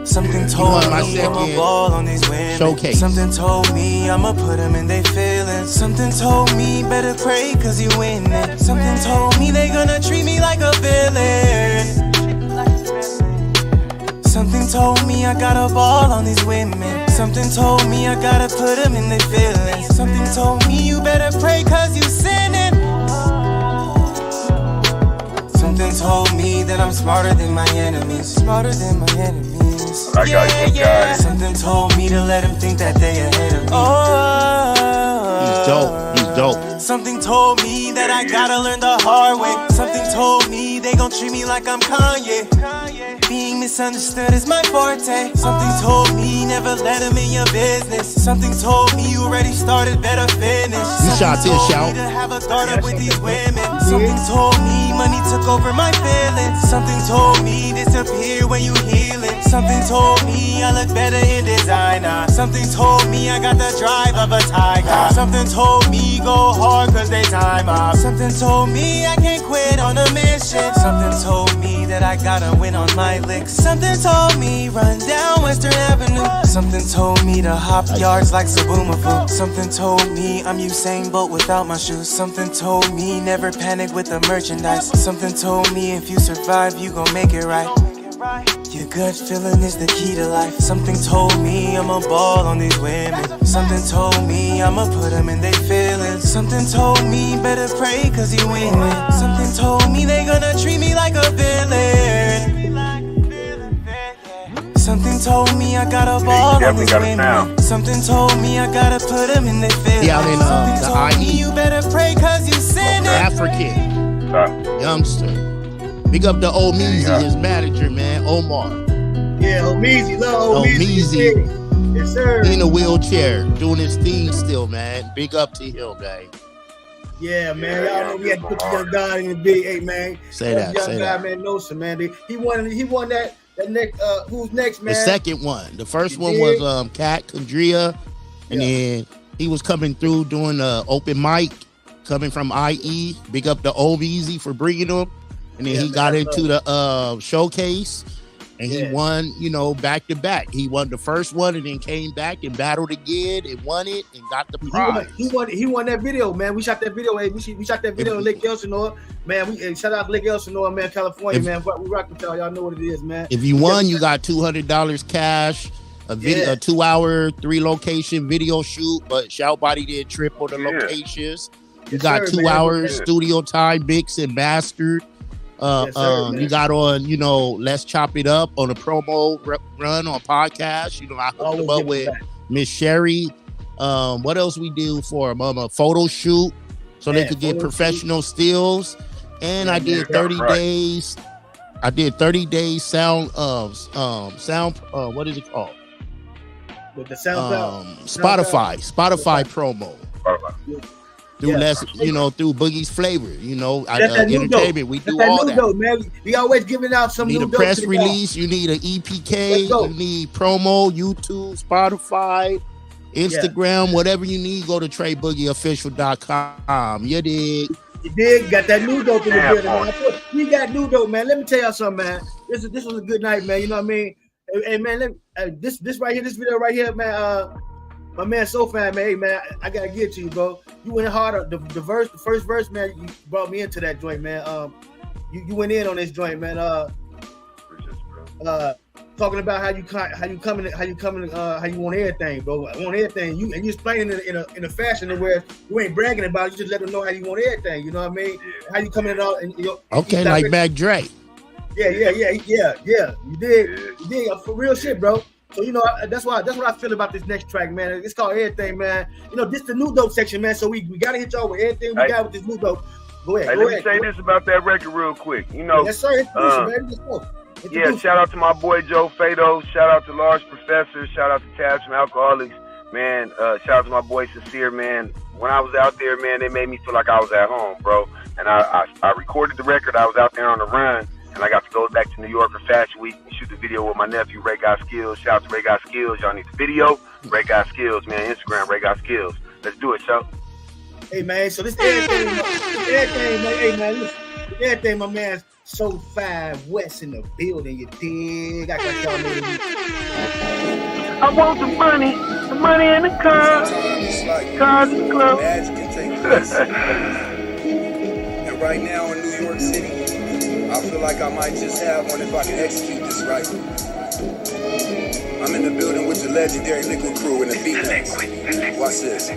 Something told me I'ma ball on these women. Showcase. Something told me I'ma put them in their feelings. Something told me better pray cause you winning. Something told me they gonna treat me like a villain. Something told me I gotta ball on these women. Something told me I gotta put them in their feelings. Something told me you better pray cause you sinning. Something told me that I'm smarter than my enemies. Smarter than my enemies. Yeah. Something told me to let him think that they ahead of me. He's dope. He's dope. Something told me that I gotta learn the hard way. Something told me they gon' treat me like I'm Kanye. Being misunderstood is my forte. Something told me never let him in your business. Something told me you already started, better finish. You shot this, shout. To have a startup with these women. Something told me money took over my feelings. Something told me disappear when you heal it. Something told me I look better in designer. Something told me I got the drive of a tiger. Something told me go hard cause they time up. Something told me I can't quit on a mission. Something told me that I gotta win on my licks. Something told me run down Western Avenue. Something told me to hop yards like Sabumafu. Something told me I'm Usain Bolt without my shoes. Something told me never panic with the merchandise. Something told me if you survive you gon' make it right. Your gut feeling is the key to life. Something told me I'ma ball on these women. Something told me I'ma put them in their feelings. Something told me better pray cause you winning. Something told me they gonna treat me like a villain. Something told me I gotta ball on these women. Something told me I gotta put them in their feelings. Something told me you better pray cause you sinning. African youngster. Big up to OGz, his manager, man, Omar. Yeah, OGz, love OGz. Yes, sir. In a wheelchair, doing his thing still, man. Big up to him, man. Yeah, man. Y'all know we had to put the young God in the big 8, man. Say that. Young God, man, Nosa, man. He won that next. Who's next, man? The second one. The first one was Cat Condria, and then he was coming through doing the open mic, coming from IE. Big up to OGz for bringing him. And then he got into the showcase, and he won, back to back. He won the first one, and then came back and battled again, and won it, and got the prize. He won that video, man. We shot that video. We shot that video in Lake Elsinore, man. Shout out to Lake Elsinore, man, California, man. We rock with y'all. Y'all know what it is, man. If you won, you got $200 cash, a 2-hour, 3-location video shoot. But Shout Body did triple the locations. You got 2 hours studio time, mixed and mastered. Yes, sir, You got on, you know, Let's Chop It Up on a promo run on podcast. You know, I hooked them up with Miss Sherry. What else we do for them? A photo shoot so they could get professional stills. And I did 30 days. I did 30 days sound. What is it called? With the SoundCloud. Spotify promo. Through through Boogie's Flavor, you know, entertainment. We do all that. Dope, man. We always giving out some new dope. You need a press release. You need an EPK. You need promo. YouTube, Spotify, Instagram, whatever you need. Go to TreyBoogieOfficial.com. You dig? You dig? Got that new dope in the building, man. We got new dope, man. Let me tell y'all something, man. This was a good night, man. You know what I mean? Hey, man, this right here, this video right here, man. My man SOPHYNE, man. Hey, man, I gotta get to you, bro. You went hard. The first verse, man. You brought me into that joint, man. You went in on this joint, man. Talking about how you want everything, bro. I want everything. You explaining it in a fashion where you ain't bragging about it. You just let them know how you want everything. You know what I mean? How you coming in all and okay, like Mac Dre. Yeah. You did for real shit, bro. So you know that's what I feel about this next track, man. It's called Everything, man. You know, this the new dope section, man. So we gotta hit y'all with everything we got with this new dope. Go ahead. Let me say this about that record real quick. You know, yes, sir. Let's go. Yeah, shout out to my boy Joe Fado. Shout out to Large Professor. Shout out to Tabs from Alcoholics. Man, shout out to my boy Sincere, man. When I was out there, man, they made me feel like I was at home, bro. And I recorded the record. I was out there on the run, and I got to go back to New York for Fashion Week and shoot the video with my nephew, Ray Got Skills. Shout out to Ray Got Skills. Y'all need the video. Ray Got Skills, man. Instagram, Ray Got Skills. Let's do it, y'all. Hey, man, so this everything, man. Hey, man, listen. Everything, my man. SOPHYNE West in the building, you dig? I got y'all know. I want the money in the car. Cars and clothes. Magic can take place. And right now in New York City, I feel like I might just have one if I can execute this right. I'm in the building with the legendary Liquid Crew and the beat next. Watch this.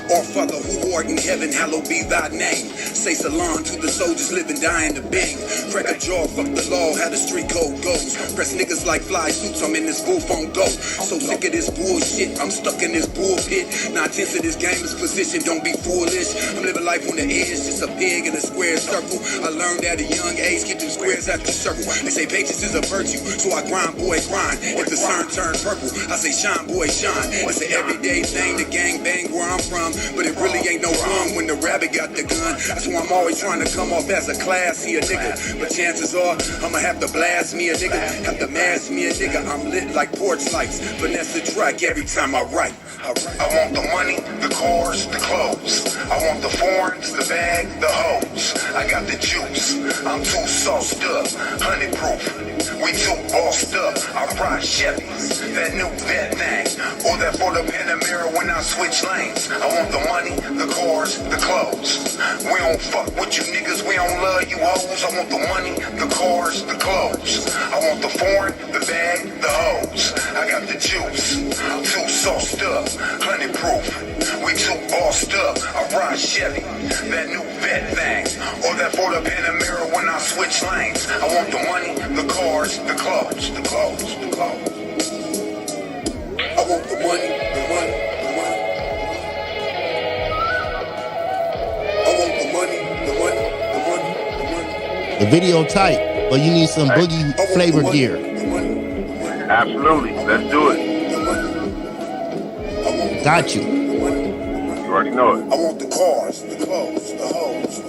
Our Father who art in heaven, hallowed be thy name. Say salam to the soldiers living, dying to bang. Crack a jaw, fuck the law, how the street code goes. Press niggas like fly suits, I'm in this booth on go. So sick of this bullshit, I'm stuck in this bullpit. 9/10 of this game is position, don't be foolish. I'm living life on the edge, just a pig in a square circle. I learned at a young age, keep them squares at the circle. They say patience is a virtue, so I grind, boy, grind. If the sun turn purple, I say shine, boy, shine. It's an everyday thing, the gang bang where I'm from. But it really ain't no fun when the rabbit got the gun. That's why I'm always trying to come off as a classy nigga. But chances are, I'ma have to blast me a nigga. Have to mask me a nigga. I'm lit like porch lights. Finesse the track every time I write. I want the money, the cars, the clothes. I want the foreigns, the bag, the hoes. I got the juice. I'm too sauced up, honeyproof. We too bossed up. I ride Chevys, that new vet thing, or that for the Panamera when I switch lanes. I want the money, the cars, the clothes. We don't fuck with you niggas, we don't love you hoes. I want the money, the cars, the clothes. I want the foreign, the bag, the hoes. I got the juice. I'm too sauced up, honeyproof. We too bossed up. I ride Chevy, that new vet thing, or that for the Panamera when I switch lanes. I want the money, the cars, the clothes, the clothes, the clothes. I want the money, the money, the money. I want the money, the money, the money, the money. The video tight, but you need some Boogie flavor gear. Absolutely. Let's do it. Got you. You already know it. I want the cars, the clothes, the hoes,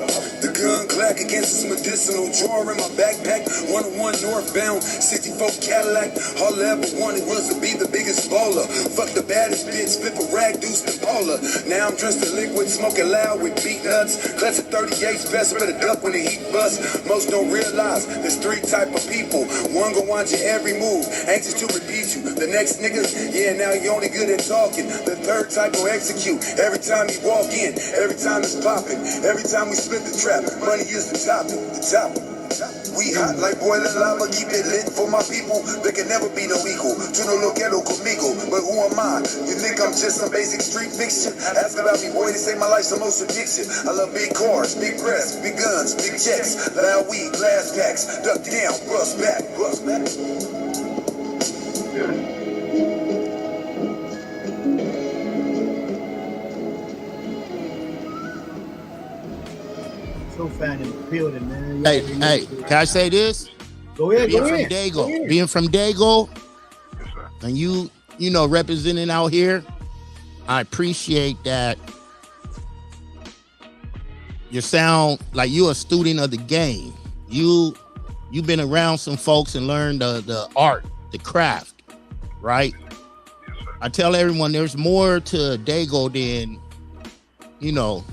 the gun clack against this medicinal jar in my backpack. 101 northbound, 64 Cadillac. All I ever wanted was to be the biggest baller. Fuck the baddest bitch, flip a rag, deuce and baller. Now I'm dressed in liquid, smoking loud with beat nuts. Clutch at 38's best, better duck when the heat busts. Most don't realize there's three type of people. One gon' watch your every move, anxious to repeat you. The next nigga, yeah, now you only good at talking. The third type will execute. Every time you walk in, every time it's popping. Every time we split the trap, money is the topic, the topic. We hot like boiling lava, keep it lit for my people. There can never be no equal to no loquero conmigo. But who am I? You think I'm just some basic street fiction? Ask about me, boy, they say my life's the most addiction. I love big cars, big breasts, big guns, big checks, loud weed, glass packs, duck down, bust back, bust back. So fine in the building, man. Hey, can I say this? Go ahead, being from Dago, being from Dago, and you know, representing out here, I appreciate that. You sound like you're a student of the game. You've been around some folks and learned the art, the craft, right? I tell everyone there's more to Dago than, you know.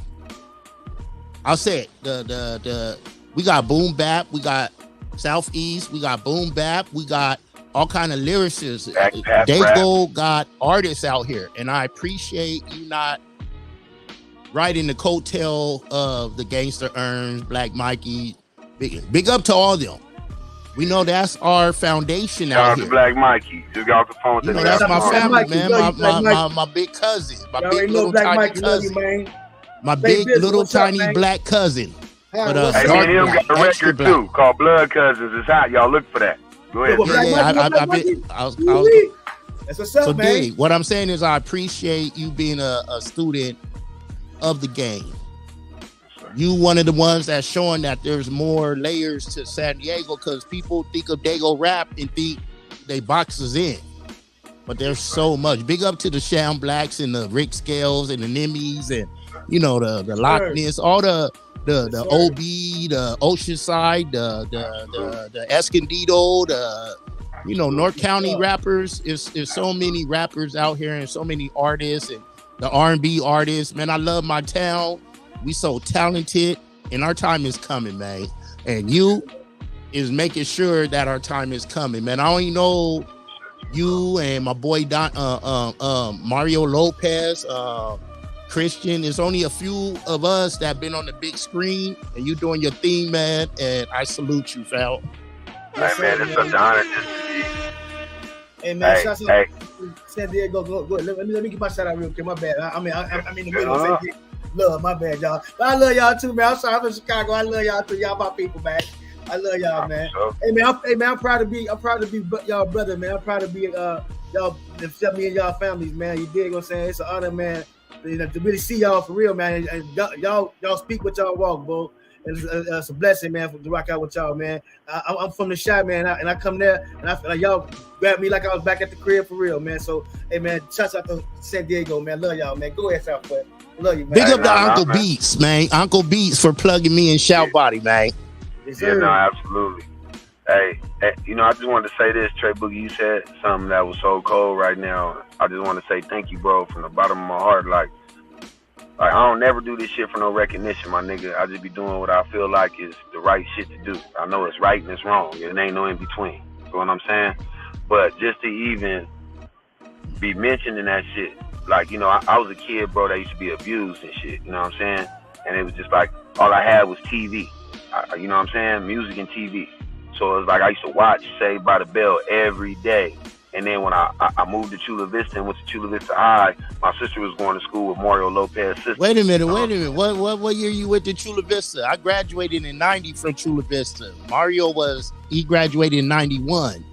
I'll say it. We got boom bap, we got Southeast, we got boom bap, we got all kind of lyricists. Dago got artists out here, and I appreciate you not riding the coattail of the Gangster Earns, Black Mikey. Big up to all of them. We know that's our foundation out here. Black Mikey, just got off the phone. You know, that's my family, man. My big cousin, my big little tiny cousin. My big little tiny black cousin. But hey, man, him got a record too called Blood Cousins. It's hot. Y'all look for that. Go ahead. That's what's up, man. D, what I'm saying is I appreciate you being a student of the game. You one of the ones that's showing that there's more layers to San Diego, because people think of Dago rap and think they boxes in. But there's so much. Big up to the Sham Blacks and the Rick Scales and the Nimmies and, you know, the Loch Ness, all the OB, the Oceanside, the Escondido, the, you know, North County rappers. There's so many rappers out here and so many artists and the R&B artists. Man, I love my town. We so talented, and our time is coming, man. And you is making sure that our time is coming, man. I only know you and my boy Mario Lopez, Christian. There's only a few of us that been on the big screen, and you doing your thing, man. And I salute you, Val. Hey, man, it's such an honor just to be. Hey, man, shout out to San Diego. Go. Let me get my shout out real quick. My bad. I'm in the middle of San Diego. Love, my bad, y'all. But I love y'all too, man. I'm sorry, I'm in Chicago. I love y'all too. Y'all my people, man. I love y'all, man. Hey, man, I'm proud to be y'all brother, man. I'm proud to be y'all, me and y'all families, man. You dig what I'm saying? It's an honor, man, to really see y'all for real, man. And y'all speak what y'all walk, bro. It's a blessing, man, to rock out with y'all, man. I'm from the Chi, man, and I come there, and I feel like y'all grabbed me like I was back at the crib for real, man. So, hey, man, shouts out to San Diego, man. Love y'all, man. Go ahead, South Florida. Love you, man. Big up to Uncle Beats, man. Uncle Beats for plugging me in Shout Body, man. Yeah, no, absolutely. Hey, you know, I just wanted to say this, Trey Boogie. You said something that was so cold right now. I just want to say thank you, bro, from the bottom of my heart. Like I don't never do this shit for no recognition, my nigga. I just be doing what I feel like is the right shit to do. I know it's right and it's wrong. It ain't no in between. You know what I'm saying? But just to even be mentioning that shit, like, you know, I was a kid, bro, that used to be abused and shit. You know what I'm saying? And it was just like all I had was TV. You know what I'm saying? Music and TV. So it was like I used to watch Saved by the Bell every day. And then when I moved to Chula Vista and went to Chula Vista High, my sister was going to school with Mario Lopez's sister. Wait a minute. What year you went to Chula Vista? I graduated in 90 from Chula Vista. Mario he graduated in 91.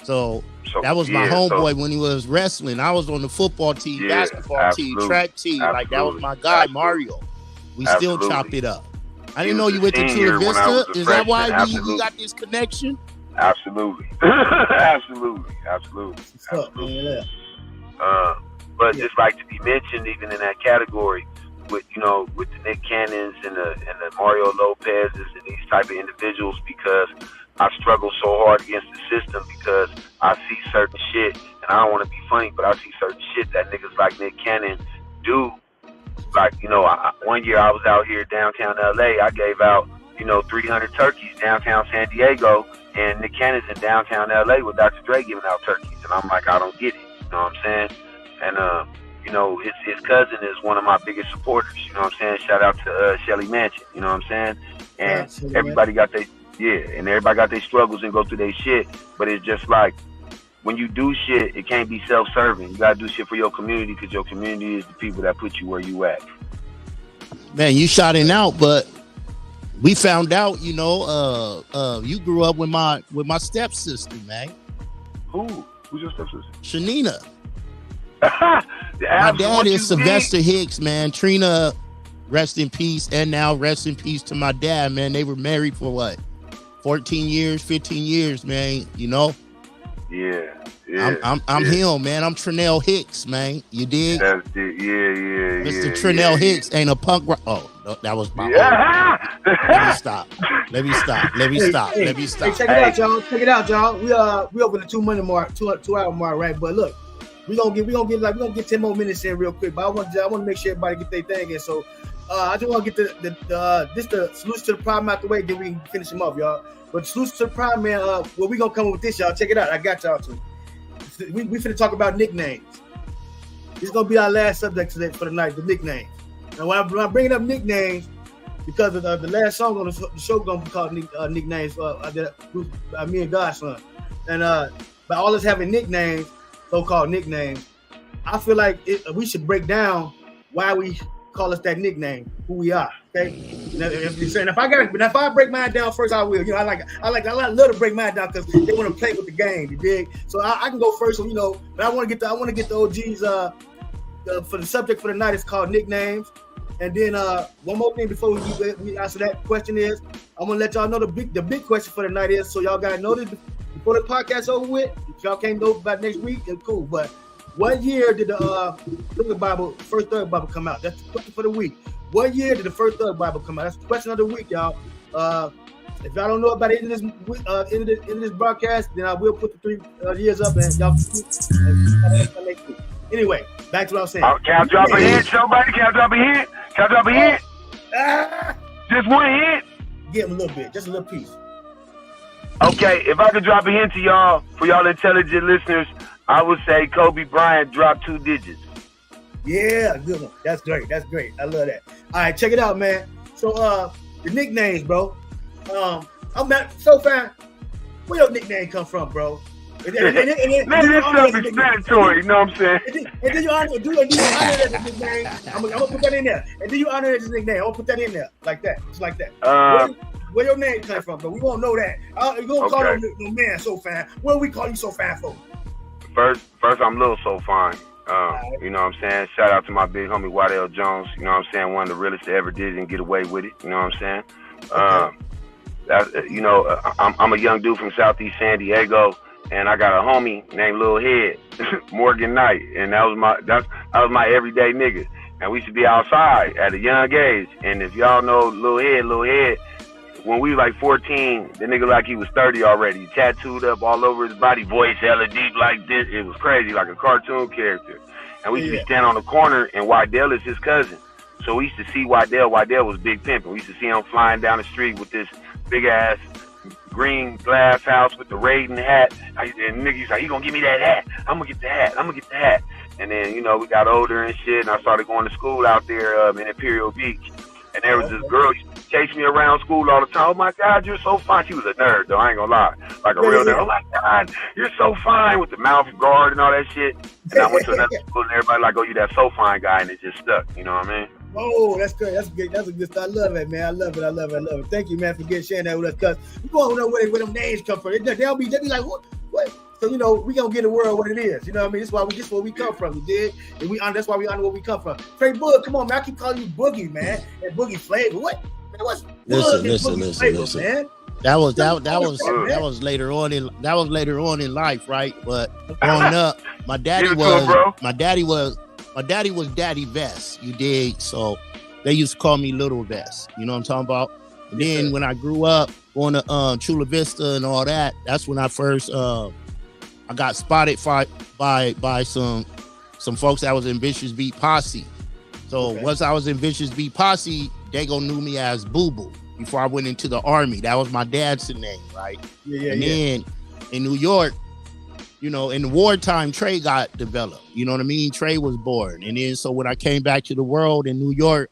So that was my homeboy when he was wrestling. I was on the football team, basketball team, track team. Like, that was my guy, Mario. We still chop it up. I didn't know you went to Chula Vista. Is that why we got this connection? Absolutely. Absolutely. But just like to be mentioned even in that category with, you know, with the Nick Cannons and the Mario Lopez's and these type of individuals, because I struggle so hard against the system because I see certain shit, and I don't want to be funny, but I see certain shit that niggas like Nick Cannon do. Like, you know, one year I was out here downtown LA, I gave out, you know, 300 turkeys downtown San Diego, and Nick Cannon's in downtown LA with Dr. Dre giving out turkeys, and I'm like, I don't get it, you know what I'm saying? And, you know, his cousin is one of my biggest supporters, you know what I'm saying? Shout out to Shelly Mansion, you know what I'm saying? And everybody got their Yeah, and everybody got their struggles and go through their shit, but it's just like, when you do shit, it can't be self-serving. You gotta do shit for your community, because your community is the people that put you where you at. Man, you shouting out, but we found out, you know, you grew up with my stepsister, man. Who? Who's your stepsister? Shanina. My dad is Sylvester Hicks, man. Trina, rest in peace, and now rest in peace to my dad, man. They were married for what, 14 years, 15 years, man. You know. Yeah. I'm him, man. I'm Trinell Hicks, man. You dig? That's it. Yeah. Mr. Trinell Hicks ain't a punk rock. Oh, no, that was my. Let me stop. Hey, check it out, y'all. We over the 2 minute mark, 2 hour mark, right? But look, we gonna get 10 more minutes in real quick. But I want to make sure everybody get their thing in. So I just want to get the solution to the problem out the way, then we can finish them off, y'all. But the solution to the problem, man, well, we gonna come up with this, y'all. Check it out. I got y'all too. We finna talk about nicknames. This is gonna be our last subject today for the night, the nicknames. And when I'm bringing up nicknames, because of the last song on the show gonna be called nicknames, me and Godson. And by all us having nicknames, so-called nicknames, I feel like we should break down why we call us that nickname, who we are. Okay. And if I break mine down first, I will. You know, I love to break mine down because they want to play with the game. You dig? So I can go first. So, you know, but I want to get the OGs for the subject for the night is called nicknames. And then one more thing before we answer that question is, I'm gonna let y'all know the big question for the night is, so y'all gotta know this before the podcast over with. If y'all can't know about next week, it's cool. But what year did the first Thug Bible come out? That's the question for the week. What year did the first Thug Bible come out? That's the question of the week, y'all. If y'all don't know about it in this broadcast, then I will put the 3 years up and y'all next week. Anyway, back to what I was saying. Can I drop a hint, somebody? Can I drop a hint? Just one hint? Give him a little bit, just a little piece. Okay, if I could drop a hint to y'all, for y'all intelligent listeners, I would say Kobe Bryant dropped 2 digits. Yeah, good one. That's great. I love that. All right, check it out, man. So, the nicknames, bro. I'm not so fine. Where your nickname come from, bro? Man, it's self-explanatory, you know what I'm saying? And then you honor that as a nickname. I'm gonna put that in there. And then you honor it as a nickname. I'm gonna put that in there, like that, just like that. Where your name come from, bro? We won't know that. You gonna call him no man so fine. What do we call you so fine for? First, I'm Lil SOPHYNE. You know what I'm saying? Shout out to my big homie Waddell Jones. You know what I'm saying? One of the realest that ever did and get away with it. You know what I'm saying? I'm a young dude from Southeast San Diego, and I got a homie named Lil Head, Morgan Knight, and that was my everyday nigga. And we used to be outside at a young age. And if y'all know Lil Head, when we was like 14, the nigga like he was 30 already, tattooed up all over his body, voice hella deep like this. It was crazy, like a cartoon character. And we used to stand on the corner, and Waddell is his cousin. So we used to see Waddell. Waddell was Big Pimpin'. We used to see him flying down the street with this big ass green glass house with the Raiden hat. And niggas like, you gonna give me that hat? I'm gonna get the hat. And then, you know, we got older and shit, and I started going to school out there in Imperial Beach. And there was this girl chased me around school all the time. Oh my God, you're so fine. She was a nerd though, I ain't gonna lie. Like a real nerd. Oh my God, you're so fine, with the mouth guard and all that shit. And I went to another school and everybody like, oh, you that SOPHYNE guy, and it just stuck. You know what I mean? Oh, that's good. That's good. That's a good stuff. I love it, man. I love it. Thank you, man, for sharing that with us. Cause we don't know where them names come from. They'll be like, what? So, you know, we gonna get the world what it is. You know what I mean? This is where we come from. You dig? And that's why we honor where we come from. Trey Boog, come on, man. I keep calling you Boogie, man. And Boogie Flavor. What? Man, what's Listen. Man? That was later on in life, right? But growing up, my daddy was Daddy Vest. You dig? So they used to call me Little Vest. You know what I'm talking about? And then when I grew up, going to Chula Vista and all that, that's when I first I got spotted by some folks that was in Vicious Beat Posse. So once I was in Vicious Beat Posse, they knew me as Boo Boo before I went into the Army. That was my dad's name, right? Then in New York, you know, in the wartime, Trey got developed. You know what I mean? Trey was born. And then so when I came back to the world in New York,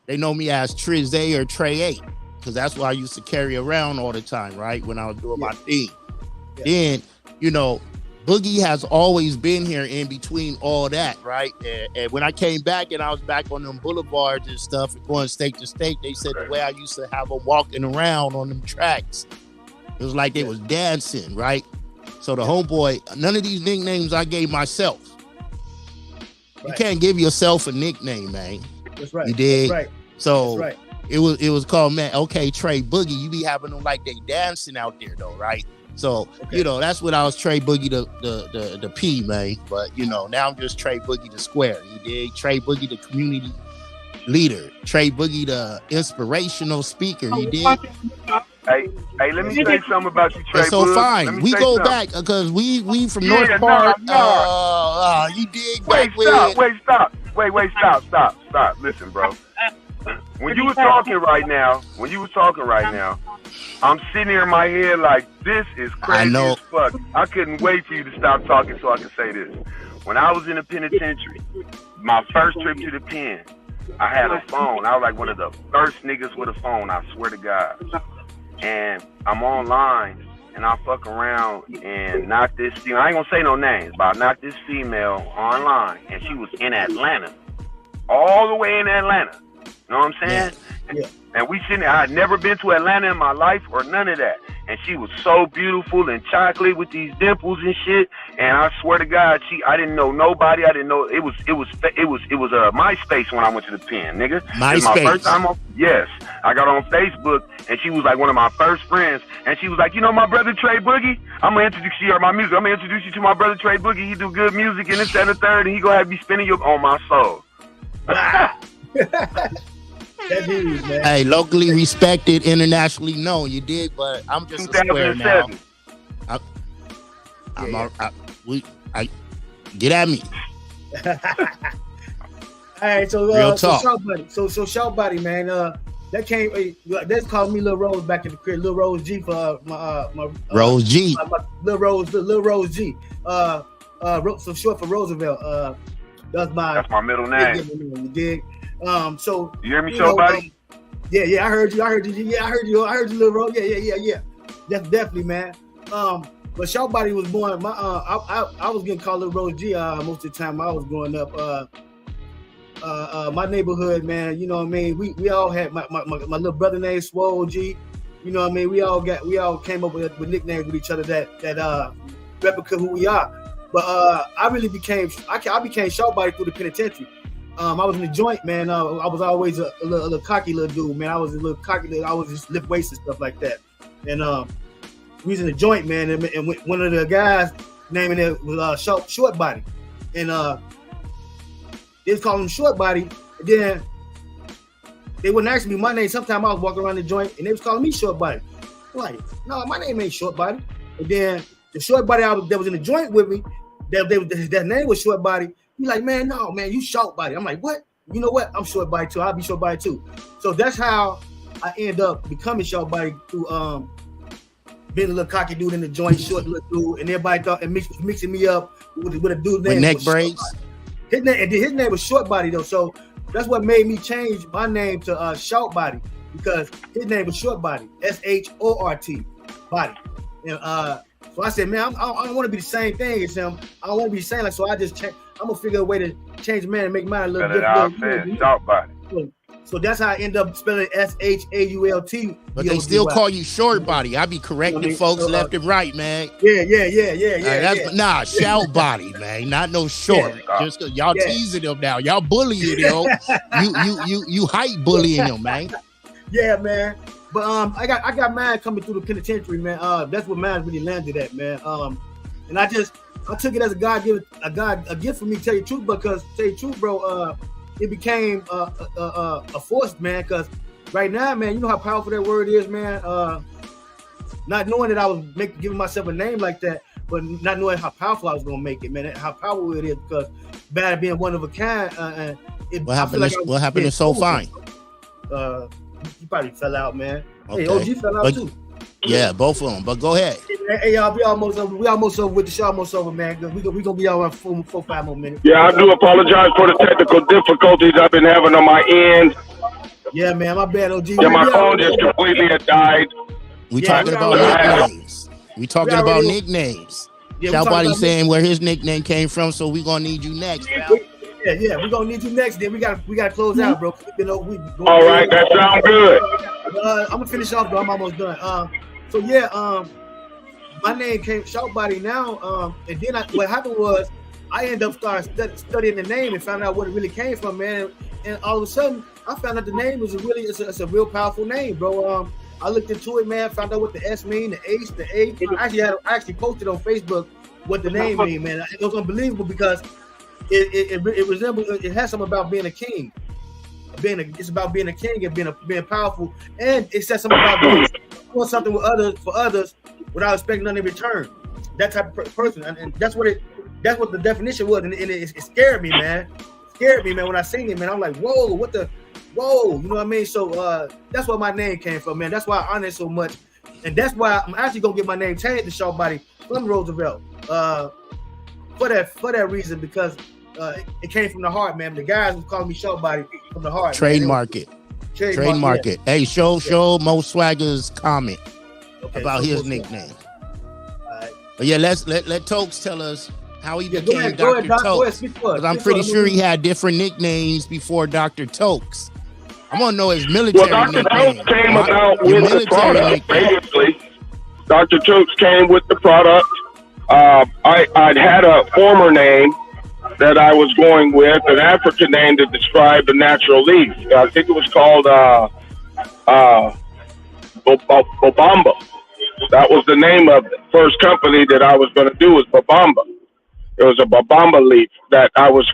they know me as Trizay or Trey 8. Because that's what I used to carry around all the time, right? When I was doing my thing. Then, you know, Boogie has always been here in between all that, right? And when I came back and I was back on them boulevards and stuff and going state to state, they said the way I used to have them walking around on them tracks, it was like they was dancing, right? So the homeboy, none of these nicknames I gave myself. You can't give yourself a nickname, man. That's right. You did. That's right. So That's right. it was called, man, okay, Trey Boogie. You be having them like they dancing out there though, right? So, you know, that's what I was Trey Boogie the P, man. But, you know, now I'm just Trey Boogie the Square. You dig? Trey Boogie the community leader. Trey Boogie the inspirational speaker. You dig? Hey, let me say something about you, Trey. So fine. We go back because we from North Park. You dig? Wait, stop. Listen, bro. When you was talking right now, I'm sitting here in my head like, this is crazy as fuck. I couldn't wait for you to stop talking so I could say this. When I was in the penitentiary, my first trip to the pen, I had a phone. I was like one of the first niggas with a phone, I swear to God. And I'm online, and I fuck around and knock this female. I ain't gonna say no names, but I knocked this female online, and she was in Atlanta. All the way in Atlanta. You know what I'm saying? Yeah. And we sitting there. I had never been to Atlanta in my life or none of that. And she was so beautiful and chocolate with these dimples and shit. And I swear to God, I didn't know nobody. I didn't know it was MySpace when I went to the pen, nigga. MySpace. My first time yes. I got on Facebook and she was like one of my first friends. And she was like, you know my brother Trey Boogie? I'm gonna introduce you to my music. I'm gonna introduce you to my brother Trey Boogie. He do good music and this, that, and the third, and he gonna have you spinning your on my soul. That dude, man. Hey, locally respected, internationally known. You did, but I'm just a square now. Get at me. All right, so real talk. So Shout Body, man. That came. That's called me Lil Rose back in the crib. Lil Rose G for my Rose G. Lil Rose G. So short for Roosevelt. That's my middle name. You dig? So you hear me, Shout Body? Yeah, I heard you. Yeah, I heard you, Lil Rose. Yeah. That's definitely, man. But Shout Body was born. I was getting called Lil Rose G most of the time I was growing up. My neighborhood, man, you know what I mean? We all had my little brother named Swole G. You know what I mean? We all came up with nicknames with each other that replicate who we are. But I became Shout Body through the penitentiary. I was in the joint, man. I was always a little cocky little dude, man. I was a little cocky. I was just lift weights and stuff like that. And we was in the joint, man. And one of the guys naming it was Short Body, and they was calling him Short Body. And then they wouldn't ask me my name. Sometimes I was walking around the joint, and they was calling me Short Body. I'm like, no, my name ain't Short Body. And then the Short Body that was in the joint with me, that name was Short Body. He's like, man, no, man, you Short Body. I'm like, what? You know what? I'm Short Body too. I'll be Short Body too. So that's how I end up becoming Short Body through being a little cocky dude in the joint, short little dude, and everybody thought and mixing me up with a dude's name. With neck braids. His name was Short Body though, so that's what made me change my name to Shout Body, because his name was Short Body, SHORT Body, and so I said, man, I don't want to be the same thing as him. I don't want to be the same. Like, so I just I'm gonna figure a way to change man and make mine a little different. Shout Body. So that's how I end up spelling SHAULT. But they still call you Short Body. I be correcting folks left and right, man. Yeah. Shout Body, man. Not no short. Just cause y'all teasing them now. Y'all bullying them. you hype bullying them, man. Yeah, man. But I got mine coming through the penitentiary, man. That's what mine really landed at, man. And I took it as a gift for me to tell you the truth, because tell you the truth, bro, it became a force, man, because right now, man, you know how powerful that word is, man. Not knowing that I was giving myself a name like that, but not knowing how powerful I was gonna make it, man, how powerful it is, because bad being one of a kind. What happened to SOPHYNE? He probably fell out, man. Okay. Hey, OG fell out too. Yeah, both of them. But go ahead. Hey, y'all, we almost over with the show. Almost over, man. We gonna be out in 4-5 more minutes. Yeah, I do apologize for the technical difficulties I've been having on my end. Yeah, man, my bad, OG. Yeah, my phone just completely had died. We talking about nicknames. We talking about nicknames. Shout Body saying where his nickname came from, so we gonna need you next, pal. Yeah, we're gonna need you next. Then we gotta close out, bro. All right, that sounds good. I'm gonna finish off, bro. I'm almost done. So yeah, my name came Shout Body now. And then what happened was I ended up studying the name and found out what it really came from, man. And all of a sudden, I found out the name was it's a real powerful name, bro. I looked into it, man. Found out what the S mean, the H, the A. I actually posted on Facebook what the name mean, man. It was unbelievable because it resembles. It has something about being a king. It's about being a king and being powerful, and it says something about doing something with others without expecting nothing in return. That type of person, and that's what the definition was, and it scared me, man. When I seen it, man. I'm like, whoa, you know what I mean? So that's where my name came from, man. That's why I honor it so much, and that's why I'm actually gonna get my name changed to Shout Body from Roosevelt. For that reason, because it came from the heart, man. The guys was calling me Shout Body from the heart. Trademark it. Trademark it. Hey, show Mo Swagger's comment about his nickname. But yeah, let Tokes tell us how he became Dr. Tokes. Because I'm pretty sure he had different nicknames before Dr. Tokes. I want to know his military nickname. Dr. Tokes came about with the product, basically. Dr. Tokes came with the product. I'd had a former name that I was going with, an African name to describe the natural leaf. I think it was called Bobamba. That was the name of the first company that I was going to do, was Bobamba. It was a Bobamba leaf that I was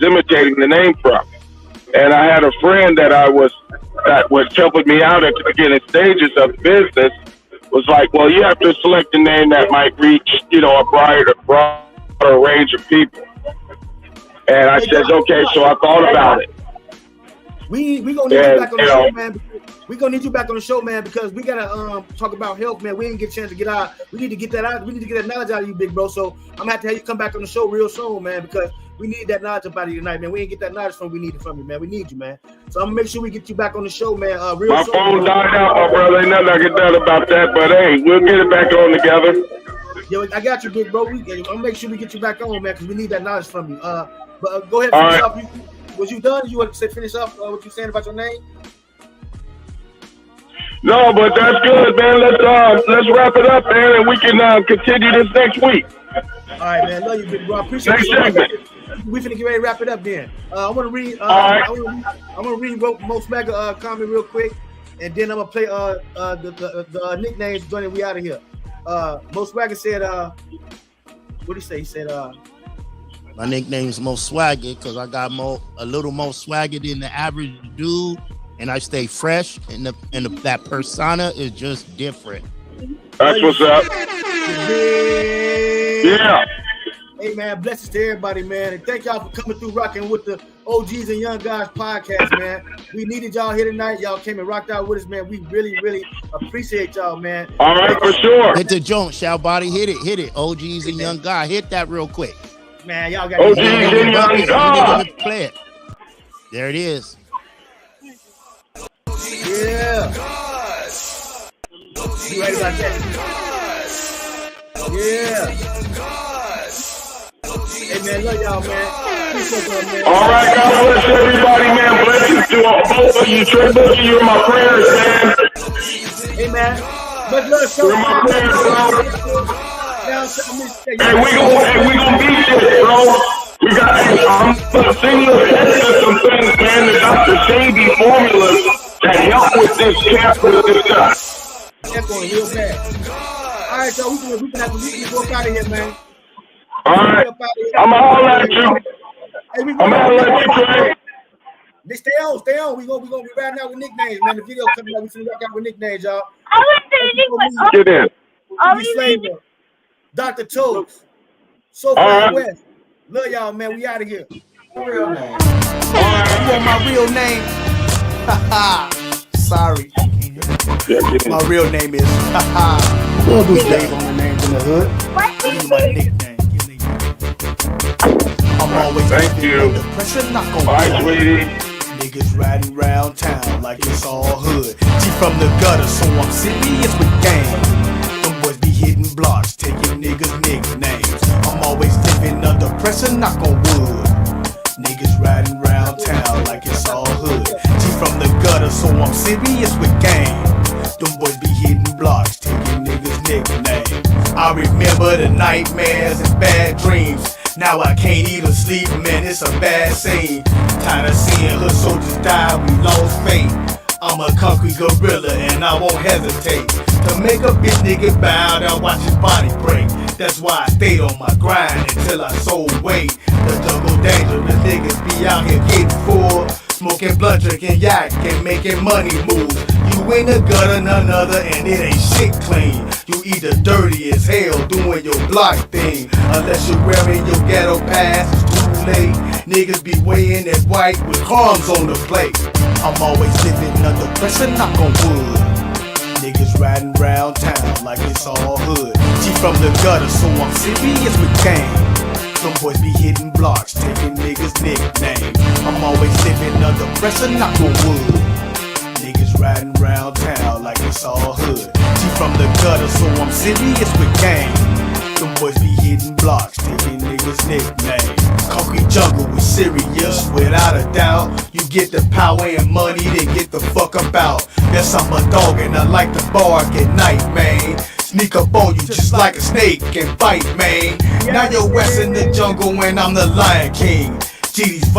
imitating the name from. And I had a friend that was helping me out at the beginning stages of the business, was like, well, you have to select a name that might reach, a broader range of people. And I said, okay, so I thought about it. We gonna need you back on the show, man. We gonna need you back on the show, man, because we gotta talk about health, man. We didn't get a chance to get out. We need to get that out. We need to get that knowledge out of you, big bro. So I'm gonna have to have you come back on the show real soon, man, because we need that knowledge about you tonight, man. We didn't get that knowledge from. We need it from you, man. We need you, man. So I'm gonna make sure we get you back on the show, man. Real my soon. My phone bro. died out, my brother. Ain't nothing I can do about that. But hey, we'll get it back on together. Yo, I got you, big bro. I'm gonna make sure we get you back on, man, because we need that knowledge from you. But go ahead, finish off. Was you done? You want to finish off what you saying about your name? No, but that's good, man. Let's wrap it up, man, and we can continue this next week. All right, man. Love you, big bro. I appreciate you so much. We finna get ready to wrap it up then. I want to read. I'm gonna read Mo Swagger comment real quick, and then I'm gonna play the nicknames. Joining we out of here. Mo Swagger said, "What did he say?" He said, "My nickname's Mo Swagger because I got a little more swagger than the average dude, and I stay fresh, and that persona is just different." That's what's up. Yeah. Hey, man, blessings to everybody, man. And thank y'all for coming through rocking with the OGz and Young Godz podcast, man. We needed y'all here tonight. Y'all came and rocked out with us, man. We really, really appreciate y'all, man. All right, for sure. Hit the joint, Shout Body. Hit it. OGz and Young Godz. Hit that real quick. Man, y'all got OGz and Young Godz. Play it. There it is. Yeah. You right about that? Yeah. Hey, man, love y'all, man. All right, God bless everybody, man. Blessings to both of you. Trey Boogie, you're my prayers, man. Hey, man. Much love, you're my prayers, bro. Hey, we gonna beat this, bro. I'm gonna send you a text of some things, man, the Dr. Shady formulas that help with this camp with this stuff. That's going real bad. All right, so we can have to walk out of here, man. All right, I'm gonna holler at you. Hey, I'm gonna holler at you, Trey. Stay on. We gonna be riding out with nicknames, man. The video coming out. We finna rock out with nicknames, y'all. Get in. Flavor, Dr. Tokes, SOPHYNE West. Love y'all, man. We out of here. Real name. You want my real name? Sorry. My real name is Slave on the names in the hood. This is my nickname. I'm always thank you. Pressure knock on. Bye, sweetie. Niggas riding round town like it's all hood. G from the gutter, so I'm serious with game. Them boys be hitting blocks, taking niggas' nicknames. I'm always living under pressure, knock on wood. Niggas riding round town like it's all hood. G from the gutter, so I'm serious with game. Them boys be hitting blocks, taking niggas' nicknames. I remember the nightmares and bad dreams. Now I can't even sleep, man, it's a bad scene. Tired of seeing hood soldiers die, we lost faith. I'm a concrete gorilla and I won't hesitate to make a bitch nigga bow down, watch his body break. That's why I stayed on my grind until I sold weight. The jungle dangerous, niggas be out here getting full, smoking blunt, drinking yak, and making money move. You ain't a gutter, none other, and it ain't shit clean. You either dirty as hell doing your block thing, unless you're wearing your ghetto pass, it's too late. Niggas be weighing that white with crumbs on the plate. I'm always living under pressure, knock on wood. Niggas riding round town like it's all hood. G from the gutter, so I'm serious with game. Some boys be hitting blocks, taking niggas' nicknames. I'm always living under pressure, knock on wood. Niggas riding round town like it's all hood. G from the gutter, so I'm serious with game. Them boys be hitting blocks, taking niggas' nicknames. Concrete jungle, we serious, without a doubt. You get the power and money, then get the fuck about. Yes, I'm a dog and I like to bark at night, man. Sneak up on you just like a snake and bite, man. Now you're west in the jungle and I'm the Lion King. GD's